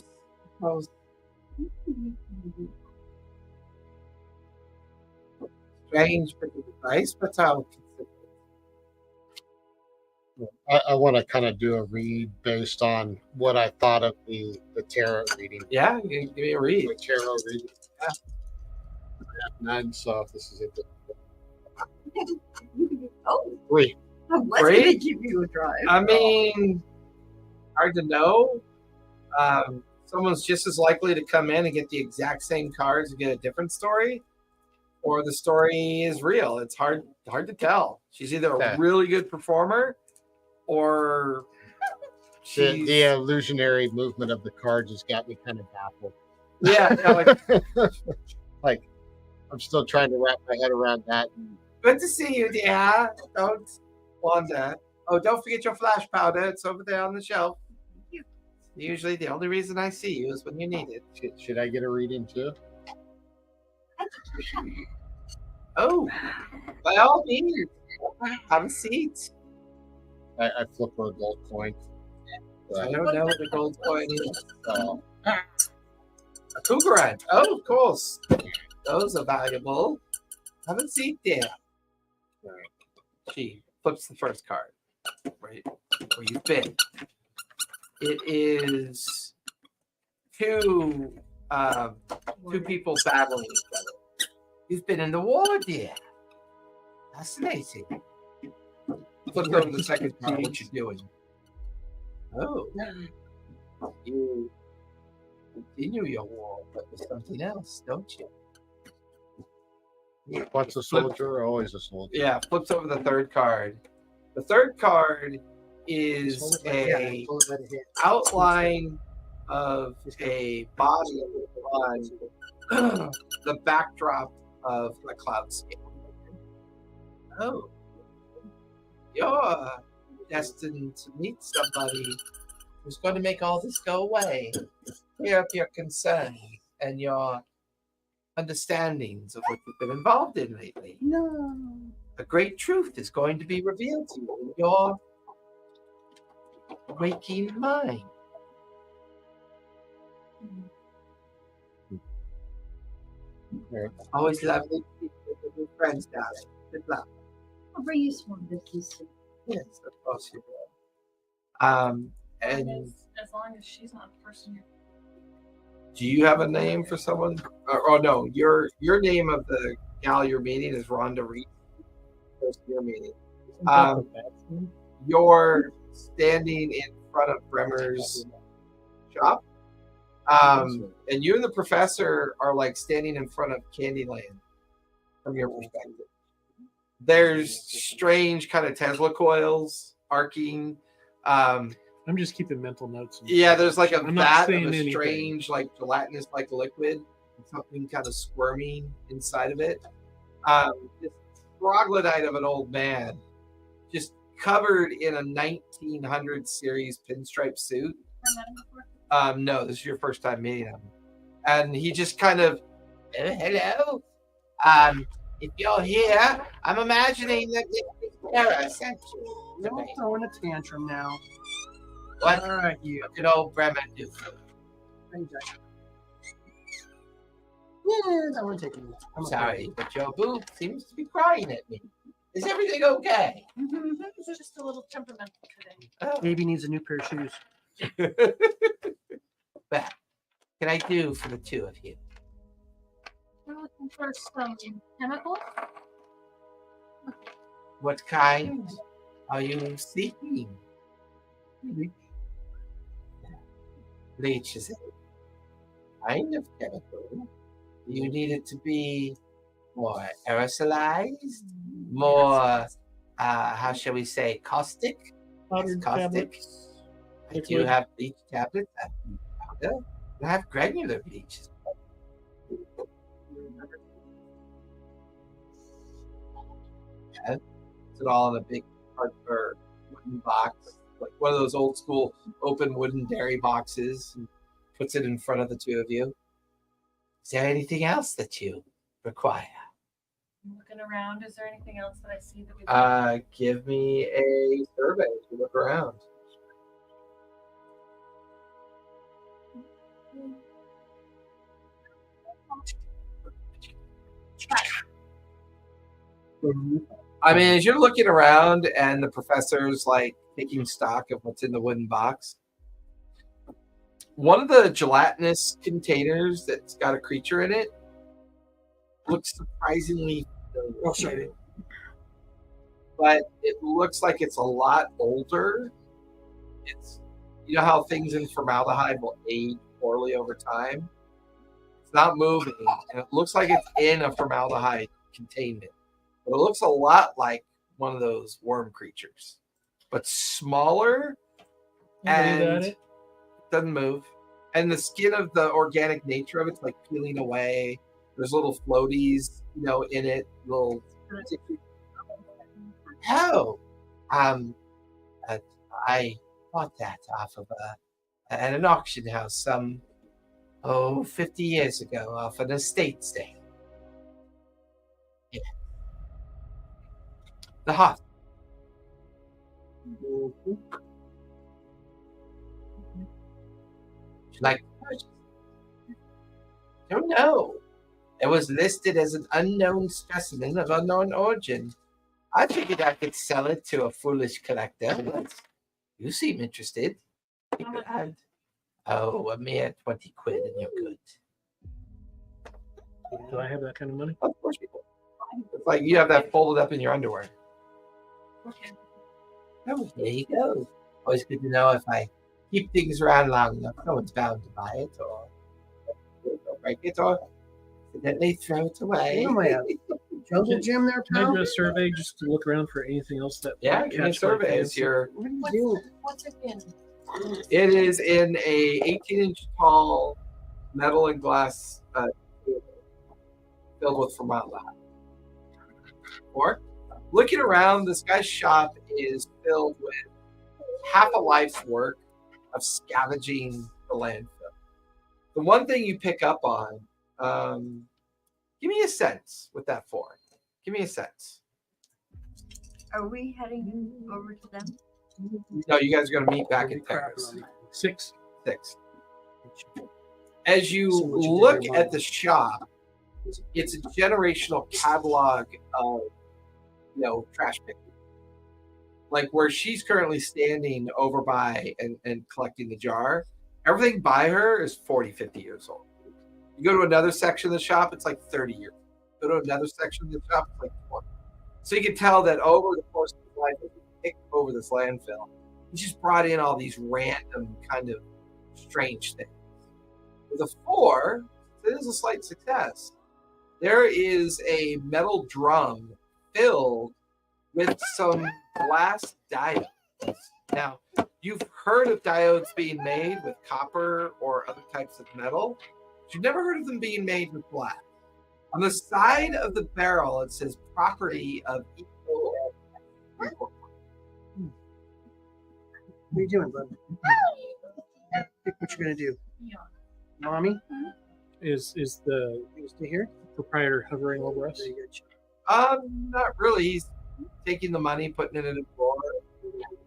strange bit of advice, but I'll consider it. I want to kind of do a read based on what I thought of the tarot reading. Yeah, you can give me a read. The tarot reading. Yeah. I have 9, so this is it. Oh, 3. I was Great. going to give you a drive. I mean, hard to know. Someone's just as likely to come in and get the exact same cards and get a different story, or the story is real. It's hard to tell. She's either a really good performer, or she's The illusionary movement of the cards has got me kind of baffled. yeah. Like I'm still trying to wrap my head around that. Good to see you, dear. Don't wander. Oh, don't forget your flash powder. It's over there on the shelf. Usually the only reason I see you is when you need it. Should I get a reading too? Oh, by all means. Have a seat. I flip a gold coin. I don't know what the gold coin is. A cougaran. Oh, of course. Those are valuable. Have a seat there. She flips the first card. Right where you've been. It is two people battling each other. You've been in the war, dear. Fascinating. Flip over the second card. What you doing? Oh, you continue your war, but with something else, don't you? Once a soldier, always a soldier. Yeah, flips over the third card. The third card is a outline of a body on the backdrop of a cloudscape. Oh, you're destined to meet somebody who's going to make all this go away. Clear up your concerns and your understandings of what you've been involved in lately. No. A great truth is going to be revealed to you in your waking mind. Always lovely to meet with your friends, darling. Good luck. I'll bring you some business. Yes, of course you will. And as long as she's not the person you're. do you have a name for someone? Oh no, your name of the gal you're meeting is Rhonda Reed. That's your meeting. You're standing in front of Bremer's shop. And you and the professor are like standing in front of Candyland from your perspective. There's strange kind of Tesla coils arcing. I'm just keeping mental notes. Yeah, there's like a I'm not vat of saying a anything. strange, like gelatinous like liquid, and something kind of squirming inside of it. This troglodyte of an old man, just covered in a 1900 series pinstripe suit. No, this is your first time meeting him. And he just kind of, "Oh, hello. If you're here, I'm imagining that this is Sarah sent you. to Don't me. throw in a tantrum now. What All right, you. did old Bremen do? Yeah, I want to take it. I'm Sorry, but your boob seems to be crying at me. Is everything okay? This is just a little temperamental today. Oh. Baby needs a new pair of shoes. What can I do for the two of you? We're looking for some chemicals. What kind are you seeking? Bleach is a kind of chemical. You need it to be more aerosolized, more, how shall we say, caustic? Powdered Caustic. tablets. I do Liquid. have bleach tablets. I have bleach powder. I have granular bleach. Yeah, it's all in a big cardboard wooden box, like one of those old school open wooden dairy boxes, and puts it in front of the two of you. Is there anything else that you require? I'm looking around. Is there anything else that I see that we? Give me a survey as you look around. I mean, as you're looking around and the professor's like taking stock of what's in the wooden box, one of the gelatinous containers that's got a creature in it looks surprisingly familiar. But it looks like it's a lot older. It's, you know how things in formaldehyde will age poorly over time? It's not moving, and it looks like it's in a formaldehyde containment. But it looks a lot like one of those worm creatures, but smaller and doesn't move. And the skin of the organic nature of it's like peeling away. There's little floaties, you know, in it. Little. Oh, I bought that off of at an auction house some 50 years ago off an estate sale. Yeah. The hot. Would you like to purchase? Don't know. It was listed as an unknown specimen of unknown origin. I figured I could sell it to a foolish collector. But you seem interested. You could add, a mere 20 quid and you're good. Do I have that kind of money? Of course you do. It's like you have that folded up in your underwear. Okay. Oh, there you go. Always good to know if I keep things around long enough, no one's bound to buy it or break it or accidentally throw it away. What am I at? Jungle gym there, Can I pal? do a survey just to look around for anything else that Yeah, might give me a catch my survey. It's fancy? your. What are you doing? What's it in? It is in a 18-inch tall metal and glass filled with formaldehyde. Or looking around, this guy's shop is filled with half a life's work of scavenging the landfill. The one thing you pick up on, give me a sense with that for. Give me a sense. Are we heading over to them? No, you guys are going to meet back in Paris. 6. 6. As you look at the shop, it's a generational catalog of, trash picking. Like where she's currently standing over by and collecting the jar, everything by her is 40, 50 years old. You go to another section of the shop, it's like 30 years. Go to another section of the shop, it's like 20. So you can tell that over the course of his life, as he picked over this landfill, he just brought in all these random kind of strange things. With a 4, it is a slight success. There is a metal drum filled with some glass diodes. Now, you've heard of diodes being made with copper or other types of metal, but you've never heard of them being made with glass. On the side of the barrel, it says property of equal. What are you doing, bud? Pick what you're gonna do. Yeah. Mommy, Is the you stay here. proprietor hovering over us? There you go. Not really. He's taking the money, putting it in a drawer.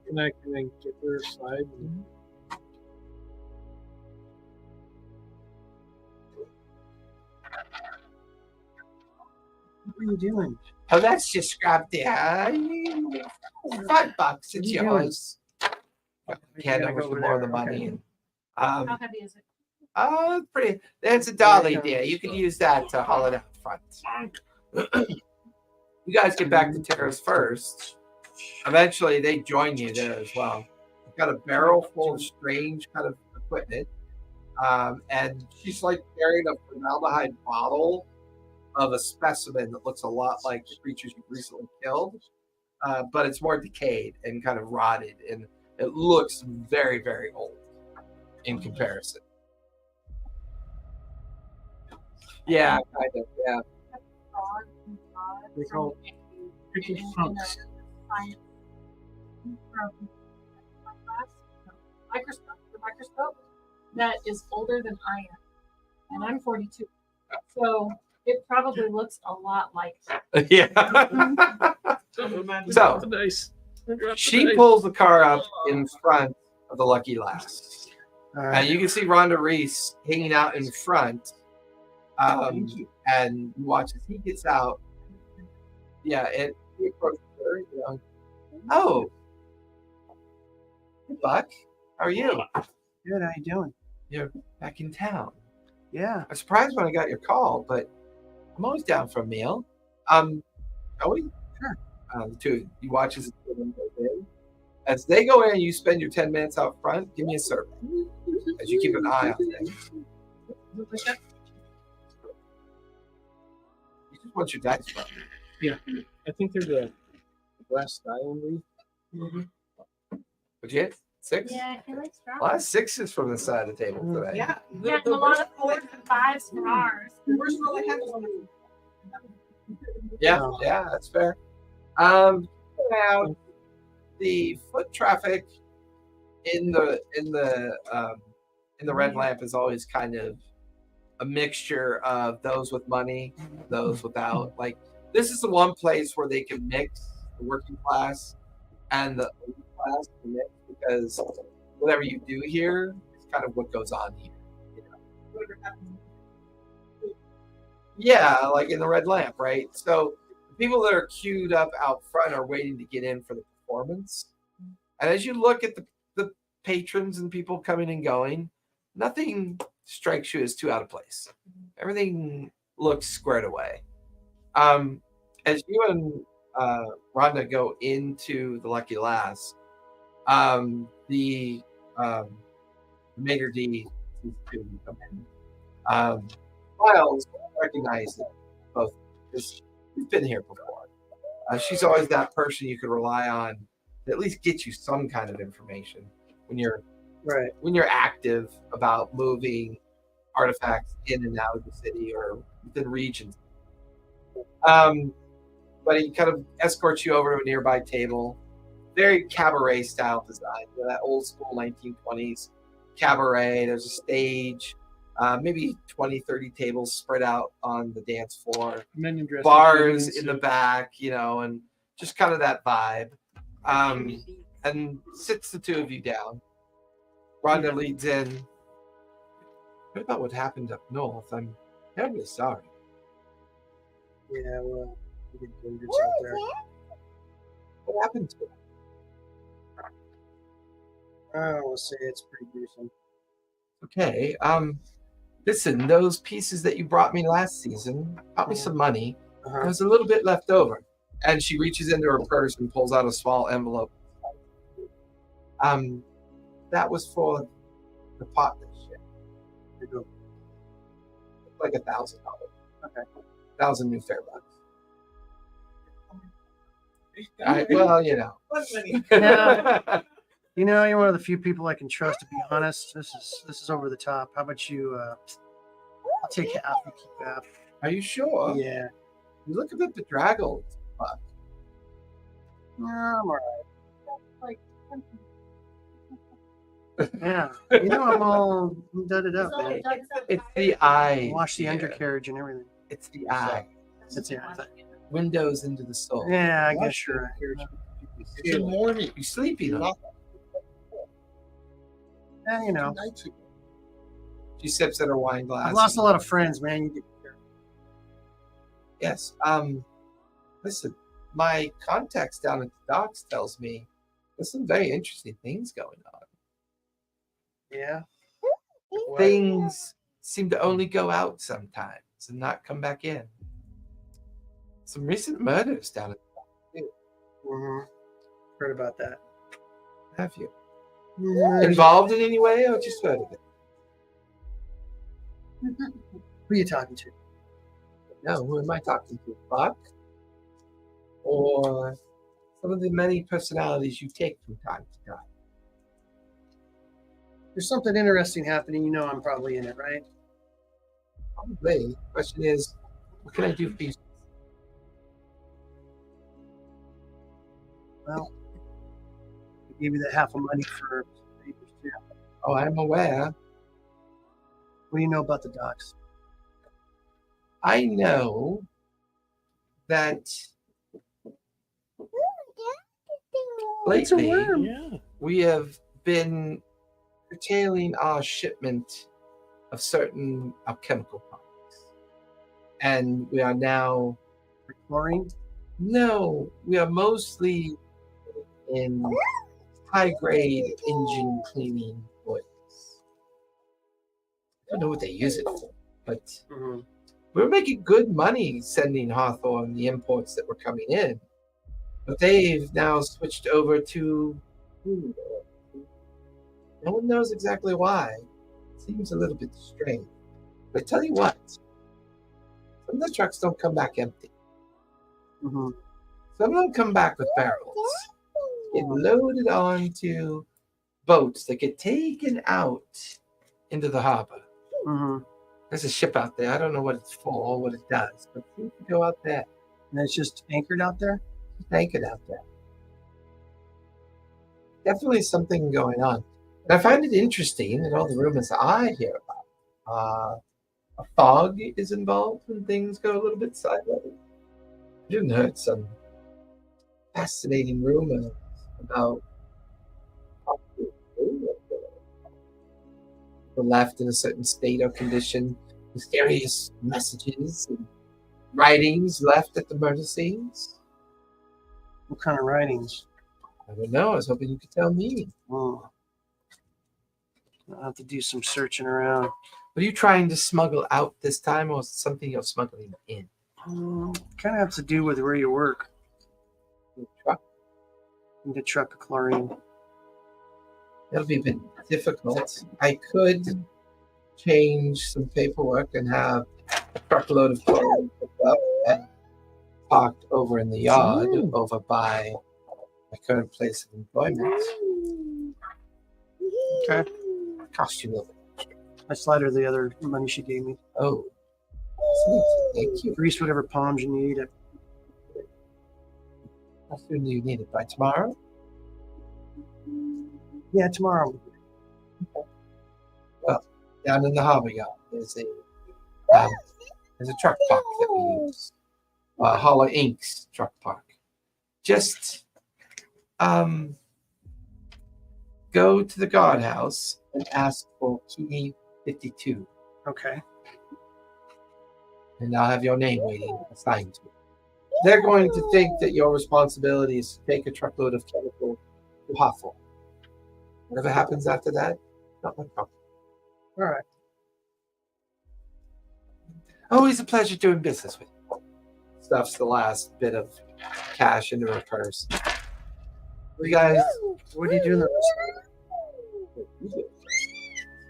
Can I get her side? What are you doing? Oh, that's just scrap there. $5. It's What are you doing? yours. You Can't gotta know go over more of the there, money. okay. And, How heavy is it? pretty. That's a dolly There it there. comes. You can use that to haul it out front. You guys get back to Tara's first. Eventually, they join you there as well. You've got a barrel full of strange kind of equipment. And she's like carrying a formaldehyde bottle of a specimen that looks a lot like the creatures you've recently killed. But it's more decayed and kind of rotted. And it looks very, very old in comparison. Yeah, kind of. Yeah. They call pickled punks. Microscope that is older than I am, and I'm 42. So it probably looks a lot like that. Yeah. So Nice. she pulls the car up in front of the Lucky Lass. All And right. you can see Rhonda Reese hanging out in front. And you watch as he gets out. Yeah, and he approaches her, you know. Oh. Hey, Buck. How are you? Good. How you doing? You're back in town. Yeah. I'm surprised when I got your call, but I'm always down for a meal. Shall we? Sure. The two, you watch as the two of them go in. As they go in, you spend your 10 minutes out front. Give me a survey as you keep an eye on things. You just want your dice from. I think they're the last die only. Would you hit 6? Yeah, I feel like strong. A lot of 6s from the side of the table today. Yeah. Yeah, and a lot of 4s and 5s from ours. The worst roll I had was Yeah, yeah, that's fair. Now the foot traffic in the red lamp is always kind of a mixture of those with money, those without. Like this is the one place where they can mix the working class and the elite class can mix because whatever you do here is kind of what goes on here. You know? whatever happens. Yeah, like in the red lamp, right? So the people that are queued up out front are waiting to get in for the performance. And as you look at the patrons and people coming and going, nothing strikes you as too out of place. Everything looks squared away. As you and Rhonda go into the Lucky Lass, the Mater D seems to come in. Miles recognizes both because she's been here before. She's always that person you can rely on to at least get you some kind of information when you're active about moving artifacts in and out of the city or within regions. But he kind of escorts you over to a nearby table. Very cabaret style design, you know, that old school 1920s cabaret. There's a stage, maybe 20, 30 tables spread out on the dance floor. Men in dresses, Bars women in the suits. back, you know, and just kind of that vibe. And sits the two of you down. Rhonda leads in. What about what happened up north? I'm terribly sorry. Yeah. Well, we get dangerous out there. What happened to it? I will say it's pretty gruesome. Okay. Listen, those pieces that you brought me last season brought me some money. There was a little bit left over. And she reaches into her purse and pulls out a small envelope. That was for the partnership. Like $1,000. Okay. 1,000 Newfaire bucks. Well, you know. Plus money. Yeah. You know, you're one of the few people I can trust. To be honest, this is over the top. How about you? I'll take half. You keep half. Are you sure? Yeah. You look a bit bedraggled, Buck. I'm all right. Like, Yeah. You know, I'm all dudded up, man. It's the eye. Wash the dear. undercarriage and everything. It's the eye. That's it. Windows into the soul. Yeah, I guess you're right. It's the morning. You sleepy though. Yeah, you know, Nights ago. She sips at her wine glass. I've lost a lot of friends, man. You get Yes. Listen, my contacts down at the docks tells me there's some very interesting things going on. yeah. Things seem to only go out sometimes and not come back in. Some recent murders down at the dock. Mm-hmm. Heard about that. Have you? Who Involved in any way or just heard of it? are you talking to? No, who am I talking to? Buck? Or some of the many personalities you take from time to time? There's something interesting happening. You know, I'm probably in it, right? Probably. Question is, what can I do for you? Well, I gave you that half of money for papers too. Oh, I'm aware. What do you know about the docks? I know that lately Yeah. we have been curtailing our shipment of certain alchemical products. And we are now, Chlorine? no, we are mostly in high grade engine cleaning oils. I don't know what they use it for, but Mm-hmm. we were making good money sending Hawthorne the imports that were coming in. But they've now switched over to crude oil. No one knows exactly why. Seems a little bit strange. But I tell you what, some of the trucks don't come back empty. Mm-hmm. Some of them come back with barrels. Get loaded onto boats that get taken out into the harbor. Mm-hmm. There's a ship out there. I don't know what it's for or what it does, but you can go out there. And it's just anchored out there? Just anchored out there. Definitely something going on. And I find it interesting that all the rumors I hear about, a fog is involved when things go a little bit sideways. I even heard some fascinating rumors about the left in a certain state or condition, mysterious messages and writings left at the murder scenes. What kind of writings? I don't know. I was hoping you could tell me. Oh. I'll have to do some searching around. What are you trying to smuggle out this time, or is it something you're smuggling in? Kind of have to do with where you work. The truck? Need a truck of chlorine. That'll be a bit difficult. I could change some paperwork and have a truckload of chlorine picked up and parked over in the yard over by my current place of employment. Okay. Cost you a little bit. I slide her the other money she gave me. Oh, sweet. Thank you. Grease whatever palms you need. How soon do you need it? By tomorrow? Yeah, tomorrow. Well, down in the harbor yard, there's a truck park that we use. Hollow Inks truck park. Just go to the guardhouse and ask for key 52, Okay. and I'll have your name waiting assigned to it. They're going to think that your responsibility is to take a truckload of chemical to Hawthorne. Whatever happens after that, not my problem. All right. Always a pleasure doing business with you. Stuffs the last bit of cash into her purse. You guys, What are you doing the rest of the day?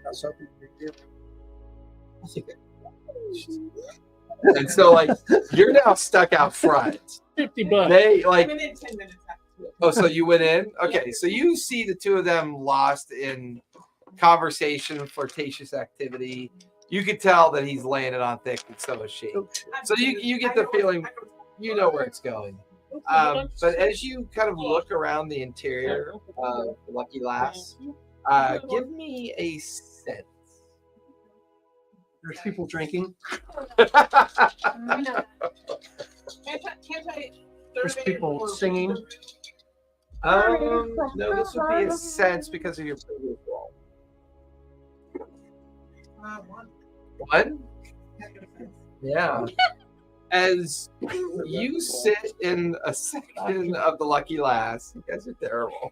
That's something you do. I think that- and so, like, you're now stuck out front. $50. They like, I'm in 10 minutes after. oh, so you went in? Okay, so you see the two of them lost in conversation, flirtatious activity. You could tell that he's laying it on thick, and so is she. So you get the feeling you know where it's going. But as you kind of look around the interior of Lucky Lass, Give me a sense. There's people drinking. Can't I There's survey people or- singing. No, this would be a sense because of your previous role. One. One? Yeah. As you sit in a section of the Lucky Lass, you guys are terrible.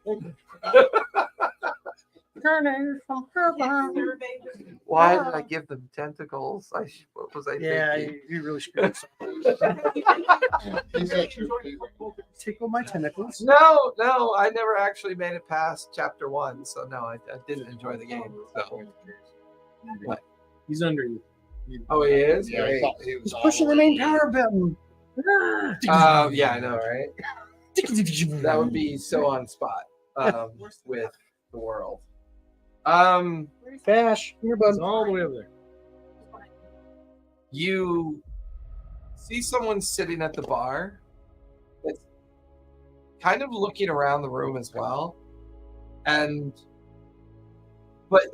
Why did I give them tentacles? What was I Yeah, thinking? you really screwed us up. He's actually Tickle my tentacles. No, I never actually made it past chapter 1, so no, I didn't enjoy the game. So, He's under you. oh, he is. Yeah, I Great. thought he was He's pushing the main power button. Yeah, I know, right? That would be so on spot with the world. Cash, here, bud. It's all the way over there. You see someone sitting at the bar that's kind of looking around the room as well, but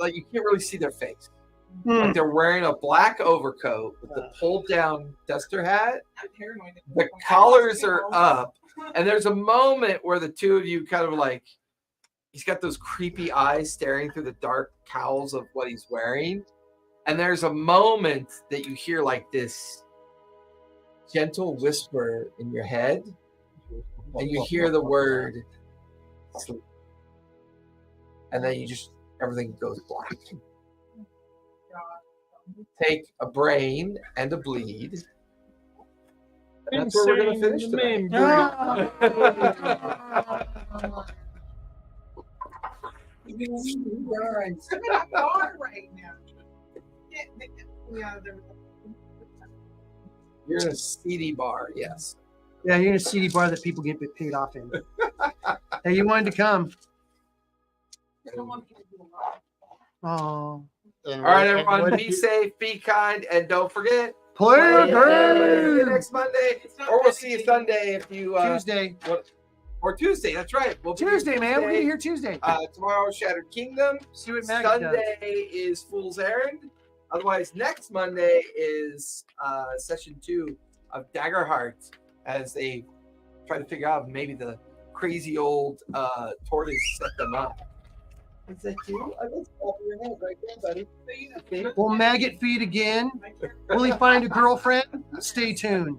like you can't really see their face. Like they're wearing a black overcoat with the pulled down duster hat. I'm paranoid. The collars are up, and there's a moment where the two of you kind of like, he's got those creepy eyes staring through the dark cowls of what he's wearing. And there's a moment that you hear like this gentle whisper in your head, and you hear the word sleep. And then everything goes black. Take a brain and a bleed. That's where we're going to finish today. I'm in a bar right now. Yeah, You're in a seedy bar, yes. Yeah, you're in a CD bar that people get paid off in. Hey, you wanted to come. Oh. All right, everyone, be safe, be kind, and don't forget. Play See you game. next Monday, or we'll see you Sunday if you Tuesday. or Tuesday. That's right. We'll be here Tuesday, man. We'll be Tuesday. here Tuesday. Tomorrow, Shattered Kingdom. See what Maggie does. Sunday is Fool's Errand. Otherwise, next Monday is session 2 of Daggerheart as they try to figure out if maybe the crazy old tortoise set them up. Is that you? I was off your head right there, buddy. Will Maggot feed again? Will he find a girlfriend? Stay tuned.